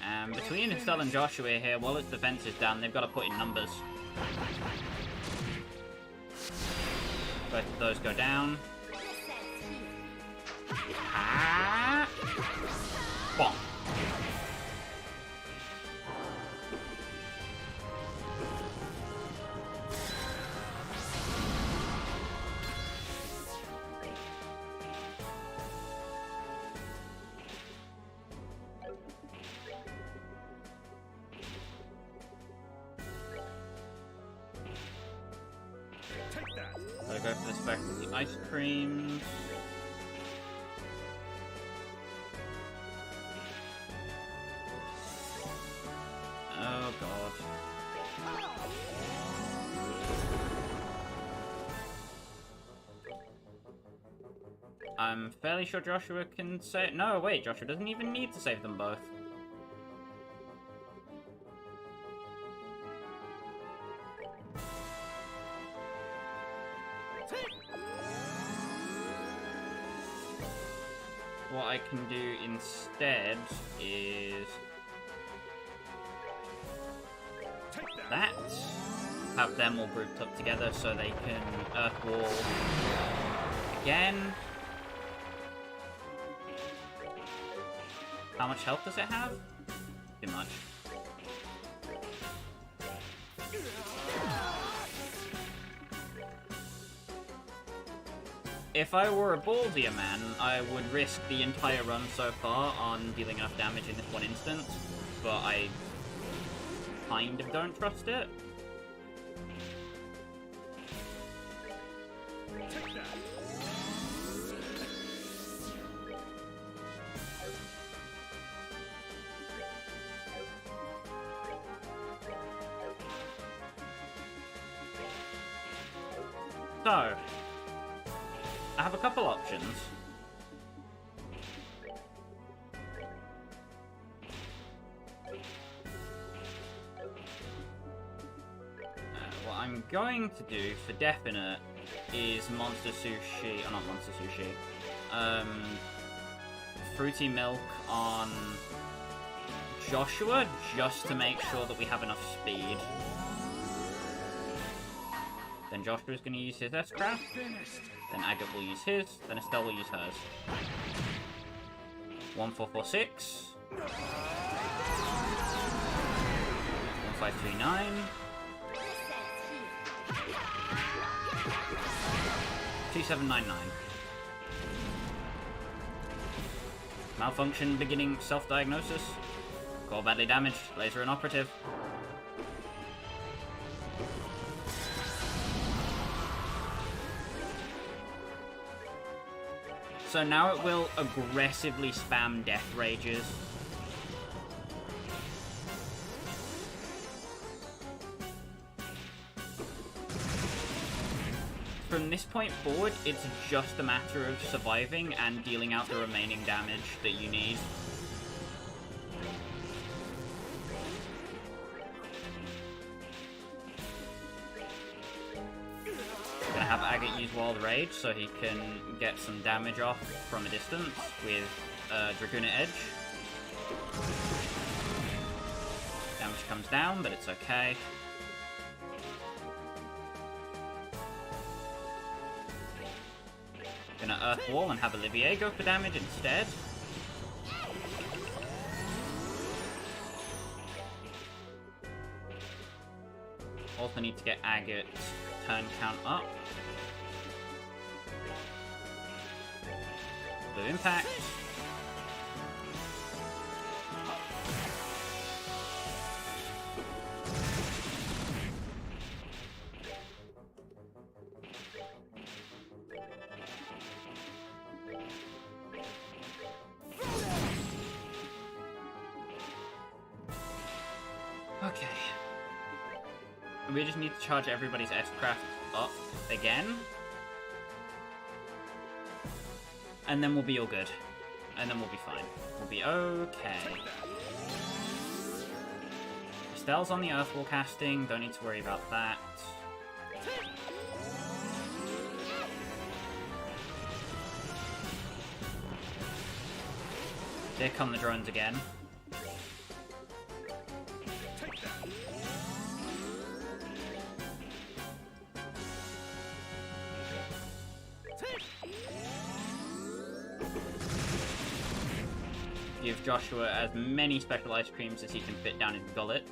Speaker 1: And between Estelle and Joshua here, while its defense is down, they've got to put in numbers. Both of those go down. Ah! Bonk. Gotta go for the spec of the ice creams. Oh god. I'm fairly sure Joshua can save. No, wait, Joshua doesn't even need to save them both. What I can do instead is that. Have them all grouped up together so they can Earth Wall again. How much health does it have? Too much. If I were a ballsier man, I would risk the entire run so far on dealing enough damage in this one instance, but I kind of don't trust it. So, I have a couple options. What I'm going to do for definite is Monster Sushi, oh not Monster Sushi, Fruity Milk on Joshua, just to make sure that we have enough speed. Then Joshua's going to use his S-Craft, then Agate will use his, then Estelle will use hers. 1446. 1539. 2799. Malfunction beginning self-diagnosis. Core badly damaged. Laser inoperative. So now it will aggressively spam death rages. From this point forward, it's just a matter of surviving and dealing out the remaining damage that you need. Gonna have Agate use Wild Rage so he can get some damage off from a distance with Dragoona Edge. Damage comes down, but it's okay. Gonna Earth Wall and have Olivier go for damage instead. Also need to get Agate's turn count up. Blue impact. Okay. We just need to charge everybody's S-Craft up again. And then we'll be all good. And then we'll be fine. We'll be okay. Estelle's on the Earth Wall casting. Don't need to worry about that. Here come the drones again. Give Joshua as many special ice creams as he can fit down his gullet.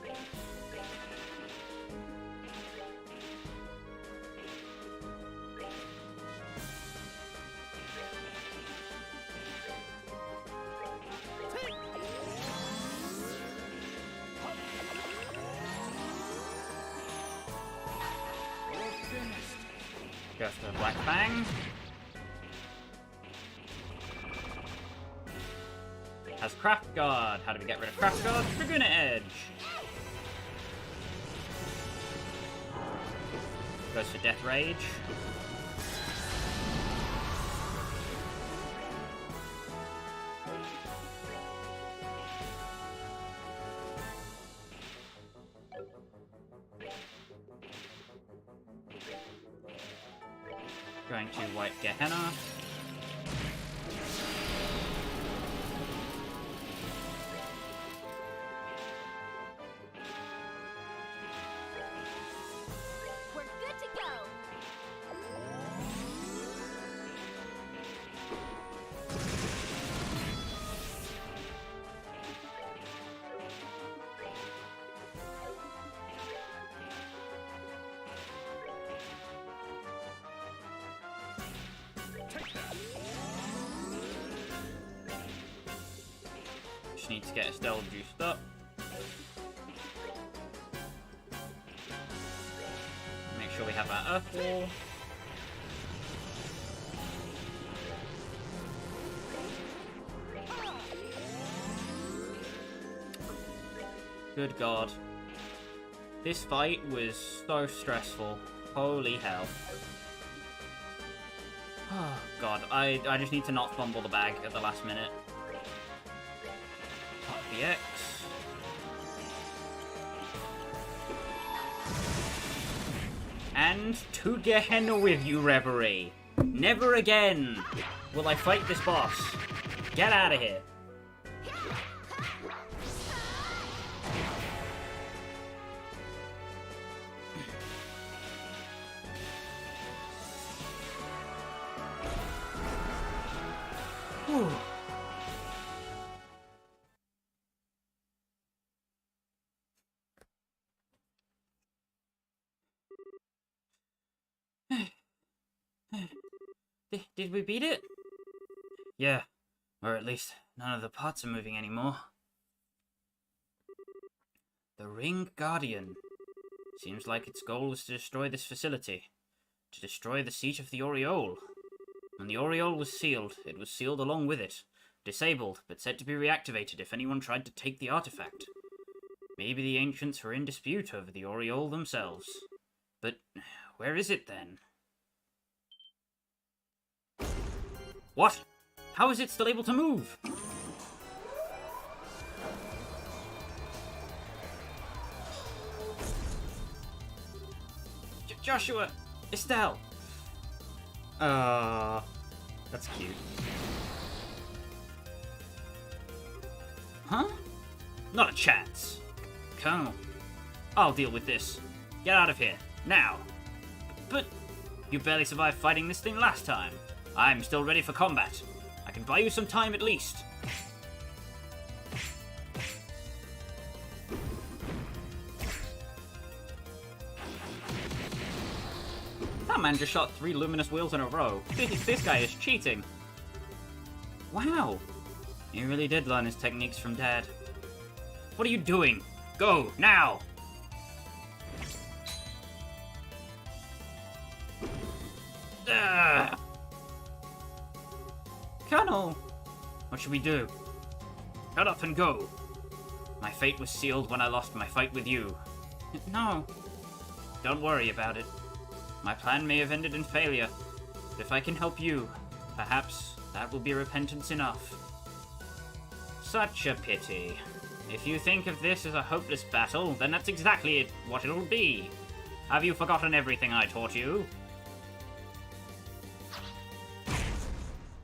Speaker 1: Go for the Black Fang. Has Craft Guard. How do we get rid of Craft Guard? Dragoon Edge. Goes for Death Rage. Going to White Gehenna.
Speaker 4: We're good to go.
Speaker 1: Just need to get Estelle juiced up. Make sure we have our Earth Wall. Good God. This fight was so stressful. Holy hell. Oh God, I just need to not fumble the bag at the last minute. Pop the X. And to Gehenna with you, Reverie. Never again will I fight this boss. Get out of here. Whew. Did we beat it? Yeah, or at least none of the parts are moving anymore. The Ring Guardian. Seems like its goal was to destroy this facility. To destroy the seat of the Aureole. When the Aureole was sealed, it was sealed along with it. Disabled, but said to be reactivated if anyone tried to take the artifact. Maybe the ancients were in dispute over the Aureole themselves. But where is it then? What? How is it still able to move? Joshua! Estelle! That's cute. Huh? Not a chance. Colonel, I'll deal with this. Get out of here, now. But you barely survived fighting this thing last time. I'm still ready for combat. I can buy you some time at least. man just shot 3 luminous wheels in a row. This guy is cheating. Wow. He really did learn his techniques from Dad. What are you doing? Go, now! Ugh. Colonel! What should we do? Shut up and go. My fate was sealed when I lost my fight with you. No. Don't worry about it. My plan may have ended in failure, but if I can help you, perhaps that will be repentance enough. Such a pity. If you think of this as a hopeless battle, then that's exactly what it'll be. Have you forgotten everything I taught you?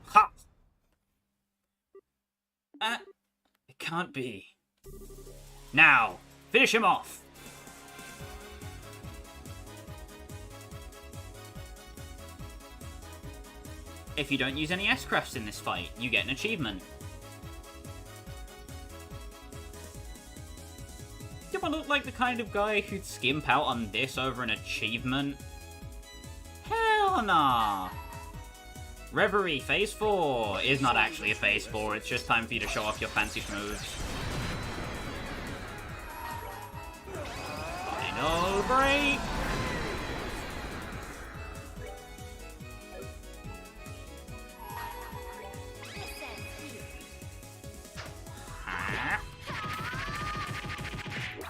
Speaker 1: Ha! It can't be. Now, finish him off! If you don't use any S-crafts in this fight, you get an achievement. Do I look like the kind of guy who'd skimp out on this over an achievement? Hell nah! Reverie Phase 4 is not actually a Phase 4, it's just time for you to show off your fancy moves. Final break!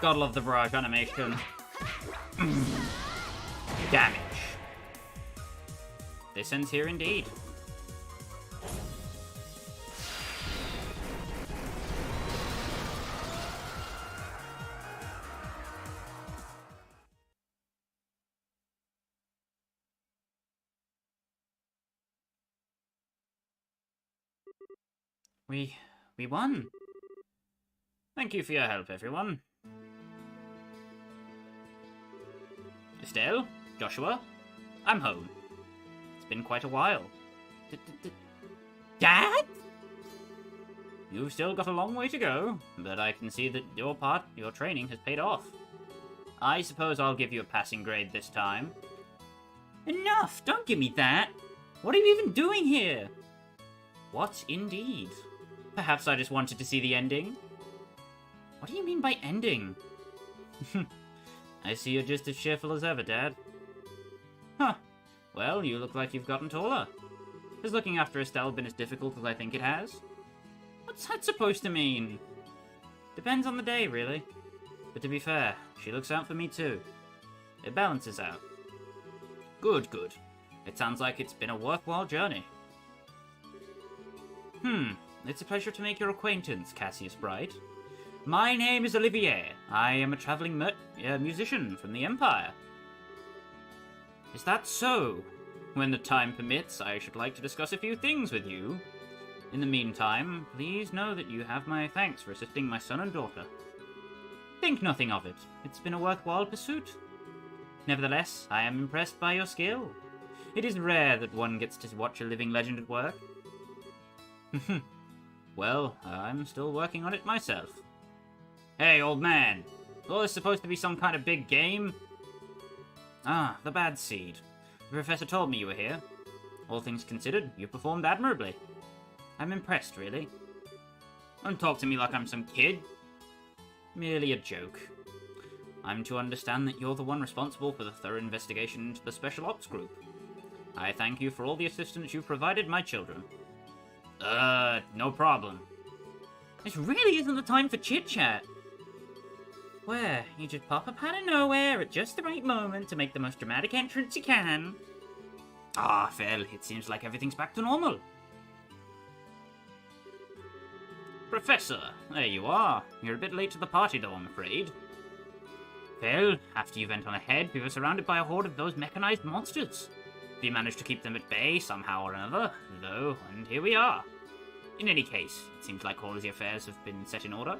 Speaker 1: Gotta love the barrage animation. Damage. This ends here indeed. We won. Thank you for your help, everyone. Estelle, Joshua, I'm home. It's been quite a while. Dad? You've still got a long way to go, but I can see that your training has paid off. I suppose I'll give you a passing grade this time. Enough! Don't give me that! What are you even doing here? What indeed? Perhaps I just wanted to see the ending? What do you mean by ending? I see you're just as cheerful as ever, Dad. Huh. Well, you look like you've gotten taller. Has looking after Estelle been as difficult as I think it has? What's that supposed to mean? Depends on the day, really. But to be fair, she looks out for me too. It balances out. Good, good. It sounds like it's been a worthwhile journey. It's a pleasure to make your acquaintance, Cassius Bright. My name is Olivier. I am a traveling musician from the Empire. Is that so? When the time permits, I should like to discuss a few things with you. In the meantime, please know that you have my thanks for assisting my son and daughter. Think nothing of it. It's been a worthwhile pursuit. Nevertheless, I am impressed by your skill. It is rare that one gets to watch a living legend at work. Well, I'm still working on it myself. Hey, old man! Is all this supposed to be some kind of big game? Ah, the bad seed. The professor told me you were here. All things considered, you performed admirably. I'm impressed, really. Don't talk to me like I'm some kid. Merely a joke. I'm to understand that you're the one responsible for the thorough investigation into the Special Ops Group. I thank you for all the assistance you've provided my children. No problem. This really isn't the time for chit-chat. Where you just pop up out of nowhere at just the right moment to make the most dramatic entrance you can. Ah, Phil, it seems like everything's back to normal. Professor, there you are. You're a bit late to the party though, I'm afraid. Phil, after you went on ahead, we were surrounded by a horde of those mechanized monsters. We managed to keep them at bay somehow or another, though, and here we are. In any case, it seems like all of the affairs have been set in order.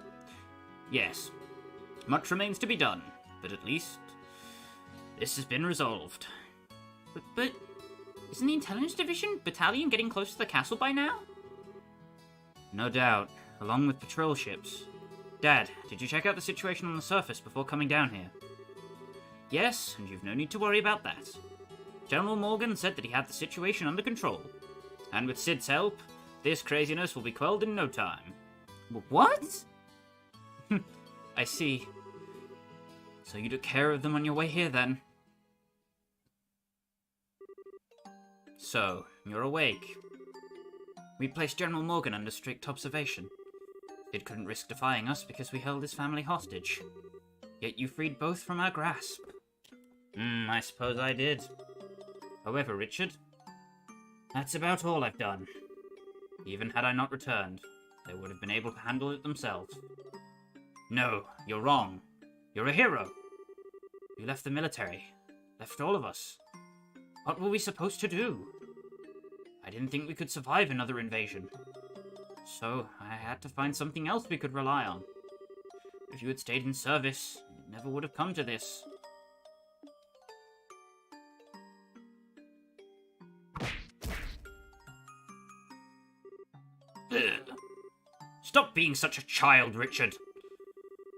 Speaker 1: Yes. Much remains to be done, but at least this has been resolved. But isn't the Intelligence Division battalion getting close to the castle by now? No doubt, along with patrol ships. Dad, did you check out the situation on the surface before coming down here? Yes, and you've no need to worry about that. General Morgan said that he had the situation under control. And with Sid's help, this craziness will be quelled in no time. What? I see. So you took care of them on your way here, then? So, you're awake. We placed General Morgan under strict observation. Sid couldn't risk defying us because we held his family hostage. Yet you freed both from our grasp. I suppose I did. However, Richard, that's about all I've done. Even had I not returned, they would have been able to handle it themselves. No, you're wrong. You're a hero. You left the military. Left all of us. What were we supposed to do? I didn't think we could survive another invasion. So, I had to find something else we could rely on. If you had stayed in service, it never would have come to this. Ugh. Stop being such a child, Richard.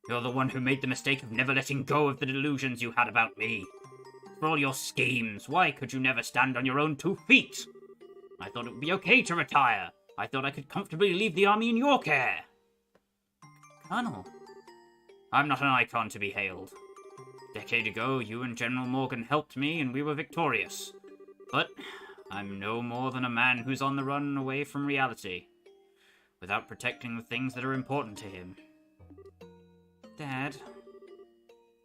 Speaker 1: You're the one who made the mistake of never letting go of the delusions you had about me. For all your schemes, why could you never stand on your own 2 feet? I thought it would be okay to retire. I thought I could comfortably leave the army in your care. Colonel, I'm not an icon to be hailed. A decade ago, you and General Morgan helped me and we were victorious. But I'm no more than a man who's on the run away from reality, without protecting the things that are important to him. Dad.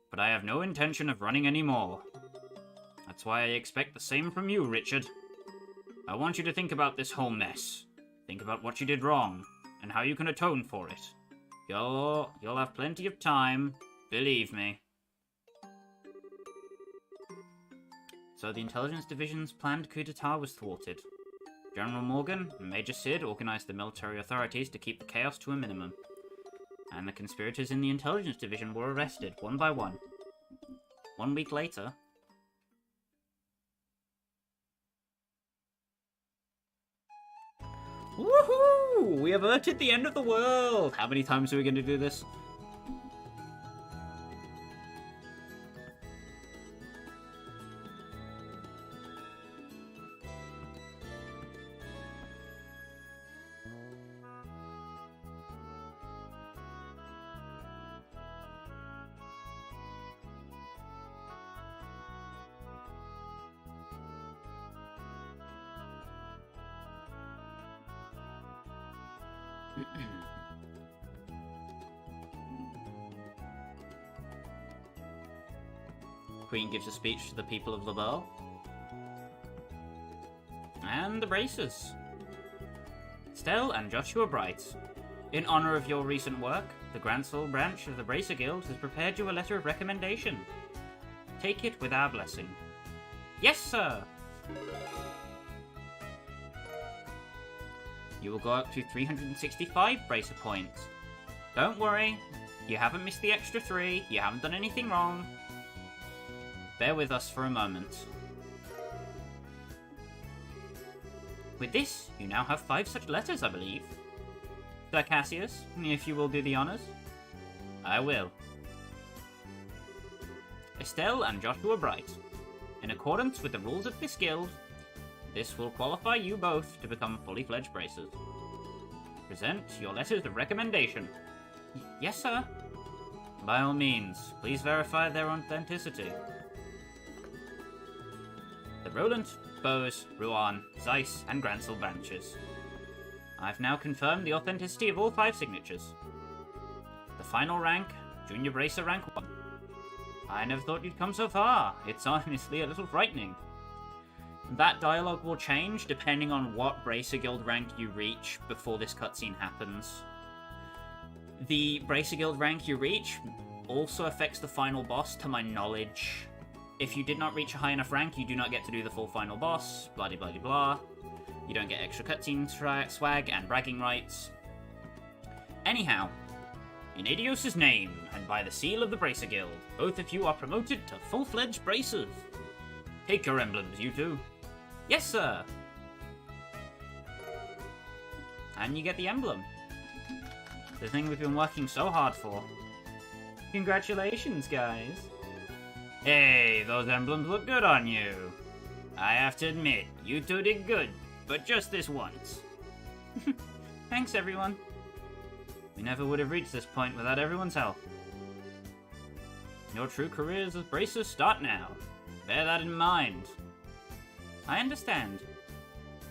Speaker 1: But I have no intention of running anymore. That's why I expect the same from you, Richard. I want you to think about this whole mess. Think about what you did wrong, and how you can atone for it. You'll have plenty of time, believe me. So the Intelligence Division's planned coup d'etat was thwarted. General Morgan and Major Sid organized the military authorities to keep the chaos to a minimum. And the conspirators in the Intelligence Division were arrested, one by one. 1 week later... Woohoo! We averted the end of the world! How many times are we going to do this? Queen gives a speech to the people of Labelle. And the Bracers. Stell and Joshua Bright. In honor of your recent work, the Grand Soul branch of the Bracer Guild has prepared you a letter of recommendation. Take it with our blessing. Yes, sir! You will go up to 365 Bracer points. Don't worry, you haven't missed the extra 3, you haven't done anything wrong. Bear with us for a moment. With this, you now have 5 such letters, I believe. Sir Cassius, if you will do the honors. I will. Estelle and Joshua Bright. In accordance with the rules of this guild, this will qualify you both to become fully fledged bracers. Present your letters of recommendation. Yes, sir. By all means, please verify their authenticity. The Roland, Bose, Ruan, Zeiss, and Gransel branches. I've now confirmed the authenticity of all 5 signatures. The final rank, Junior Bracer rank 1. I never thought you'd come so far. It's honestly a little frightening. That dialogue will change depending on what Bracer Guild rank you reach before this cutscene happens. The Bracer Guild rank you reach also affects the final boss, to my knowledge. If you did not reach a high enough rank, you do not get to do the full final boss, blah blah blah blah. You don't get extra cutscene swag and bragging rights. Anyhow, in Adios' name, and by the seal of the Bracer Guild, both of you are promoted to full-fledged bracers. Take your emblems, you two. Yes, sir! And you get the emblem. The thing we've been working so hard for. Congratulations, guys. Hey, those emblems look good on you. I have to admit, you two did good, but just this once. Thanks, everyone. We never would have reached this point without everyone's help. Your true careers as bracers start now. Bear that in mind. I understand.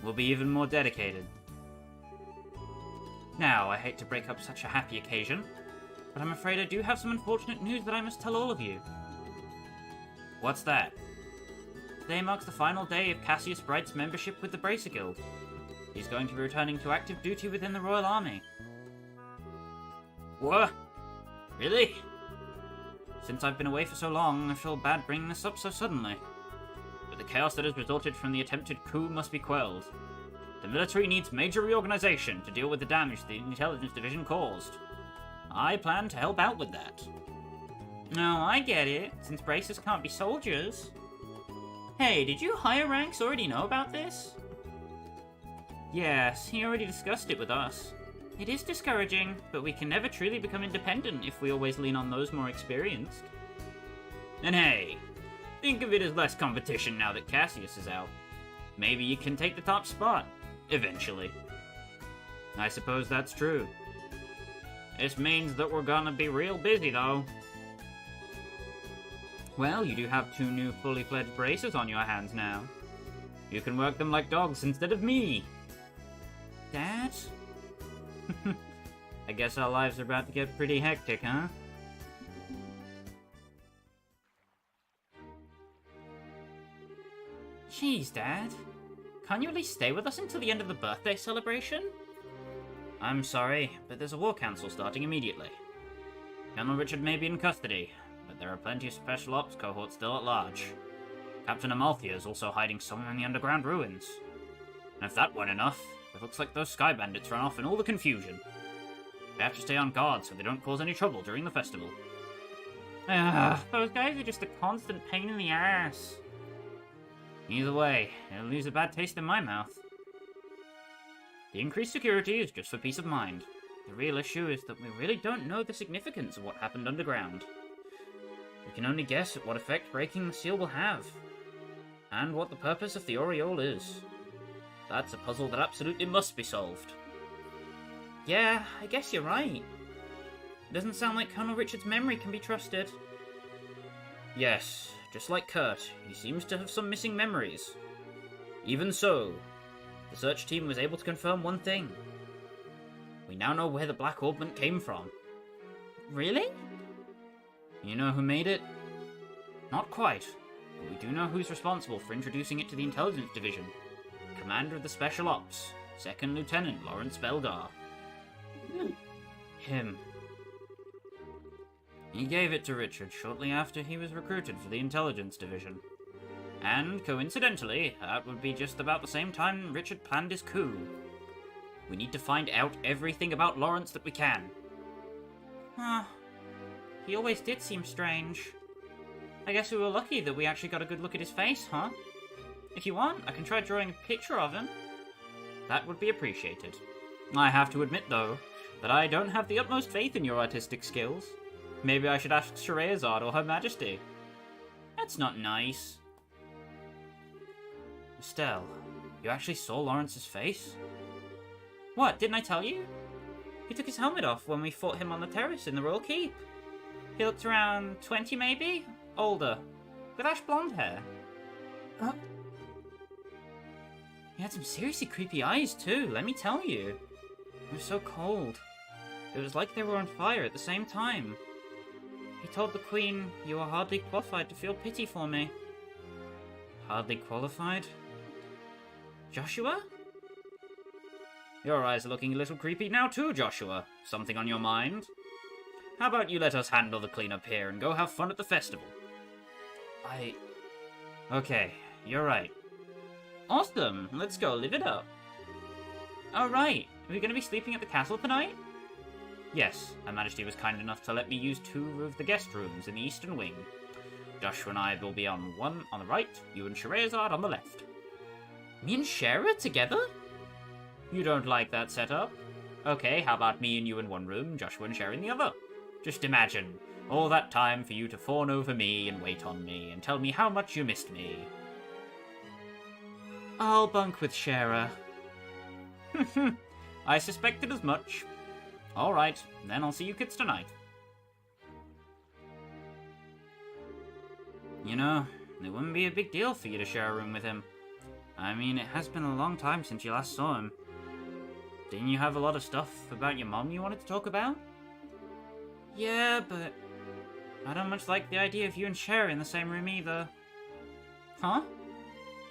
Speaker 1: We'll be even more dedicated. Now, I hate to break up such a happy occasion, but I'm afraid I do have some unfortunate news that I must tell all of you. What's that? Today marks the final day of Cassius Bright's membership with the Bracer Guild. He's going to be returning to active duty within the Royal Army. What? Really? Since I've been away for so long, I feel bad bringing this up so suddenly. But the chaos that has resulted from the attempted coup must be quelled. The military needs major reorganization to deal with the damage the intelligence division caused. I plan to help out with that. No, I get it, since bracers can't be soldiers. Hey, did you higher ranks already know about this? Yes, he already discussed it with us. It is discouraging, but we can never truly become independent if we always lean on those more experienced. And hey, think of it as less competition now that Cassius is out. Maybe you can take the top spot, eventually. I suppose that's true. This means that we're gonna be real busy, though. Well, you do have 2 new fully fledged bracers on your hands now. You can work them like dogs instead of me. Dad? I guess our lives are about to get pretty hectic, huh? Jeez, Dad. Can't you at least stay with us until the end of the birthday celebration? I'm sorry, but there's a war council starting immediately. Colonel Richard may be in custody, but there are plenty of special ops cohorts still at large. Captain Amalthea is also hiding somewhere in the underground ruins. And if that weren't enough, it looks like those sky bandits ran off in all the confusion. We have to stay on guard so they don't cause any trouble during the festival. Those guys are just a constant pain in the ass. Either way, it'll leave a bad taste in my mouth. The increased security is just for peace of mind. The real issue is that we really don't know the significance of what happened underground. We can only guess at what effect breaking the seal will have, and what the purpose of the aureole is. That's a puzzle that absolutely must be solved. Yeah, I guess you're right. It doesn't sound like Colonel Richard's memory can be trusted. Yes, just like Kurt, he seems to have some missing memories. Even so, the search team was able to confirm one thing. We now know where the black orbment came from. Really? You know who made it? Not quite, but we do know who's responsible for introducing it to the Intelligence Division. Commander of the Special Ops, 2nd Lieutenant Lawrence Beldar. Him. He gave it to Richard shortly after he was recruited for the Intelligence Division. And, coincidentally, that would be just about the same time Richard planned his coup. We need to find out everything about Lawrence that we can. He always did seem strange. I guess we were lucky that we actually got a good look at his face, huh? If you want, I can try drawing a picture of him. That would be appreciated. I have to admit, though, that I don't have the utmost faith in your artistic skills. Maybe I should ask Scheherazade or Her Majesty. That's not nice. Estelle, you actually saw Lawrence's face? What, didn't I tell you? He took his helmet off when we fought him on the terrace in the Royal Keep. He looked around 20 maybe? Older. With ash blonde hair. He had some seriously creepy eyes too, let me tell you. They were so cold. It was like they were on fire at the same time. He told the Queen, "You are hardly qualified to feel pity for me." Hardly qualified? Joshua? Your eyes are looking a little creepy now too, Joshua. Something on your mind? How about you let us handle the cleanup here and go have fun at the festival? Okay, you're right. Awesome, let's go live it up. Alright, are we going to be sleeping at the castle tonight? Yes, Her Majesty was kind enough to let me use 2 of the guest rooms in the eastern wing. Joshua and I will be on one on the right, you and Scheherazade on the left. Me and Shara together? You don't like that setup? Okay, how about me and you in one room, Joshua and Shara in the other? Just imagine, all that time for you to fawn over me and wait on me and tell me how much you missed me. I'll bunk with Shara. I suspected as much. Alright, then I'll see you kids tonight. You know, it wouldn't be a big deal for you to share a room with him. I mean, it has been a long time since you last saw him. Didn't you have a lot of stuff about your mom you wanted to talk about? Yeah, but I don't much like the idea of you and Cher in the same room either. Huh?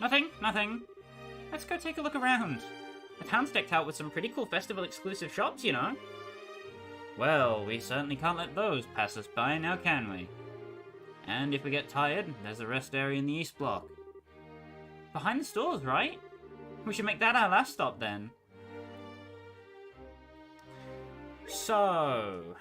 Speaker 1: Nothing. Let's go take a look around. The town's decked out with some pretty cool festival-exclusive shops, you know. Well, we certainly can't let those pass us by, now can we? And if we get tired, there's a rest area in the East Block. Behind the stores, right? We should make that our last stop, then. So...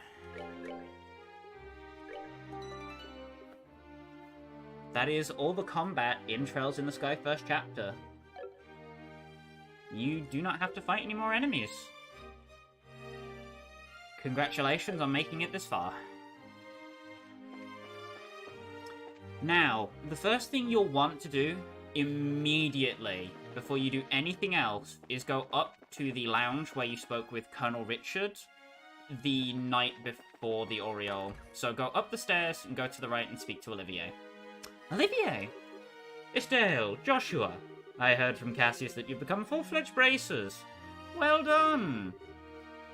Speaker 1: that is all the combat in Trails in the Sky first chapter. You do not have to fight any more enemies. Congratulations on making it this far. Now, the first thing you'll want to do immediately, before you do anything else, is go up to the lounge where you spoke with Colonel Richard the night before the Oriole. So go up the stairs and go to the right and speak to Olivier. Olivier! Estelle, Joshua, I heard from Cassius that you've become full-fledged bracers. Well done!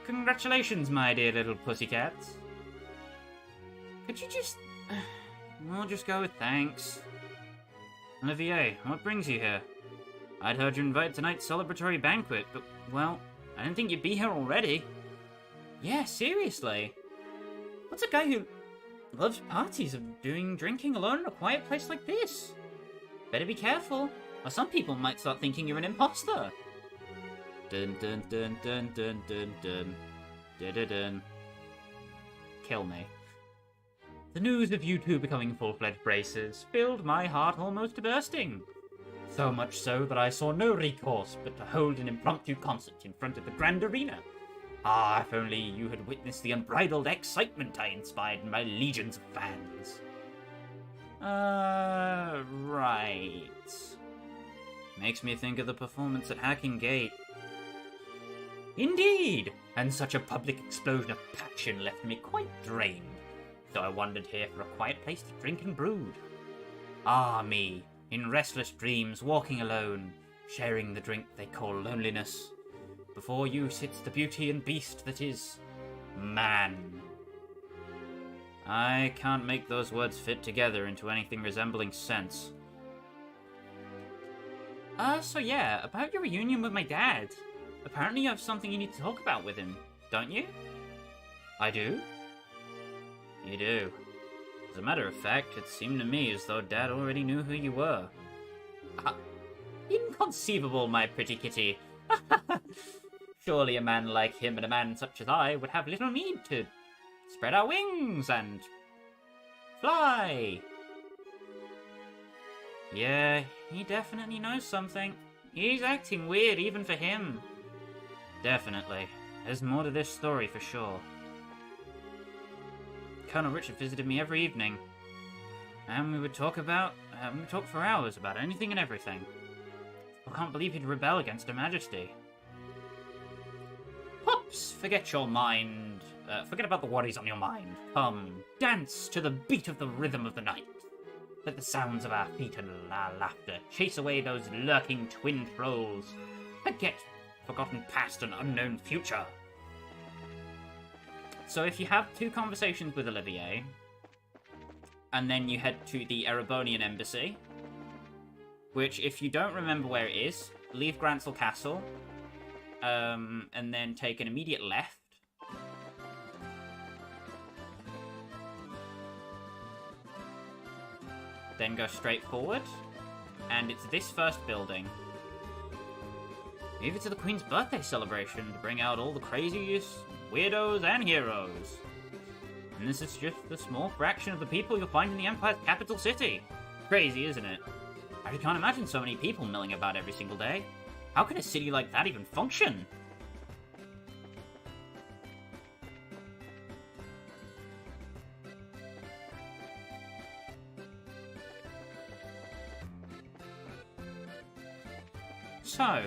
Speaker 1: Congratulations, my dear little pussycats. Could you just... we'll just go with thanks. Olivier, what brings you here? I'd heard you invited tonight's celebratory banquet, but, well, I didn't think you'd be here already. Yeah, seriously. What's a guy who loves parties of doing drinking alone in a quiet place like this? Better be careful, or some people might start thinking you're an imposter. Dun dun dun dun dun dun dun. Dun dun dun. Kill me. The news of you two becoming full-fledged bracers filled my heart almost to bursting. So much so that I saw no recourse but to hold an impromptu concert in front of the Grand Arena. Ah, if only you had witnessed the unbridled excitement I inspired in my legions of fans. Right. Makes me think of the performance at Hacking Gate. Indeed! And such a public explosion of passion left me quite drained. So I wandered here for a quiet place to drink and brood. Ah, me, in restless dreams, walking alone, sharing the drink they call loneliness. Before you sits the beauty and beast that is... man. I can't make those words fit together into anything resembling sense. So yeah, about your reunion with my dad. Apparently you have something you need to talk about with him, don't you? I do? You do. As a matter of fact, it seemed to me as though Dad already knew who you were. Inconceivable, my pretty kitty. Surely a man like him and a man such as I would have little need to spread our wings and fly. Yeah, he definitely knows something. He's acting weird even for him. Definitely. There's more to this story for sure. Colonel Richard visited me every evening, and we would talk for hours about anything and everything. I can't believe he'd rebel against Her Majesty. Pops, forget your mind. Forget about the worries on your mind. Come, dance to the beat of the rhythm of the night. Let the sounds of our feet and our laughter chase away those lurking twin trolls. Forget forgotten past and unknown future. So if you have 2 conversations with Olivier, and then you head to the Erebonian embassy, which, if you don't remember where it is, leave Gransel Castle, and then take an immediate left. Then go straight forward, and it's this first building. Move it to the Queen's birthday celebration to bring out all the craziest weirdos and heroes. And this is just a small fraction of the people you'll find in the Empire's capital city. Crazy, isn't it? I can't imagine so many people milling about every single day. How can a city like that even function? So...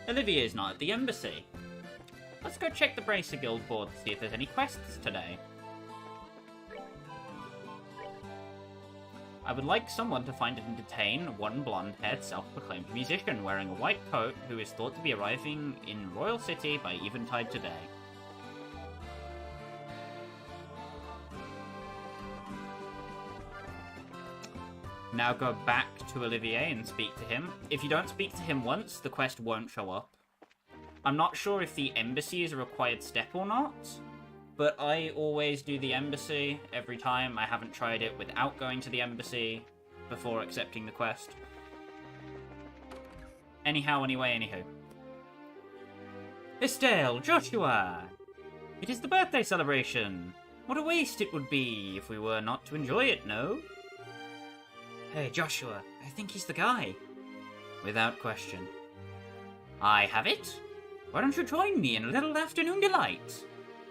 Speaker 1: Olivier's not at the embassy. Let's go check the Bracer Guild board to see if there's any quests today. I would like someone to find and detain one blonde-haired, self-proclaimed musician wearing a white coat who is thought to be arriving in Royal City by eventide today. Now go back to Olivier and speak to him. If you don't speak to him once, the quest won't show up. I'm not sure if the embassy is a required step or not, but I always do the embassy every time. I haven't tried it without going to the embassy before accepting the quest. Anywho. Estelle, Joshua! It is the birthday celebration! What a waste it would be if we were not to enjoy it, no? Hey, Joshua, I think he's the guy. Without question. I have it? Why don't you join me in a little afternoon delight?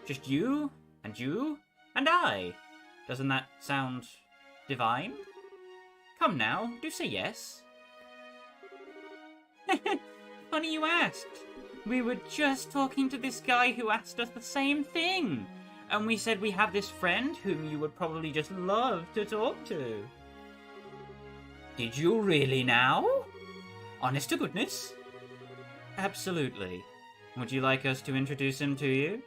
Speaker 1: Just you, and I. Doesn't that sound divine? Come now, do say yes. Funny you asked. We were just talking to this guy who asked us the same thing. And we said we have this friend whom you would probably just love to talk to. Did you really now? Honest to goodness? Absolutely. Would you like us to introduce him to you?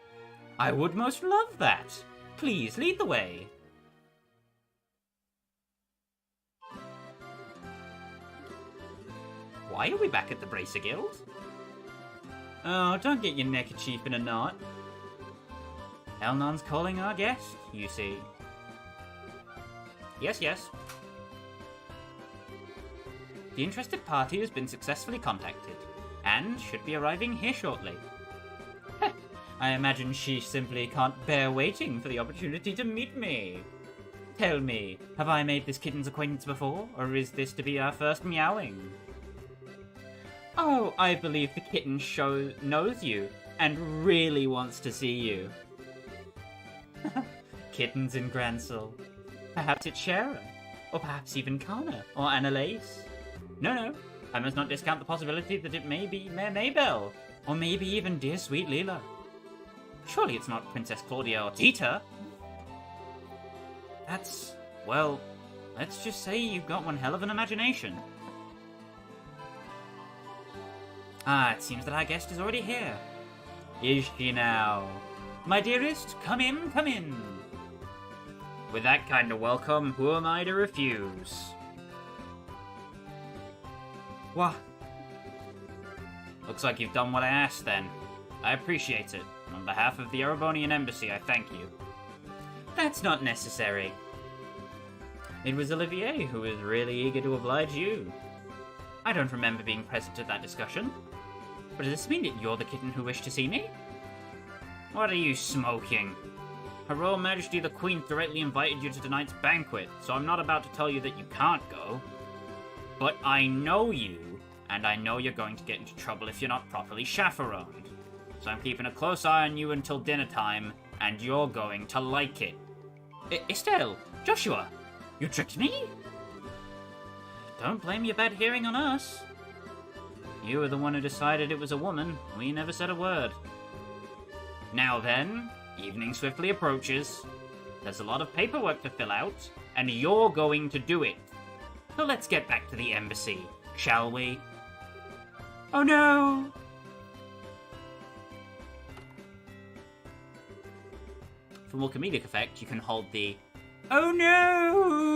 Speaker 1: I would most love that. Please, lead the way. Why are we back at the Bracer Guild? Oh, don't get your neckerchief in a knot. Elnon's calling our guest, you see. Yes. The interested party has been successfully contacted, and should be arriving here shortly. I imagine she simply can't bear waiting for the opportunity to meet me. Tell me, have I made this kitten's acquaintance before, or is this to be our first meowing? Oh, I believe the kitten knows you, and really wants to see you. Kittens in Gransel. Perhaps it's Shara, or perhaps even Kana, or Annalise. No, I must not discount the possibility that it may be Mare Maybelle, or maybe even dear sweet Leela. Surely it's not Princess Claudia or Tita. Well, let's just say you've got one hell of an imagination. It seems that our guest is already here. Is she now? My dearest, come in. With that kind of welcome, who am I to refuse? What? Looks like you've done what I asked then. I appreciate it. On behalf of the Erebonian Embassy, I thank you. That's not necessary. It was Olivier who was really eager to oblige you. I don't remember being present at that discussion. But does this mean that you're the kitten who wished to see me? What are you smoking? Her Royal Majesty the Queen directly invited you to tonight's banquet, so I'm not about to tell you that you can't go. But I know you, and I know you're going to get into trouble if you're not properly chaperoned. So I'm keeping a close eye on you until dinner time, and you're going to like it. Estelle! Joshua! You tricked me? Don't blame your bad hearing on us. You were the one who decided it was a woman. We never said a word. Now then, evening swiftly approaches. There's a lot of paperwork to fill out, and you're going to do it. So let's get back to the embassy, shall we? Oh no! For more comedic effect, you can hold the "Oh no!"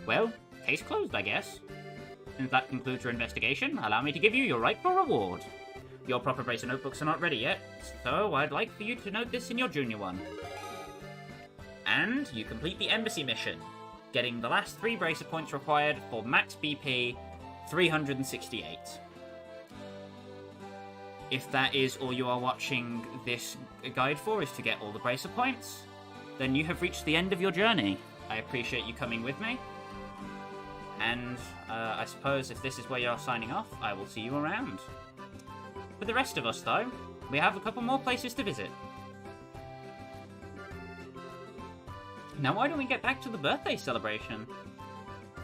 Speaker 1: Well, case closed, I guess. Since that concludes your investigation, allow me to give you your rightful reward. Your proper bracer notebooks are not ready yet, so I'd like for you to note this in your junior one. And you complete the embassy mission, getting the last 3 bracer points required for max BP 368. If that is all you are watching this guide for, is to get all the bracer points, then you have reached the end of your journey. I appreciate you coming with me. And I suppose if this is where you're signing off, I will see you around. For the rest of us, though, we have a couple more places to visit. Now why don't we get back to the birthday celebration?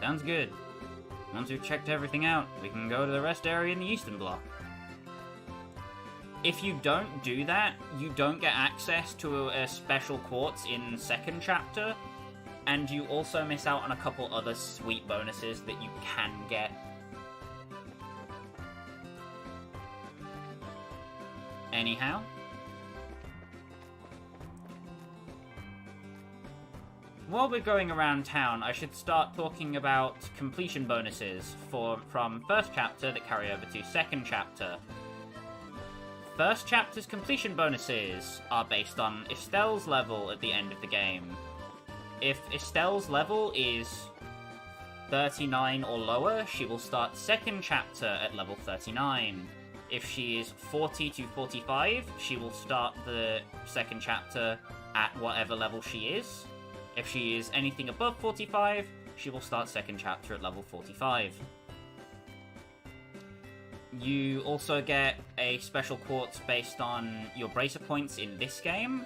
Speaker 1: Sounds good. Once we've checked everything out, we can go to the rest area in the Eastern Bloc. If you don't do that, you don't get access to a special quartz in second chapter, and you also miss out on a couple other sweet bonuses that you can get. Anyhow. While we're going around town, I should start talking about completion bonuses from first chapter that carry over to second chapter. First chapter's completion bonuses are based on Estelle's level at the end of the game. If Estelle's level is 39 or lower, she will start second chapter at level 39. If she is 40 to 45, she will start the second chapter at whatever level she is. If she is anything above 45, she will start second chapter at level 45. You also get a special quartz based on your bracer points in this game.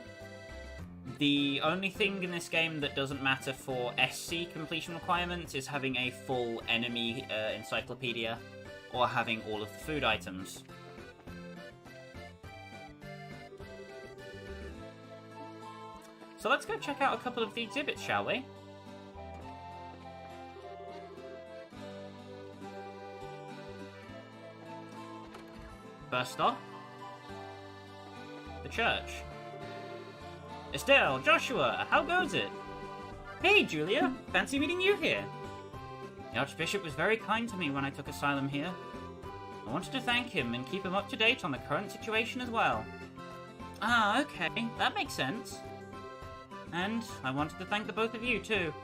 Speaker 1: The only thing in this game that doesn't matter for SC completion requirements is having a full enemy encyclopedia or having all of the food items. So let's go check out a couple of the exhibits, shall we? First off, the church. Estelle, Joshua, how goes it? Hey, Julia, fancy meeting you here. The Archbishop was very kind to me when I took asylum here. I wanted to thank him and keep him up to date on the current situation as well. Ah, okay, that makes sense. And I wanted to thank the both of you, too.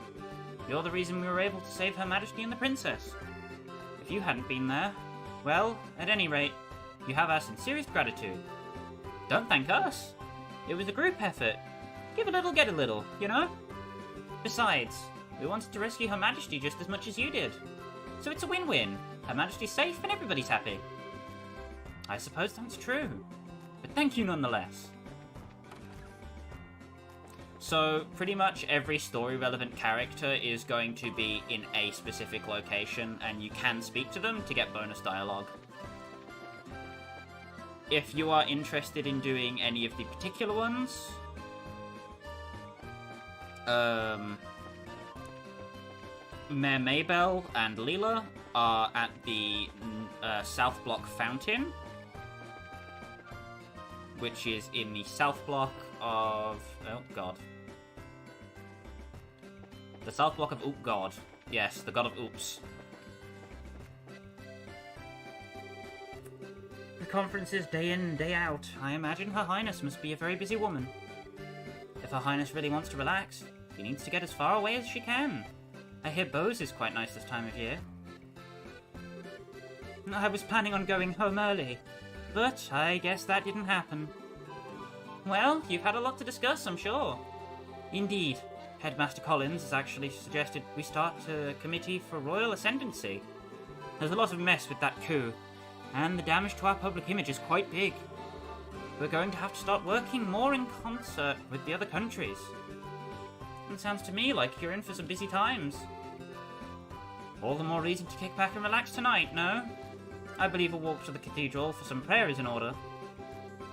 Speaker 1: You're the reason we were able to save Her Majesty and the Princess. If you hadn't been there, well, at any rate, you have our sincerest gratitude. Don't thank us. It was a group effort. Give a little, get a little, you know? Besides, we wanted to rescue Her Majesty just as much as you did. So it's a win-win. Her Majesty's safe and everybody's happy. I suppose that's true. But thank you nonetheless. So, pretty much every story-relevant character is going to be in a specific location, and you can speak to them to get bonus dialogue. If you are interested in doing any of the particular ones, Mayor Maybell and Leela are at the South Block Fountain, which is in the South Block of... oh, God. The South Block of Oop God. Yes, the God of Oops. The conference is day in, day out. I imagine Her Highness must be a very busy woman. If Her Highness really wants to relax, she needs to get as far away as she can. I hear Bose is quite nice this time of year. I was planning on going home early, but I guess that didn't happen. Well, you've had a lot to discuss, I'm sure. Indeed. Headmaster Collins has actually suggested we start a committee for royal ascendancy. There's a lot of mess with that coup, and the damage to our public image is quite big. We're going to have to start working more in concert with the other countries. It sounds to me like you're in for some busy times. All the more reason to kick back and relax tonight, no? I believe a walk to the cathedral for some prayer is in order.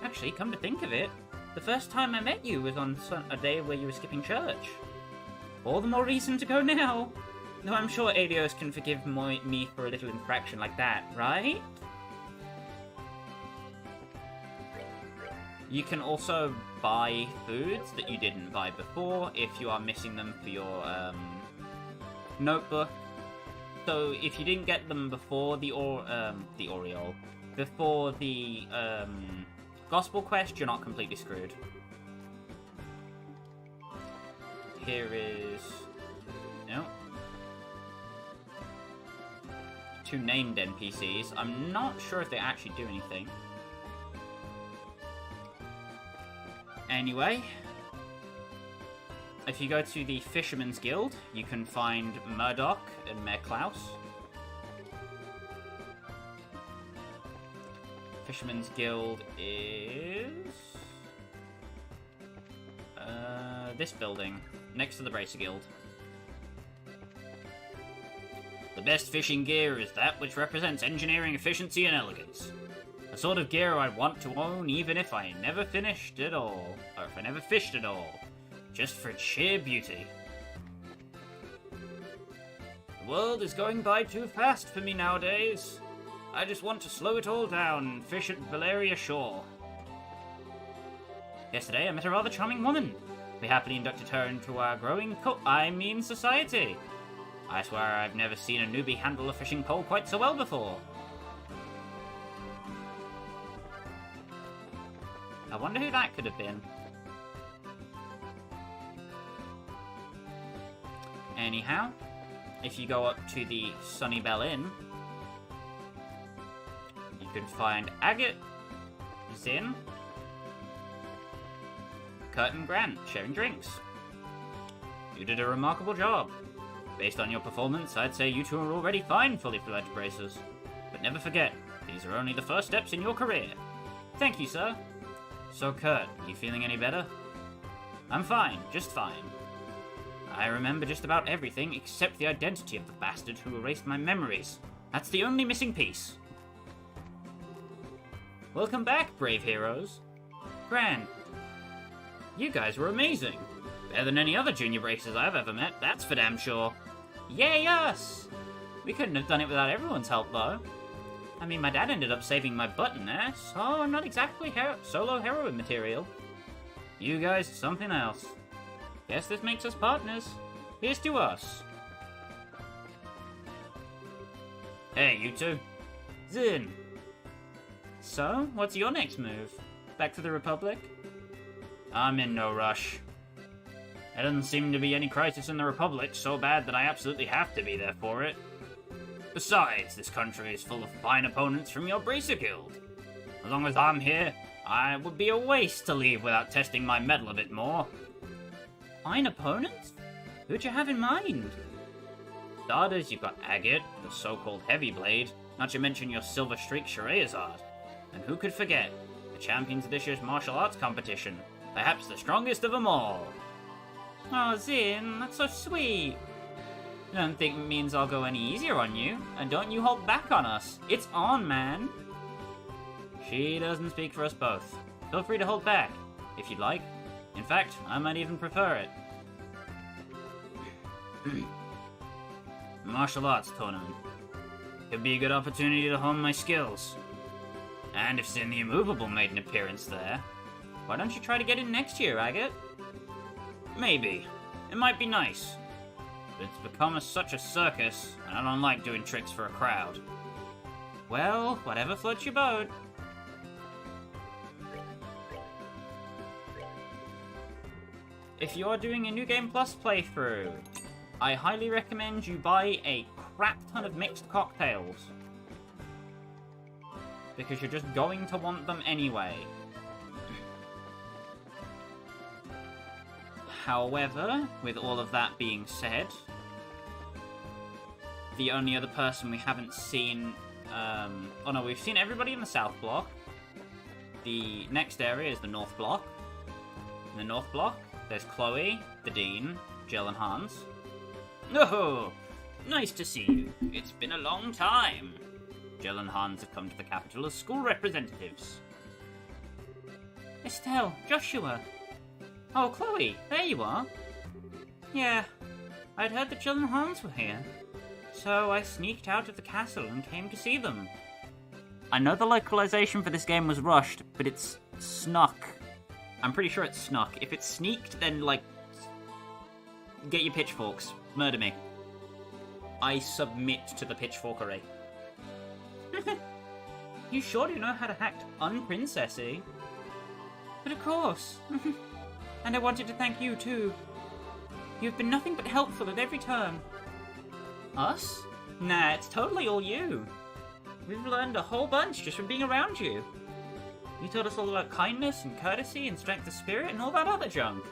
Speaker 1: Actually, come to think of it, the first time I met you was on a day where you were skipping church. All the more reason to go now. Though I'm sure Aelios can forgive me for a little infraction like that, right? You can also buy foods that you didn't buy before if you are missing them for your notebook. So if you didn't get them before the Oriole, before the Gospel Quest, you're not completely screwed. Here is... no. 2 named NPCs. I'm not sure if they actually do anything. Anyway, if you go to the Fisherman's Guild, you can find Murdoch and Mayor Klaus. Fisherman's Guild is... this building. next to the Bracer Guild. The best fishing gear is that which represents engineering efficiency and elegance. The sort of gear I'd want to own even if I never finished it all, or if I never fished at all, just for its sheer beauty. The world is going by too fast for me nowadays. I just want to slow it all down and fish at Valeria Shore. Yesterday I met a rather charming woman. We happily inducted her into our growing society. I swear I've never seen a newbie handle a fishing pole quite so well before. I wonder who that could have been. Anyhow, if you go up to the Sunnybell Inn, you can find Agate, Zin, Kurt and Grant sharing drinks. You did a remarkable job. Based on your performance, I'd say you two are already fine fully fledged bracers. But never forget, these are only the first steps in your career. Thank you, sir. So, Kurt, you feeling any better? I'm fine, just fine. I remember just about everything except the identity of the bastard who erased my memories. That's the only missing piece. Welcome back, brave heroes. Grant, you guys were amazing. Better than any other junior bracers I've ever met, that's for damn sure. Yay us! We couldn't have done it without everyone's help, though. I mean, my dad ended up saving my butt in there, so I'm not exactly solo heroine material. You guys are something else. Guess this makes us partners. Here's to us. Hey, you two. Zin. So, what's your next move? Back to the Republic? I'm in no rush. There doesn't seem to be any crisis in the Republic so bad that I absolutely have to be there for it. Besides, this country is full of fine opponents from your Bracer Guild. As long as I'm here, it would be a waste to leave without testing my mettle a bit more. Fine opponents? Who'd you have in mind? Starters, you've got Agate, the so-called Heavy Blade, not to mention your Silver Streak Shreyazzard. And who could forget, the champions of this year's martial arts competition, perhaps the strongest of them all. Oh, Zin, that's so sweet. I don't think it means I'll go any easier on you, and don't you hold back on us. It's on, man. She doesn't speak for us both. Feel free to hold back, if you'd like. In fact, I might even prefer it. Martial arts tournament. Could be a good opportunity to hone my skills. And if Zin the Immovable made an appearance there, why don't you try to get in next year, Agate? Maybe. It might be nice. But it's become such a circus, and I don't like doing tricks for a crowd. Well, whatever floats your boat. If you're doing a New Game Plus playthrough, I highly recommend you buy a crap ton of mixed cocktails. Because you're just going to want them anyway. However, with all of that being said, the only other person we haven't seen... oh no, we've seen everybody in the South Block. The next area is the North Block. In the North Block, there's Chloe, the Dean, Jill and Hans. Oh, nice to see you. It's been a long time. Jill and Hans have come to the capital as school representatives. Estelle, Joshua. Oh, Chloe, there you are. Yeah, I'd heard that Jill and Hans were here. So I sneaked out of the castle and came to see them. I know the localization for this game was rushed, but it's snuck. I'm pretty sure it's snuck. If it's sneaked, then, like, get your pitchforks. Murder me. I submit to the pitchforkery. You sure do know how to act unprincessy. But of course. And I wanted to thank you, too. You've been nothing but helpful at every turn. Us? Nah, it's totally all you. We've learned a whole bunch just from being around you. You taught us all about kindness and courtesy and strength of spirit and all that other junk.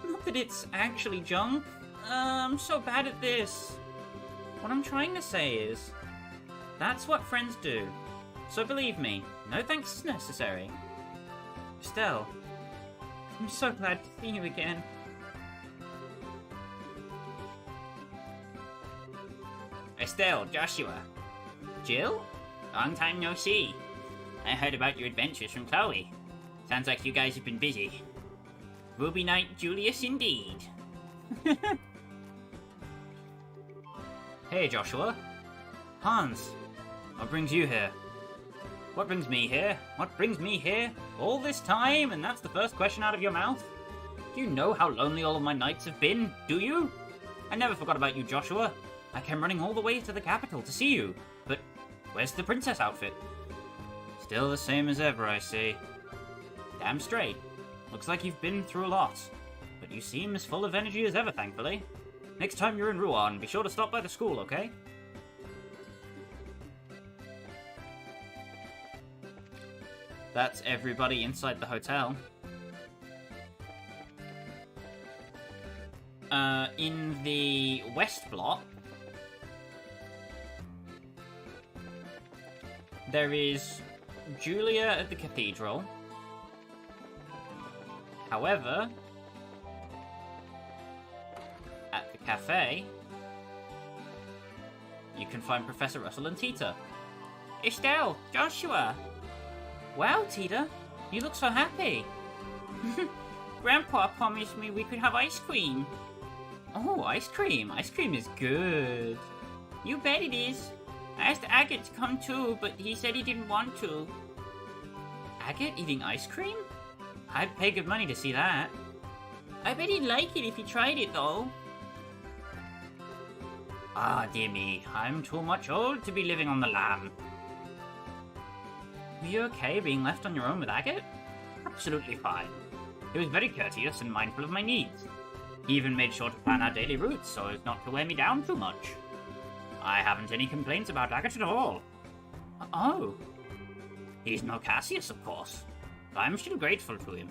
Speaker 1: Not that it's actually junk. I'm so bad at this. What I'm trying to say is, that's what friends do. So believe me, no thanks is necessary. Estelle, I'm so glad to see you again. Estelle, Joshua. Jill? Long time no see. I heard about your adventures from Chloe. Sounds like you guys have been busy. Ruby Knight Julius indeed. Hey, Joshua. Hans, what brings you here? What brings me here? What brings me here? All this time, and that's the first question out of your mouth? Do you know how lonely all of my nights have been? Do you? I never forgot about you, Joshua. I came running all the way to the capital to see you. But where's the princess outfit? Still the same as ever, I see. Damn straight. Looks like you've been through a lot. But you seem as full of energy as ever, thankfully. Next time you're in Rouen, be sure to stop by the school, okay? That's everybody inside the hotel. In the west block, there is Julia at the cathedral. However, at the cafe, you can find Professor Russell and Tita. Estelle, Joshua! Wow, Tita, you look so happy. Grandpa promised me we could have ice cream. Oh, ice cream. Ice cream is good. You bet it is. I asked Agate to come too, but he said he didn't want to. Agate eating ice cream? I'd pay good money to see that. I bet he'd like it if he tried it, though. Ah, dear me. I'm too much old to be living on the lam. Were you okay being left on your own with Agate? Absolutely fine. He was very courteous and mindful of my needs. He even made sure to plan our daily routes so as not to wear me down too much. I haven't any complaints about Agate at all. Oh. He's no Cassius, of course, but I'm still grateful to him.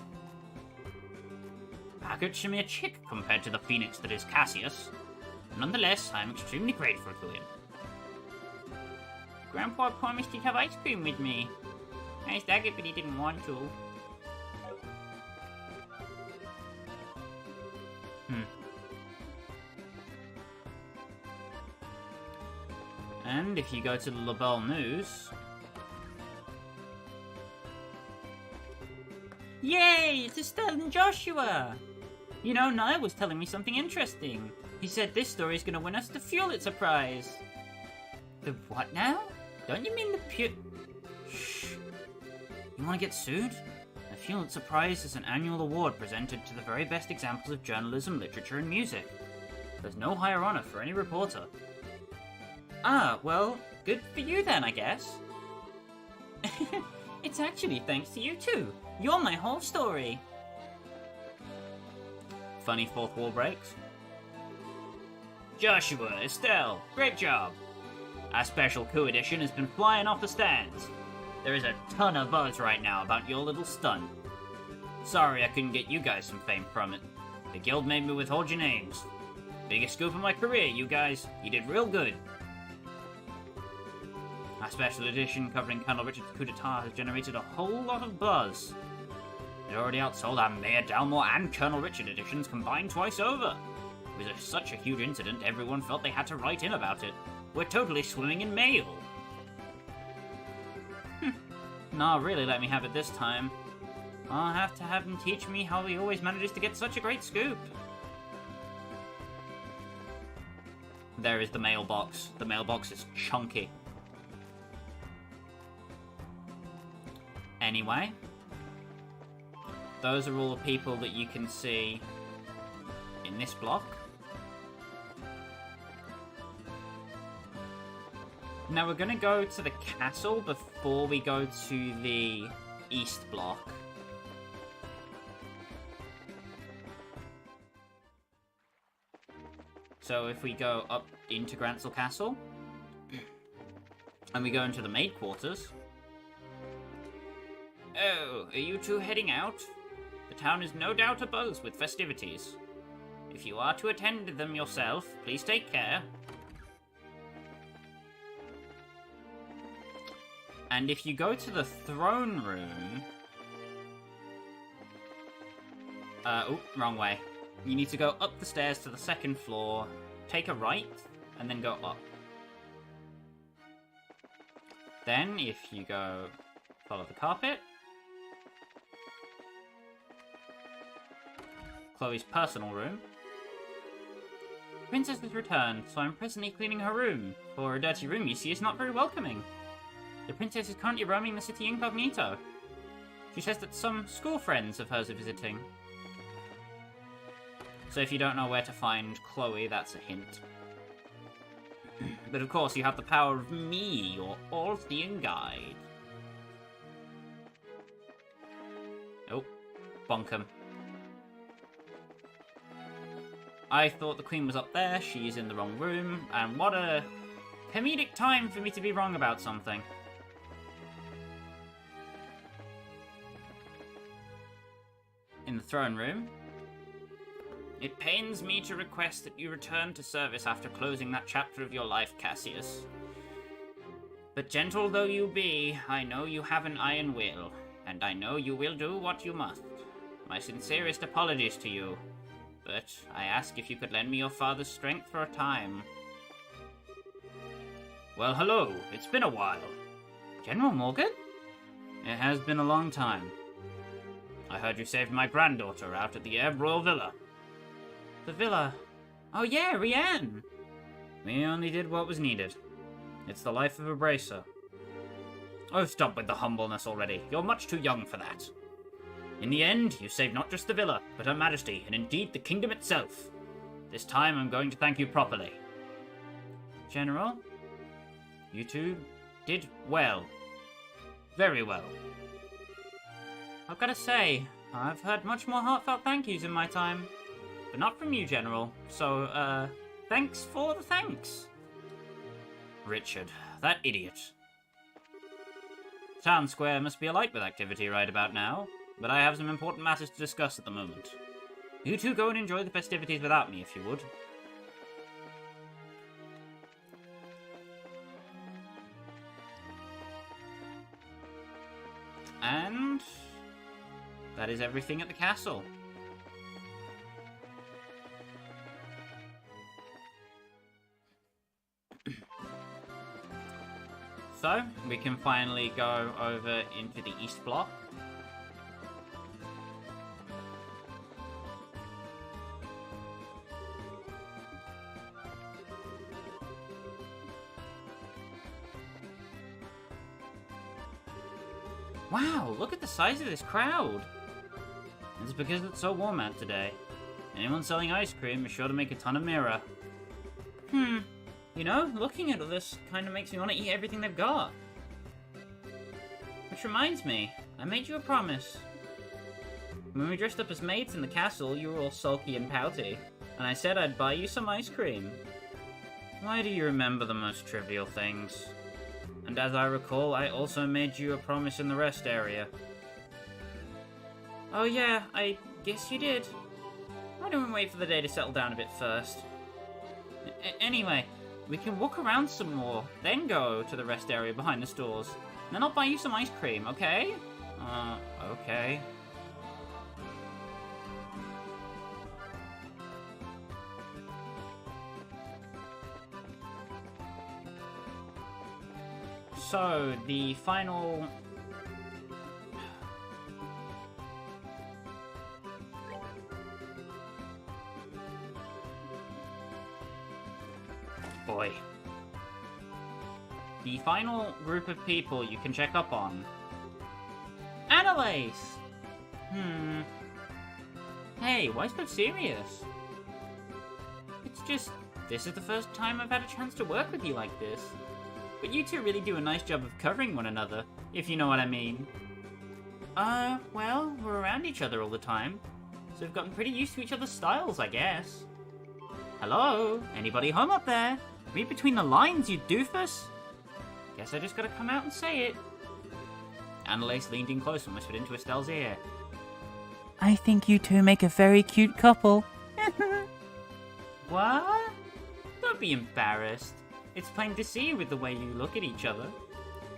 Speaker 1: Agate's a mere chick compared to the phoenix that is Cassius. Nonetheless, I'm extremely grateful to him. Grandpa promised he'd have ice cream with me. I asked Agate, but he didn't want to. And if you go to the LaBelle News... Yay! It's Estelle and Joshua! You know, Niall was telling me something interesting. He said this story's gonna win us the Fuel-It prize. The what now? Don't you mean the Shh. You wanna get sued? The Fuel-It prize is an annual award presented to the very best examples of journalism, literature, and music. There's no higher honor for any reporter. Ah, well, good for you then, I guess. It's actually thanks to you too. You're my whole story. Funny fourth wall breaks. Joshua, Estelle, great job. Our special coup edition has been flying off the stands. There is a ton of buzz right now about your little stunt. Sorry I couldn't get you guys some fame from it. The guild made me withhold your names. Biggest scoop of my career, you guys. You did real good. Our special edition covering Colonel Richard's coup d'etat has generated a whole lot of buzz. It already outsold our Mayor Dalmore and Colonel Richard editions combined twice over. It was such a huge incident, everyone felt they had to write in about it. We're totally swimming in mail. Nah, really let me have it this time. I'll have to have him teach me how he always manages to get such a great scoop. There is the mailbox. The mailbox is chunky. Anyway, those are all the people that you can see in this block. Now we're going to go to the castle before we go to the east block. So if we go up into Grancel Castle, and we go into the maid quarters. Oh, are you two heading out? The town is no doubt abuzz with festivities. If you are to attend them yourself, please take care. And if you go to the throne room... oh, wrong way. You need to go up the stairs to the second floor, take a right, and then go up. Then, if you go follow the carpet, Chloe's personal room. The princess has returned, so I'm presently cleaning her room. For a dirty room, you see, is not very welcoming. The princess is currently roaming the city incognito. She says that some school friends of hers are visiting. So if you don't know where to find Chloe, that's a hint. But of course, you have the power of me, your all-seeing guide. Oh, bonk 'em. I thought the queen was up there, she's in the wrong room, and what a comedic time for me to be wrong about something. In the throne room. It pains me to request that you return to service after closing that chapter of your life, Cassius. But gentle though you be, I know you have an iron will, and I know you will do what you must. My sincerest apologies to you, but I ask if you could lend me your father's strength for a time. Well, hello. It's been a while. General Morgan? It has been a long time. I heard you saved my granddaughter out at the Air Royal Villa. The villa? Oh yeah, Rianne! We only did what was needed. It's the life of a bracer. Oh, stop with the humbleness already. You're much too young for that. In the end, you saved not just the villa, but Her Majesty, and indeed the kingdom itself. This time I'm going to thank you properly. General, you two did well. Very well. I've got to say, I've heard much more heartfelt thank yous in my time. But not from you, General. So, thanks for the thanks. Richard, that idiot. Town Square must be alight with activity right about now, but I have some important matters to discuss at the moment. You two go and enjoy the festivities without me, if you would. And that is everything at the castle. So, we can finally go over into the East Block. Wow, look at the size of this crowd! It's because it's so warm out today. Anyone selling ice cream is sure to make a ton of mirror. You know, looking at all this kind of makes me want to eat everything they've got. Which reminds me, I made you a promise. When we dressed up as maids in the castle, you were all sulky and pouty, and I said I'd buy you some ice cream. Why do you remember the most trivial things? And as I recall, I also made you a promise in the rest area. Oh yeah, I guess you did. Why don't we wait for the day to settle down a bit first? Anyway, we can walk around some more, then go to the rest area behind the stores. Then I'll buy you some ice cream, okay? Okay. So, the final... Boy. The final group of people you can check up on. Annalise! Hey, why so serious? It's just, this is the first time I've had a chance to work with you like this. But you two really do a nice job of covering one another, if you know what I mean. Well, we're around each other all the time, so we've gotten pretty used to each other's styles, I guess. Hello? Anybody home up there? Read between the lines, you doofus! Guess I just gotta come out and say it. Annalise leaned in close and whispered into Estelle's ear. I think you two make a very cute couple. What? Don't be embarrassed. It's plain to see with the way you look at each other.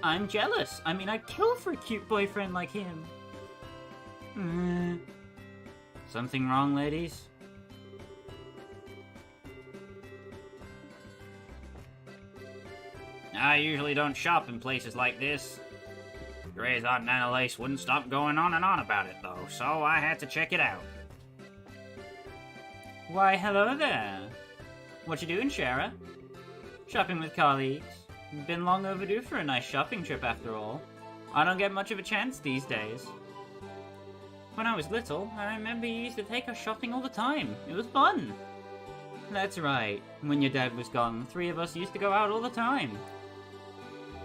Speaker 1: I'm jealous. I mean, I'd kill for a cute boyfriend like him. Something wrong, ladies? I usually don't shop in places like this. Gray's Aunt Nana Lace wouldn't stop going on and on about it, though, so I had to check it out. Why, hello there. What you doing, Shara? Shopping with colleagues? Been long overdue for a nice shopping trip, after all. I don't get much of a chance these days. When I was little, I remember you used to take us shopping all the time. It was fun. That's right. When your dad was gone, the three of us used to go out all the time.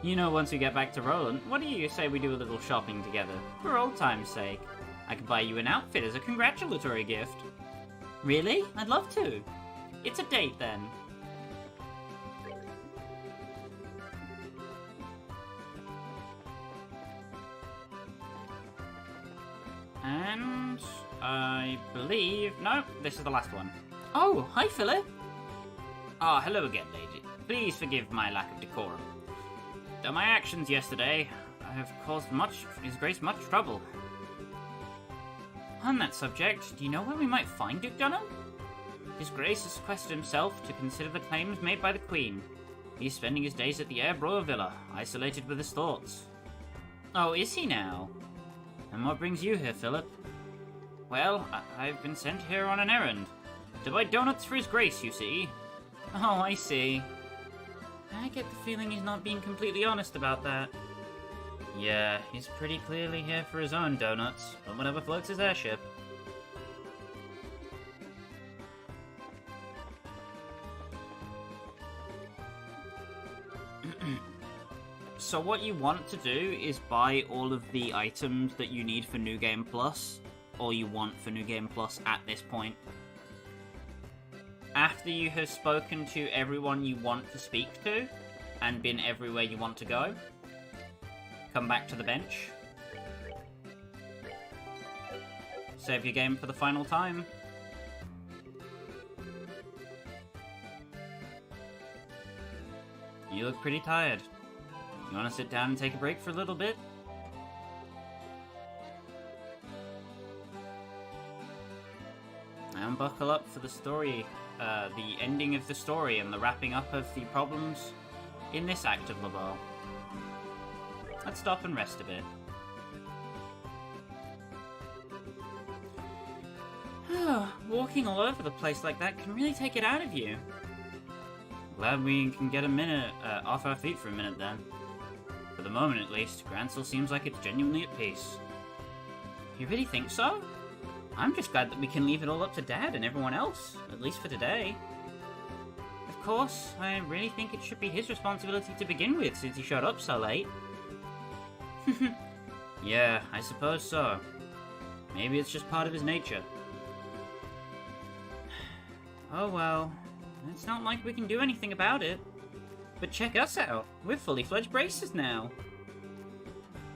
Speaker 1: You know, once we get back to Roland, what do you say we do a little shopping together? For old time's sake. I could buy you an outfit as a congratulatory gift. Really? I'd love to. It's a date, then. And I believe... No, this is the last one. Oh, hi, Philip. Ah, hello again, lady. Please forgive my lack of decorum. Though my actions yesterday have caused His Grace much trouble. On that subject, do you know where we might find Duke Dunham? His Grace has requested himself to consider the claims made by the Queen. He's spending his days at the Airbroil Villa, isolated with his thoughts. Oh, is he now? And what brings you here, Philip? Well, I've been sent here on an errand. To buy donuts for His Grace, you see. Oh, I see. I get the feeling he's not being completely honest about that. Yeah, he's pretty clearly here for his own donuts, but whatever floats his airship. So what you want to do is buy all of the items that you need for New Game Plus, or you want for New Game Plus at this point. After you have spoken to everyone you want to speak to, and been everywhere you want to go, come back to the bench. Save your game for the final time. You look pretty tired. You want to sit down and take a break for a little bit? And buckle up for the story, the ending of the story and the wrapping up of the problems in this act of Laval. Let's stop and rest a bit. Walking all over the place like that can really take it out of you. Glad we can get a minute off our feet for a minute then. For the moment at least, Grancel seems like it's genuinely at peace. You really think so? I'm just glad that we can leave it all up to Dad and everyone else, at least for today. Of course, I really think it should be his responsibility to begin with since he showed up so late. Yeah, I suppose so. Maybe it's just part of his nature. Oh well, it's not like we can do anything about it. But check us out, we're fully fledged bracers now.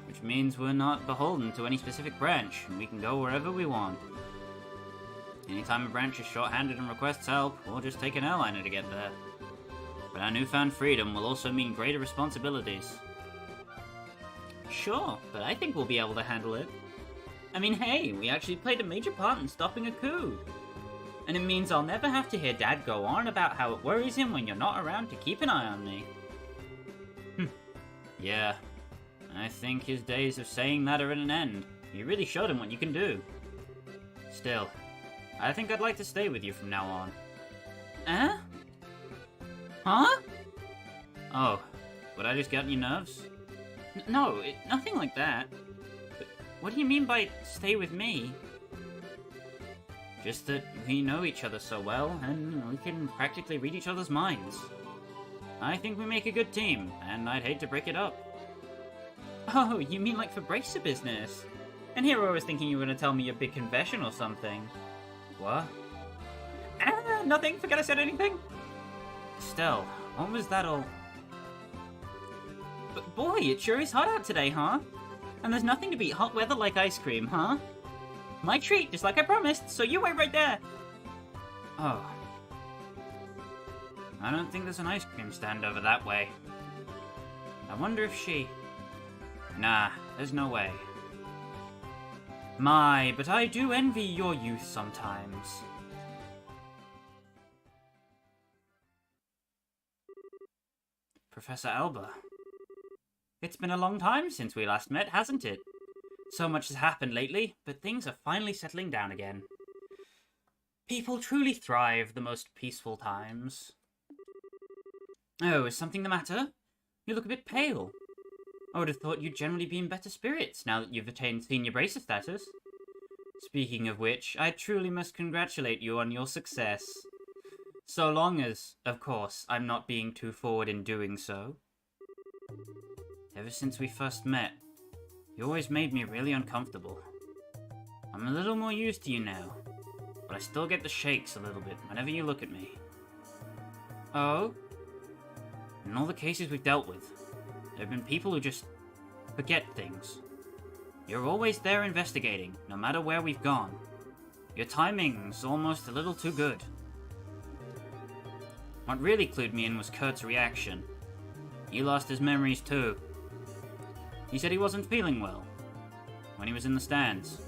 Speaker 1: Which means we're not beholden to any specific branch, and we can go wherever we want. Anytime a branch is short-handed and requests help, we'll just take an airliner to get there. But our newfound freedom will also mean greater responsibilities. Sure, but I think we'll be able to handle it. I mean, hey, we actually played a major part in stopping a coup. And it means I'll never have to hear Dad go on about how it worries him when you're not around to keep an eye on me. Yeah, I think his days of saying that are at an end. You really showed him what you can do. Still, I think I'd like to stay with you from now on. Eh? Huh? Oh, would I just get on your nerves? No, nothing like that. But what do you mean by stay with me? Just that we know each other so well, and we can practically read each other's minds. I think we make a good team, and I'd hate to break it up. Oh, you mean like for bracer business? And here I was thinking you were going to tell me your big confession or something. What? Nothing, forget I said anything? Still, what was that all... But boy, it sure is hot out today, huh? And there's nothing to beat hot weather like ice cream, huh? My treat, just like I promised, so you wait right there! Oh. I don't think there's an ice cream stand over that way. I wonder if she... Nah, there's no way. My, but I do envy your youth sometimes. Professor Alba. It's been a long time since we last met, hasn't it? So much has happened lately, but things are finally settling down again. People truly thrive the most peaceful times. Oh, is something the matter? You look a bit pale. I would have thought you'd generally be in better spirits now that you've attained senior bracer status. Speaking of which, I truly must congratulate you on your success. So long as, of course, I'm not being too forward in doing so. Ever since we first met, you always made me really uncomfortable. I'm a little more used to you now, but I still get the shakes a little bit whenever you look at me. Oh? In all the cases we've dealt with, there have been people who just forget things. You're always there investigating, no matter where we've gone. Your timing's almost a little too good. What really clued me in was Kurt's reaction. He lost his memories too. He said he wasn't feeling well when he was in the stands,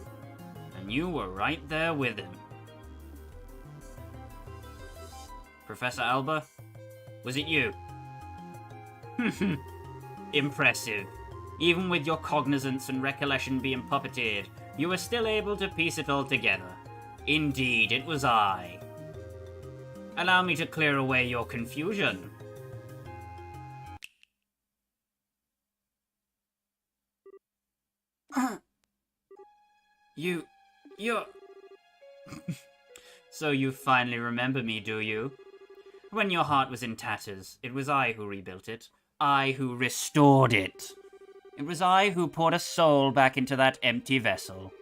Speaker 1: and you were right there with him. Professor Alba, was it you? Impressive. Even with your cognizance and recollection being puppeteered, you were still able to piece it all together. Indeed, it was I. Allow me to clear away your confusion. You're... So you finally remember me, do you? When your heart was in tatters, it was I who rebuilt it. I who restored it. It was I who poured a soul back into that empty vessel.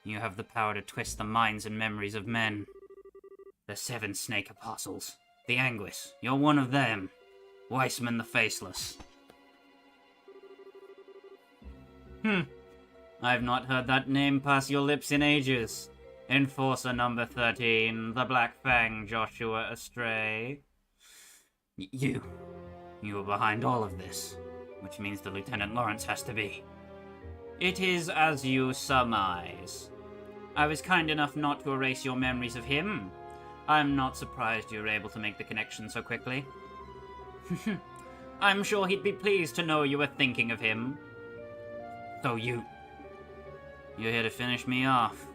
Speaker 1: You have the power to twist the minds and memories of men. The 7 snake apostles. The Anguis. You're one of them. Weissman the Faceless. I've not heard that name pass your lips in ages. Enforcer number 13, the Black Fang Joshua Astray. You were behind all of this, which means the Lieutenant Lawrence has to be. It is as you surmise. I was kind enough not to erase your memories of him. I'm not surprised you were able to make the connection so quickly. I'm sure he'd be pleased to know you were thinking of him. So you're here to finish me off.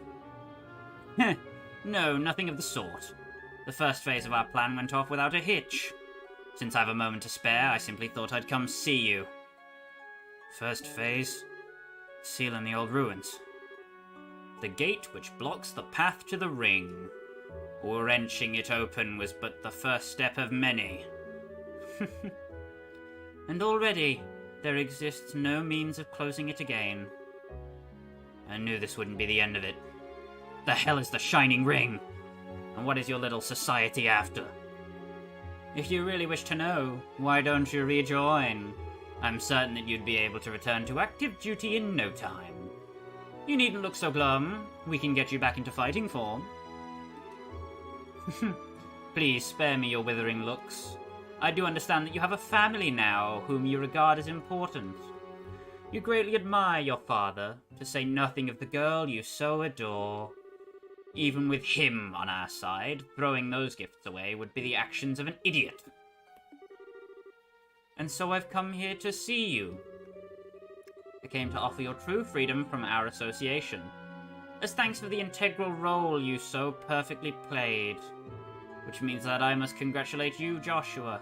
Speaker 1: No, nothing of the sort. The first phase of our plan went off without a hitch. Since I've a moment to spare, I simply thought I'd come see you. First phase? Seal in the old ruins. The gate which blocks the path to the ring. Wrenching it open was but the first step of many. And already, there exists no means of closing it again. I knew this wouldn't be the end of it. The hell is the Shining Ring? And what is your little society after? If you really wish to know, why don't you rejoin? I'm certain that you'd be able to return to active duty in no time. You needn't look so glum. We can get you back into fighting form. Please spare me your withering looks. I do understand that you have a family now whom you regard as important. You greatly admire your father, to say nothing of the girl you so adore. Even with him on our side, throwing those gifts away would be the actions of an idiot. And so I've come here to see you. I came to offer your true freedom from our association, as thanks for the integral role you so perfectly played. Which means that I must congratulate you, Joshua.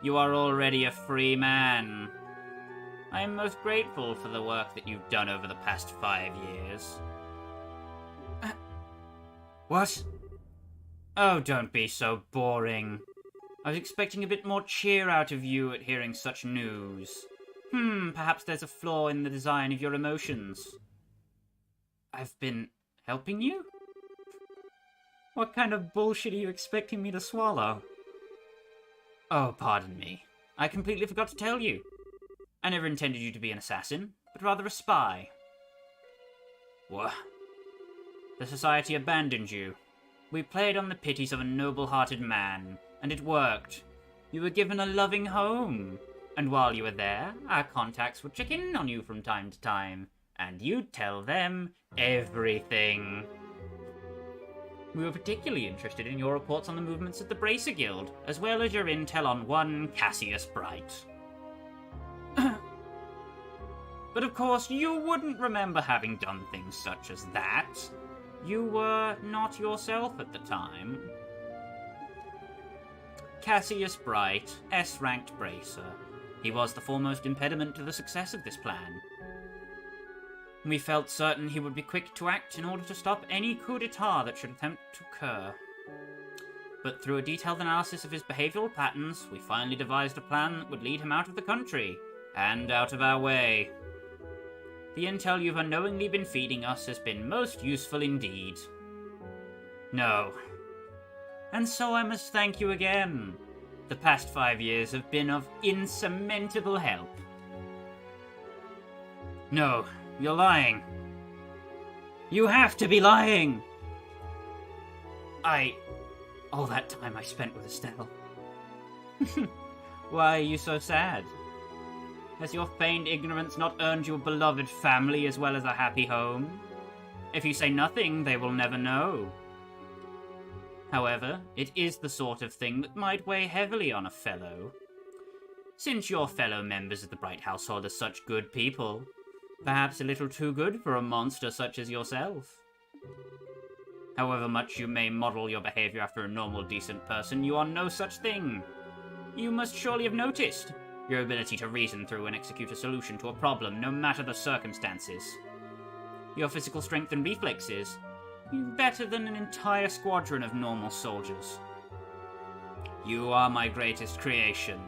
Speaker 1: You are already a free man. I am most grateful for the work that you've done over the past 5 years. What? Oh, don't be so boring. I was expecting a bit more cheer out of you at hearing such news. Perhaps there's a flaw in the design of your emotions. I've been helping you? What kind of bullshit are you expecting me to swallow? Oh, pardon me. I completely forgot to tell you. I never intended you to be an assassin, but rather a spy. What? The Society abandoned you. We played on the pities of a noble-hearted man, and it worked. You were given a loving home. And while you were there, our contacts would check in on you from time to time, and you'd tell them everything. We were particularly interested in your reports on the movements of the Bracer Guild, as well as your intel on one Cassius Bright. But of course, you wouldn't remember having done things such as that. You were not yourself at the time. Cassius Bright, S-ranked Bracer. He was the foremost impediment to the success of this plan. We felt certain he would be quick to act in order to stop any coup d'etat that should attempt to occur. But through a detailed analysis of his behavioral patterns, we finally devised a plan that would lead him out of the country, and out of our way. The intel you've unknowingly been feeding us has been most useful indeed. No. And so I must thank you again. The past 5 years have been of insurmountable help. No, you're lying. You have to be lying! All that time I spent with Estelle. Why are you so sad? Has your feigned ignorance not earned you a beloved family as well as a happy home? If you say nothing, they will never know. However, it is the sort of thing that might weigh heavily on a fellow. Since your fellow members of the Bright household are such good people, perhaps a little too good for a monster such as yourself. However much you may model your behavior after a normal, decent person, you are no such thing. You must surely have noticed your ability to reason through and execute a solution to a problem, no matter the circumstances. Your physical strength and reflexes, better than an entire squadron of normal soldiers. You are my greatest creation,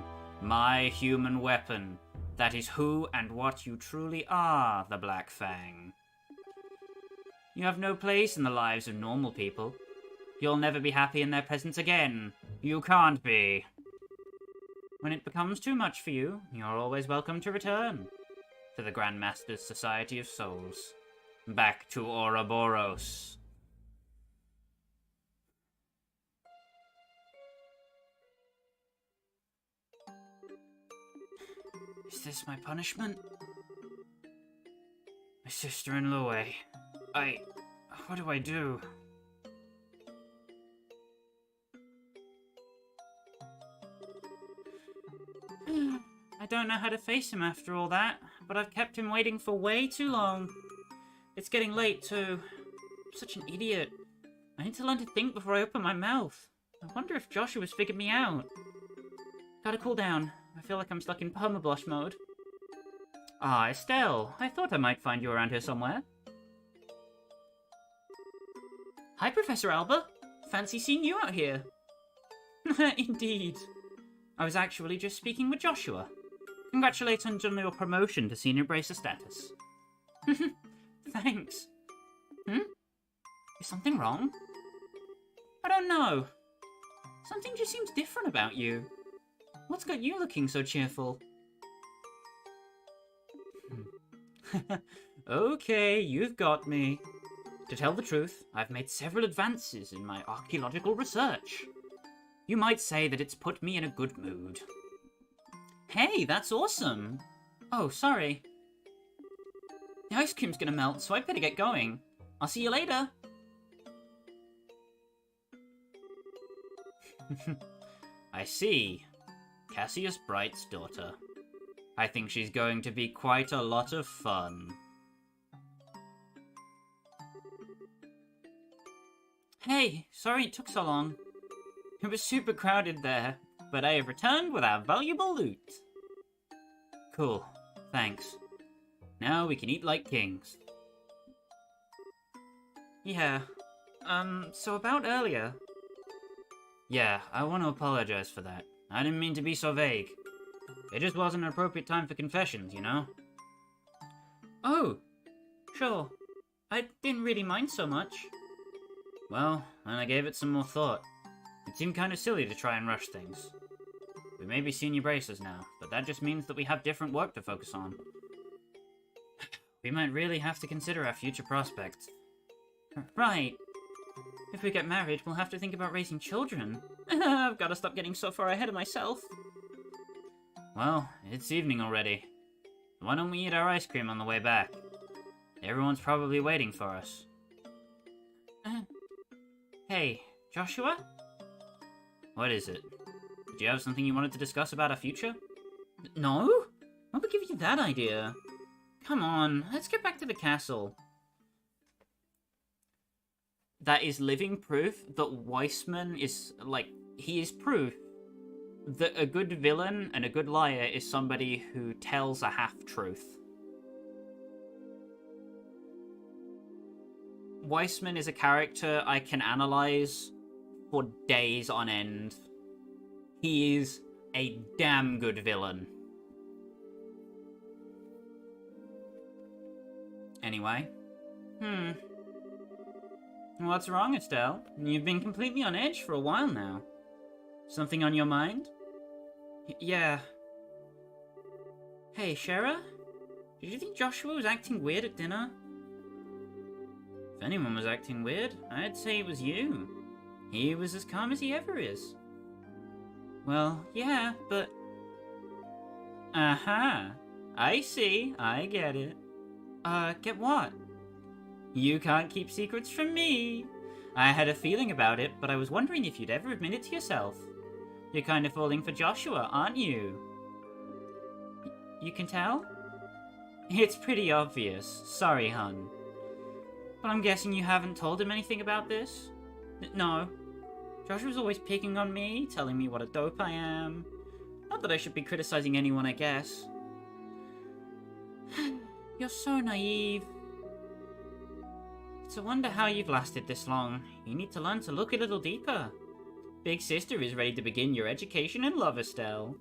Speaker 1: my human weapon. That is who and what you truly are, the Black Fang. You have no place in the lives of normal people. You'll never be happy in their presence again. You can't be. When it becomes too much for you, you're always welcome to return to the Grandmaster's Society of Souls. Back to Ouroboros. Is this my punishment? My sister in Loe. What do I do? I don't know how to face him after all that, but I've kept him waiting for way too long. It's getting late, too. I'm such an idiot. I need to learn to think before I open my mouth. I wonder if Joshua's figured me out. Gotta cool down. I feel like I'm stuck in permablush mode. Ah, Estelle. I thought I might find you around here somewhere. Hi, Professor Alba. Fancy seeing you out here. Indeed. I was actually just speaking with Joshua. Congratulations on your promotion to Senior Bracer status. Thanks. Is something wrong? I don't know. Something just seems different about you. What's got you looking so cheerful? Okay, you've got me. To tell the truth, I've made several advances in my archaeological research. You might say that it's put me in a good mood. Hey, that's awesome! Oh, sorry. The ice cream's gonna melt, so I'd better get going. I'll see you later! I see. Cassius Bright's daughter. I think she's going to be quite a lot of fun. Hey, sorry it took so long. It was super crowded there, but I have returned with our valuable loot. Cool, thanks. Now we can eat like kings. Yeah, so about earlier. Yeah, I want to apologize for that. I didn't mean to be so vague. It just wasn't an appropriate time for confessions, you know? Oh, sure. I didn't really mind so much. Well, then I gave it some more thought. It seemed kind of silly to try and rush things. We may be senior bracers now, but that just means that we have different work to focus on. We might really have to consider our future prospects. Right. If we get married, we'll have to think about raising children. I've got to stop getting so far ahead of myself. Well, it's evening already. Why don't we eat our ice cream on the way back? Everyone's probably waiting for us. Hey, Joshua? What is it? Did you have something you wanted to discuss about our future? No? What would give you that idea? Come on, let's get back to the castle. That is living proof that Weissman is, like, he is proof that a good villain and a good liar is somebody who tells a half-truth. Weissman is a character I can analyze for days on end. He is a damn good villain. Anyway. What's wrong, Estelle? You've been completely on edge for a while now. Something on your mind? Yeah. Hey, Shara? Did you think Joshua was acting weird at dinner? If anyone was acting weird, I'd say it was you. He was as calm as he ever is. Well, yeah, but... Aha! I see, I get it. Get what? You can't keep secrets from me. I had a feeling about it, but I was wondering if you'd ever admit it to yourself. You're kind of falling for Joshua, aren't you? You can tell? It's pretty obvious. Sorry, hun. But I'm guessing you haven't told him anything about this? No. Joshua's always picking on me, telling me what a dope I am. Not that I should be criticizing anyone, I guess. You're so naive. It's a wonder how you've lasted this long. You need to learn to look a little deeper. Big Sister is ready to begin your education in love, Estelle.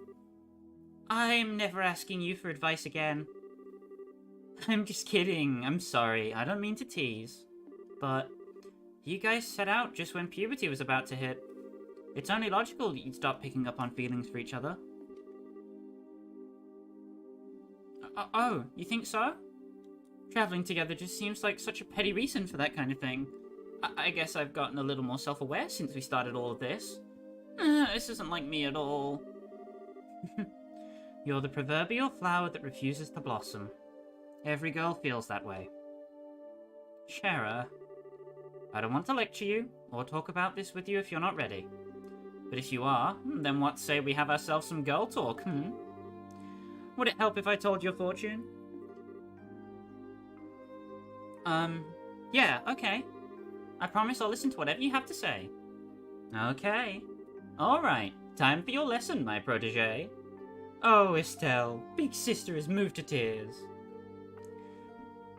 Speaker 1: I'm never asking you for advice again. I'm just kidding. I'm sorry. I don't mean to tease. But you guys set out just when puberty was about to hit. It's only logical that you'd start picking up on feelings for each other. Oh, you think so? Traveling together just seems like such a petty reason for that kind of thing. I guess I've gotten a little more self-aware since we started all of this. This isn't like me at all. You're the proverbial flower that refuses to blossom. Every girl feels that way. Shara, I don't want to lecture you, or talk about this with you if you're not ready. But if you are, then what say we have ourselves some girl talk, Would it help if I told your fortune? Yeah, okay. I promise I'll listen to whatever you have to say. Okay. Alright, time for your lesson, my protege. Oh, Estelle, Big Sister is moved to tears.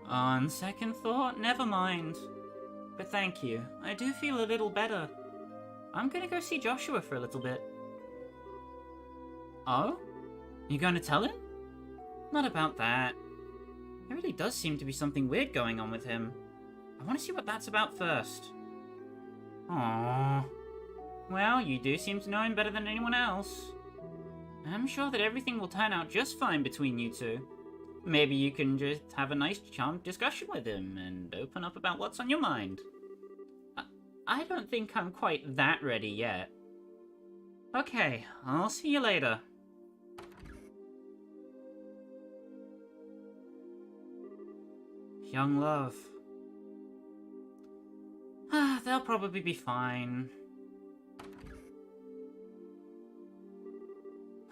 Speaker 1: On second thought, never mind. But thank you, I do feel a little better. I'm gonna go see Joshua for a little bit. Oh? You gonna tell him? Not about that. There really does seem to be something weird going on with him. I want to see what that's about first. Aww. Well, you do seem to know him better than anyone else. I'm sure that everything will turn out just fine between you two. Maybe you can just have a nice, charmed discussion with him and open up about what's on your mind. I don't think I'm quite that ready yet. Okay, I'll see you later. Young love. They'll probably be fine.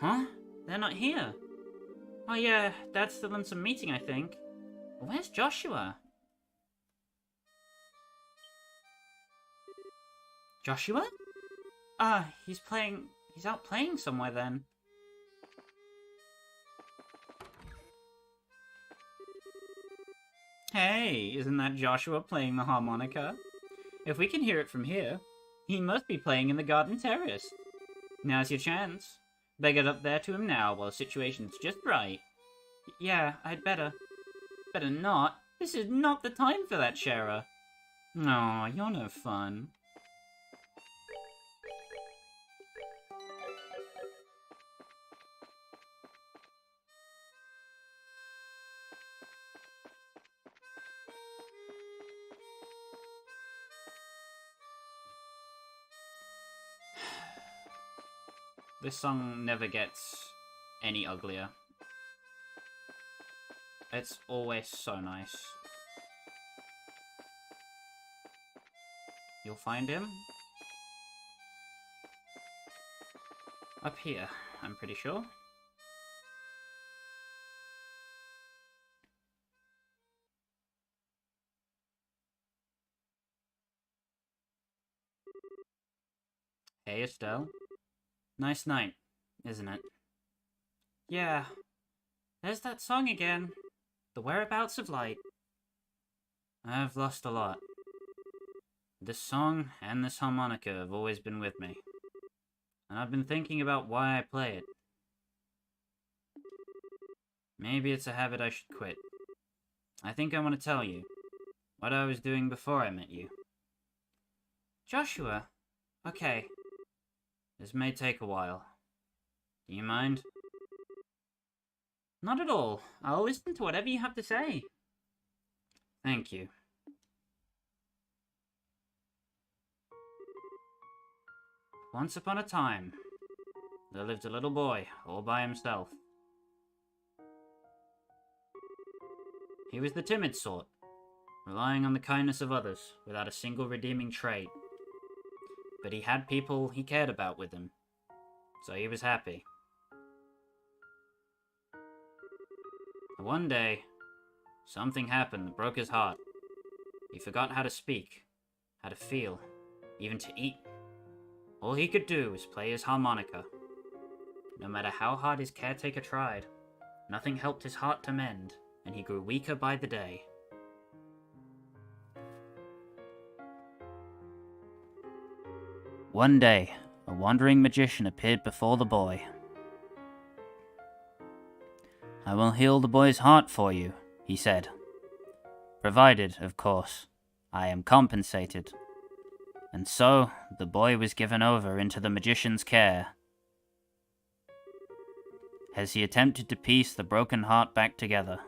Speaker 1: Huh? They're not here. Oh yeah, Dad's still in some meeting, I think. Where's Joshua? Joshua? He's out playing somewhere then. Hey, isn't that Joshua playing the harmonica? If we can hear it from here, he must be playing in the garden terrace. Now's your chance. Beg it up there to him now while the situation's just right. Yeah, I'd better. Better not. This is not the time for that, Shara. Aw, you're no fun. This song never gets any uglier. It's always so nice. You'll find him up here, I'm pretty sure. Hey, Estelle. Nice night, isn't it? Yeah. There's that song again. The Whereabouts of Light. I've lost a lot. This song and this harmonica have always been with me. And I've been thinking about why I play it. Maybe it's a habit I should quit. I think I want to tell you what I was doing before I met you. Joshua? Okay. This may take a while. Do you mind? Not at all. I'll listen to whatever you have to say. Thank you. Once upon a time, there lived a little boy all by himself. He was the timid sort, relying on the kindness of others without a single redeeming trait. But he had people he cared about with him, so he was happy. One day, something happened that broke his heart. He forgot how to speak, how to feel, even to eat. All he could do was play his harmonica. No matter how hard his caretaker tried, nothing helped his heart to mend, and he grew weaker by the day. One day, a wandering magician appeared before the boy. I will heal the boy's heart for you, he said. Provided, of course, I am compensated. And so, the boy was given over into the magician's care. As he attempted to piece the broken heart back together,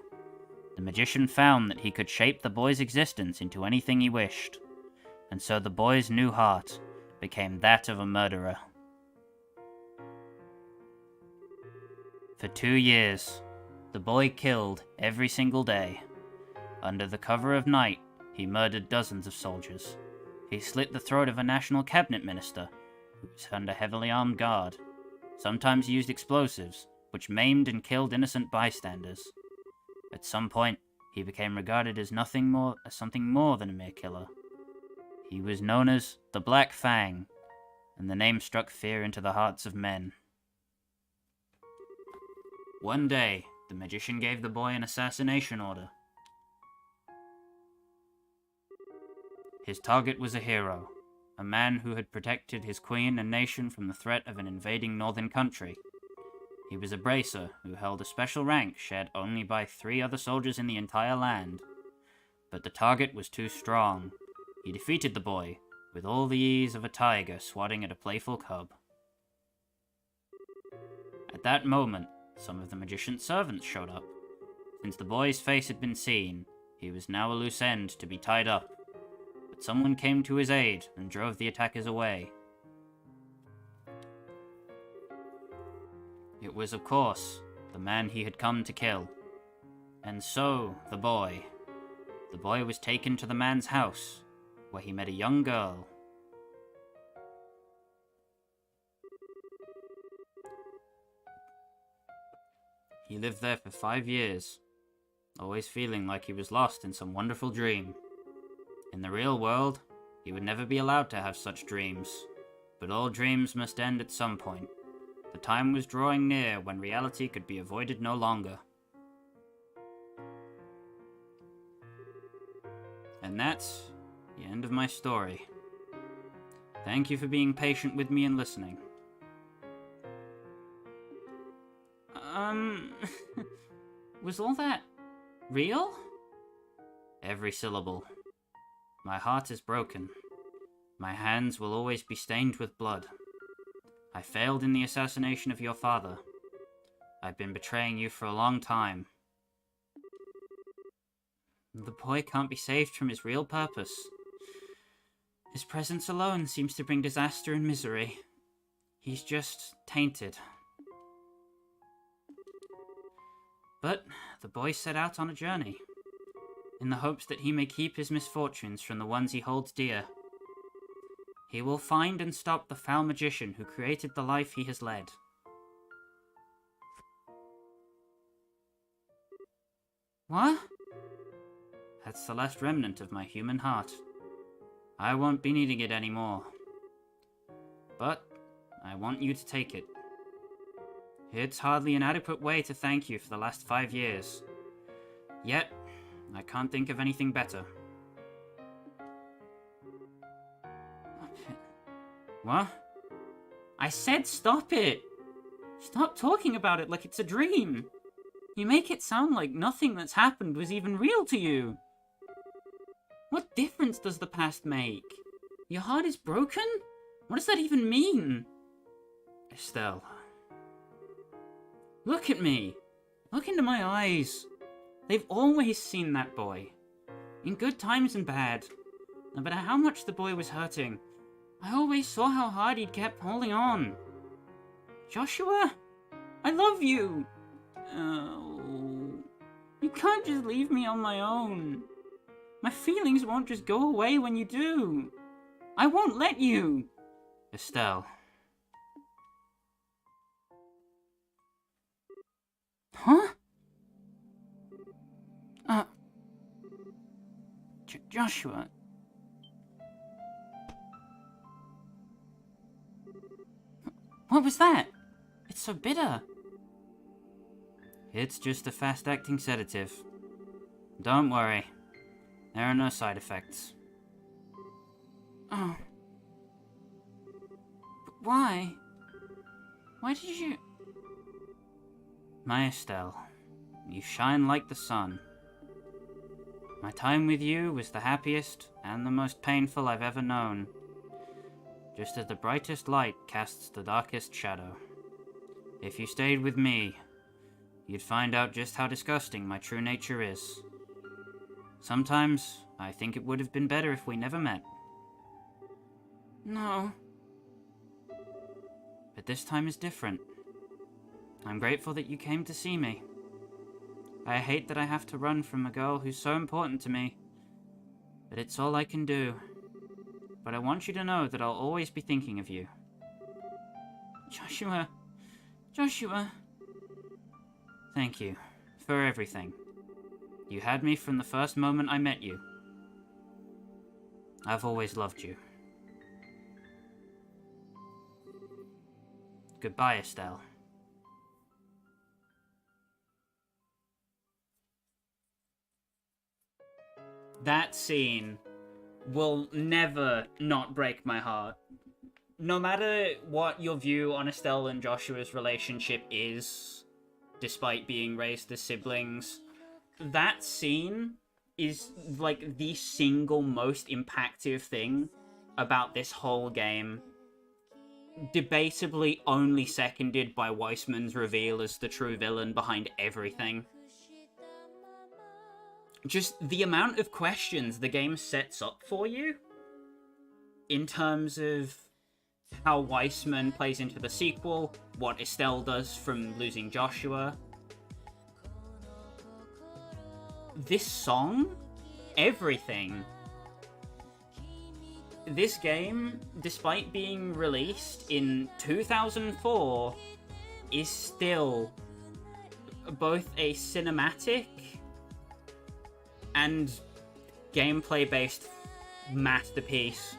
Speaker 1: the magician found that he could shape the boy's existence into anything he wished, and so the boy's new heart became that of a murderer. For 2 years, the boy killed every single day. Under the cover of night, he murdered dozens of soldiers. He slit the throat of a national cabinet minister, who was under heavily armed guard. Sometimes he used explosives, which maimed and killed innocent bystanders. At some point, he became regarded as something more than a mere killer. He was known as the Black Fang, and the name struck fear into the hearts of men. One day, the magician gave the boy an assassination order. His target was a hero, a man who had protected his queen and nation from the threat of an invading northern country. He was a bracer who held a special rank shared only by 3 other soldiers in the entire land. But the target was too strong. He defeated the boy, with all the ease of a tiger swatting at a playful cub. At that moment, some of the magician's servants showed up. Since the boy's face had been seen, he was now a loose end to be tied up. But someone came to his aid and drove the attackers away. It was, of course, the man he had come to kill. And so, the boy. The boy was taken to the man's house, where he met a young girl. He lived there for 5 years, always feeling like he was lost in some wonderful dream. In the real world, he would never be allowed to have such dreams, but all dreams must end at some point. The time was drawing near when reality could be avoided no longer. And that's the end of my story. Thank you for being patient with me and listening. Was all that real? Every syllable. My heart is broken. My hands will always be stained with blood. I failed in the assassination of your father. I've been betraying you for a long time. The boy can't be saved from his real purpose. His presence alone seems to bring disaster and misery. He's just tainted. But the boy set out on a journey, in the hopes that he may keep his misfortunes from the ones he holds dear. He will find and stop the foul magician who created the life he has led. What? That's the last remnant of my human heart. I won't be needing it anymore. But I want you to take it. It's hardly an adequate way to thank you for the last 5 years. Yet, I can't think of anything better. What? I said stop it! Stop talking about it like it's a dream! You make it sound like nothing that's happened was even real to you. What difference does the past make? Your heart is broken? What does that even mean? Estelle. Look at me. Look into my eyes. They've always seen that boy. In good times and bad. No matter how much the boy was hurting, I always saw how hard he'd kept holding on. Joshua, I love you. Oh, you can't just leave me on my own. My feelings won't just go away when you do. I won't let you. Estelle. Huh? Joshua. What was that? It's so bitter. It's just a fast-acting sedative. Don't worry. There are no side effects. Oh. But why? Why did you... My Estelle, you shine like the sun. My time with you was the happiest and the most painful I've ever known. Just as the brightest light casts the darkest shadow. If you stayed with me, you'd find out just how disgusting my true nature is. Sometimes, I think it would have been better if we never met. No. But this time is different. I'm grateful that you came to see me. I hate that I have to run from a girl who's so important to me, but it's all I can do. But I want you to know that I'll always be thinking of you. Joshua. Joshua. Thank you for everything. You had me from the first moment I met you. I've always loved you. Goodbye, Estelle. That scene will never not break my heart. No matter what your view on Estelle and Joshua's relationship is, despite being raised as siblings, that scene is like the single most impactful thing about this whole game. Debatably only seconded by Weissman's reveal as the true villain behind everything. Just the amount of questions the game sets up for you in terms of how Weissman plays into the sequel, what Estelle does from losing Joshua. This song, everything. This game, despite being released in 2004, is still both a cinematic and gameplay-based masterpiece.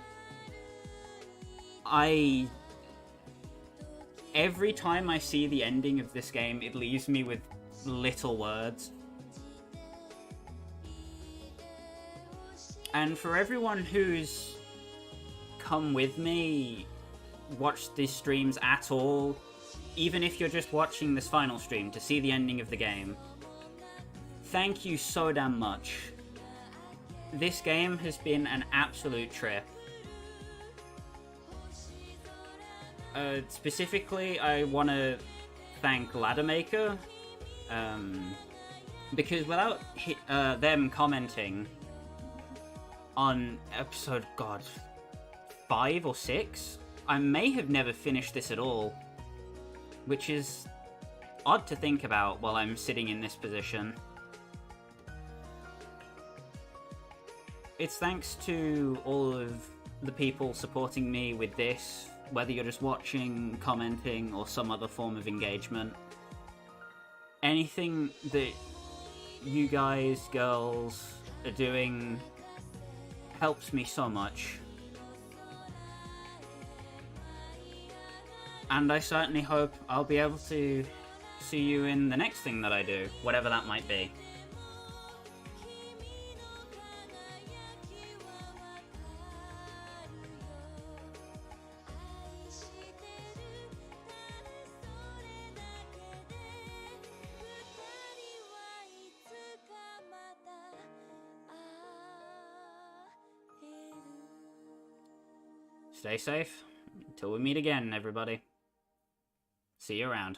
Speaker 1: Every time I see the ending of this game, it leaves me with little words. And for everyone who's come with me, watched these streams at all, even if you're just watching this final stream to see the ending of the game, thank you so damn much. This game has been an absolute trip. Specifically, I want to thank Laddermaker, because without them commenting on episode, 5 or 6, I may have never finished this at all, which is odd to think about while I'm sitting in this position. It's thanks to all of the people supporting me with this, whether you're just watching, commenting, or some other form of engagement. Anything that you guys, girls, are doing helps me so much. And I certainly hope I'll be able to see you in the next thing that I do, whatever that might be. Stay safe until we meet again, everybody. See you around.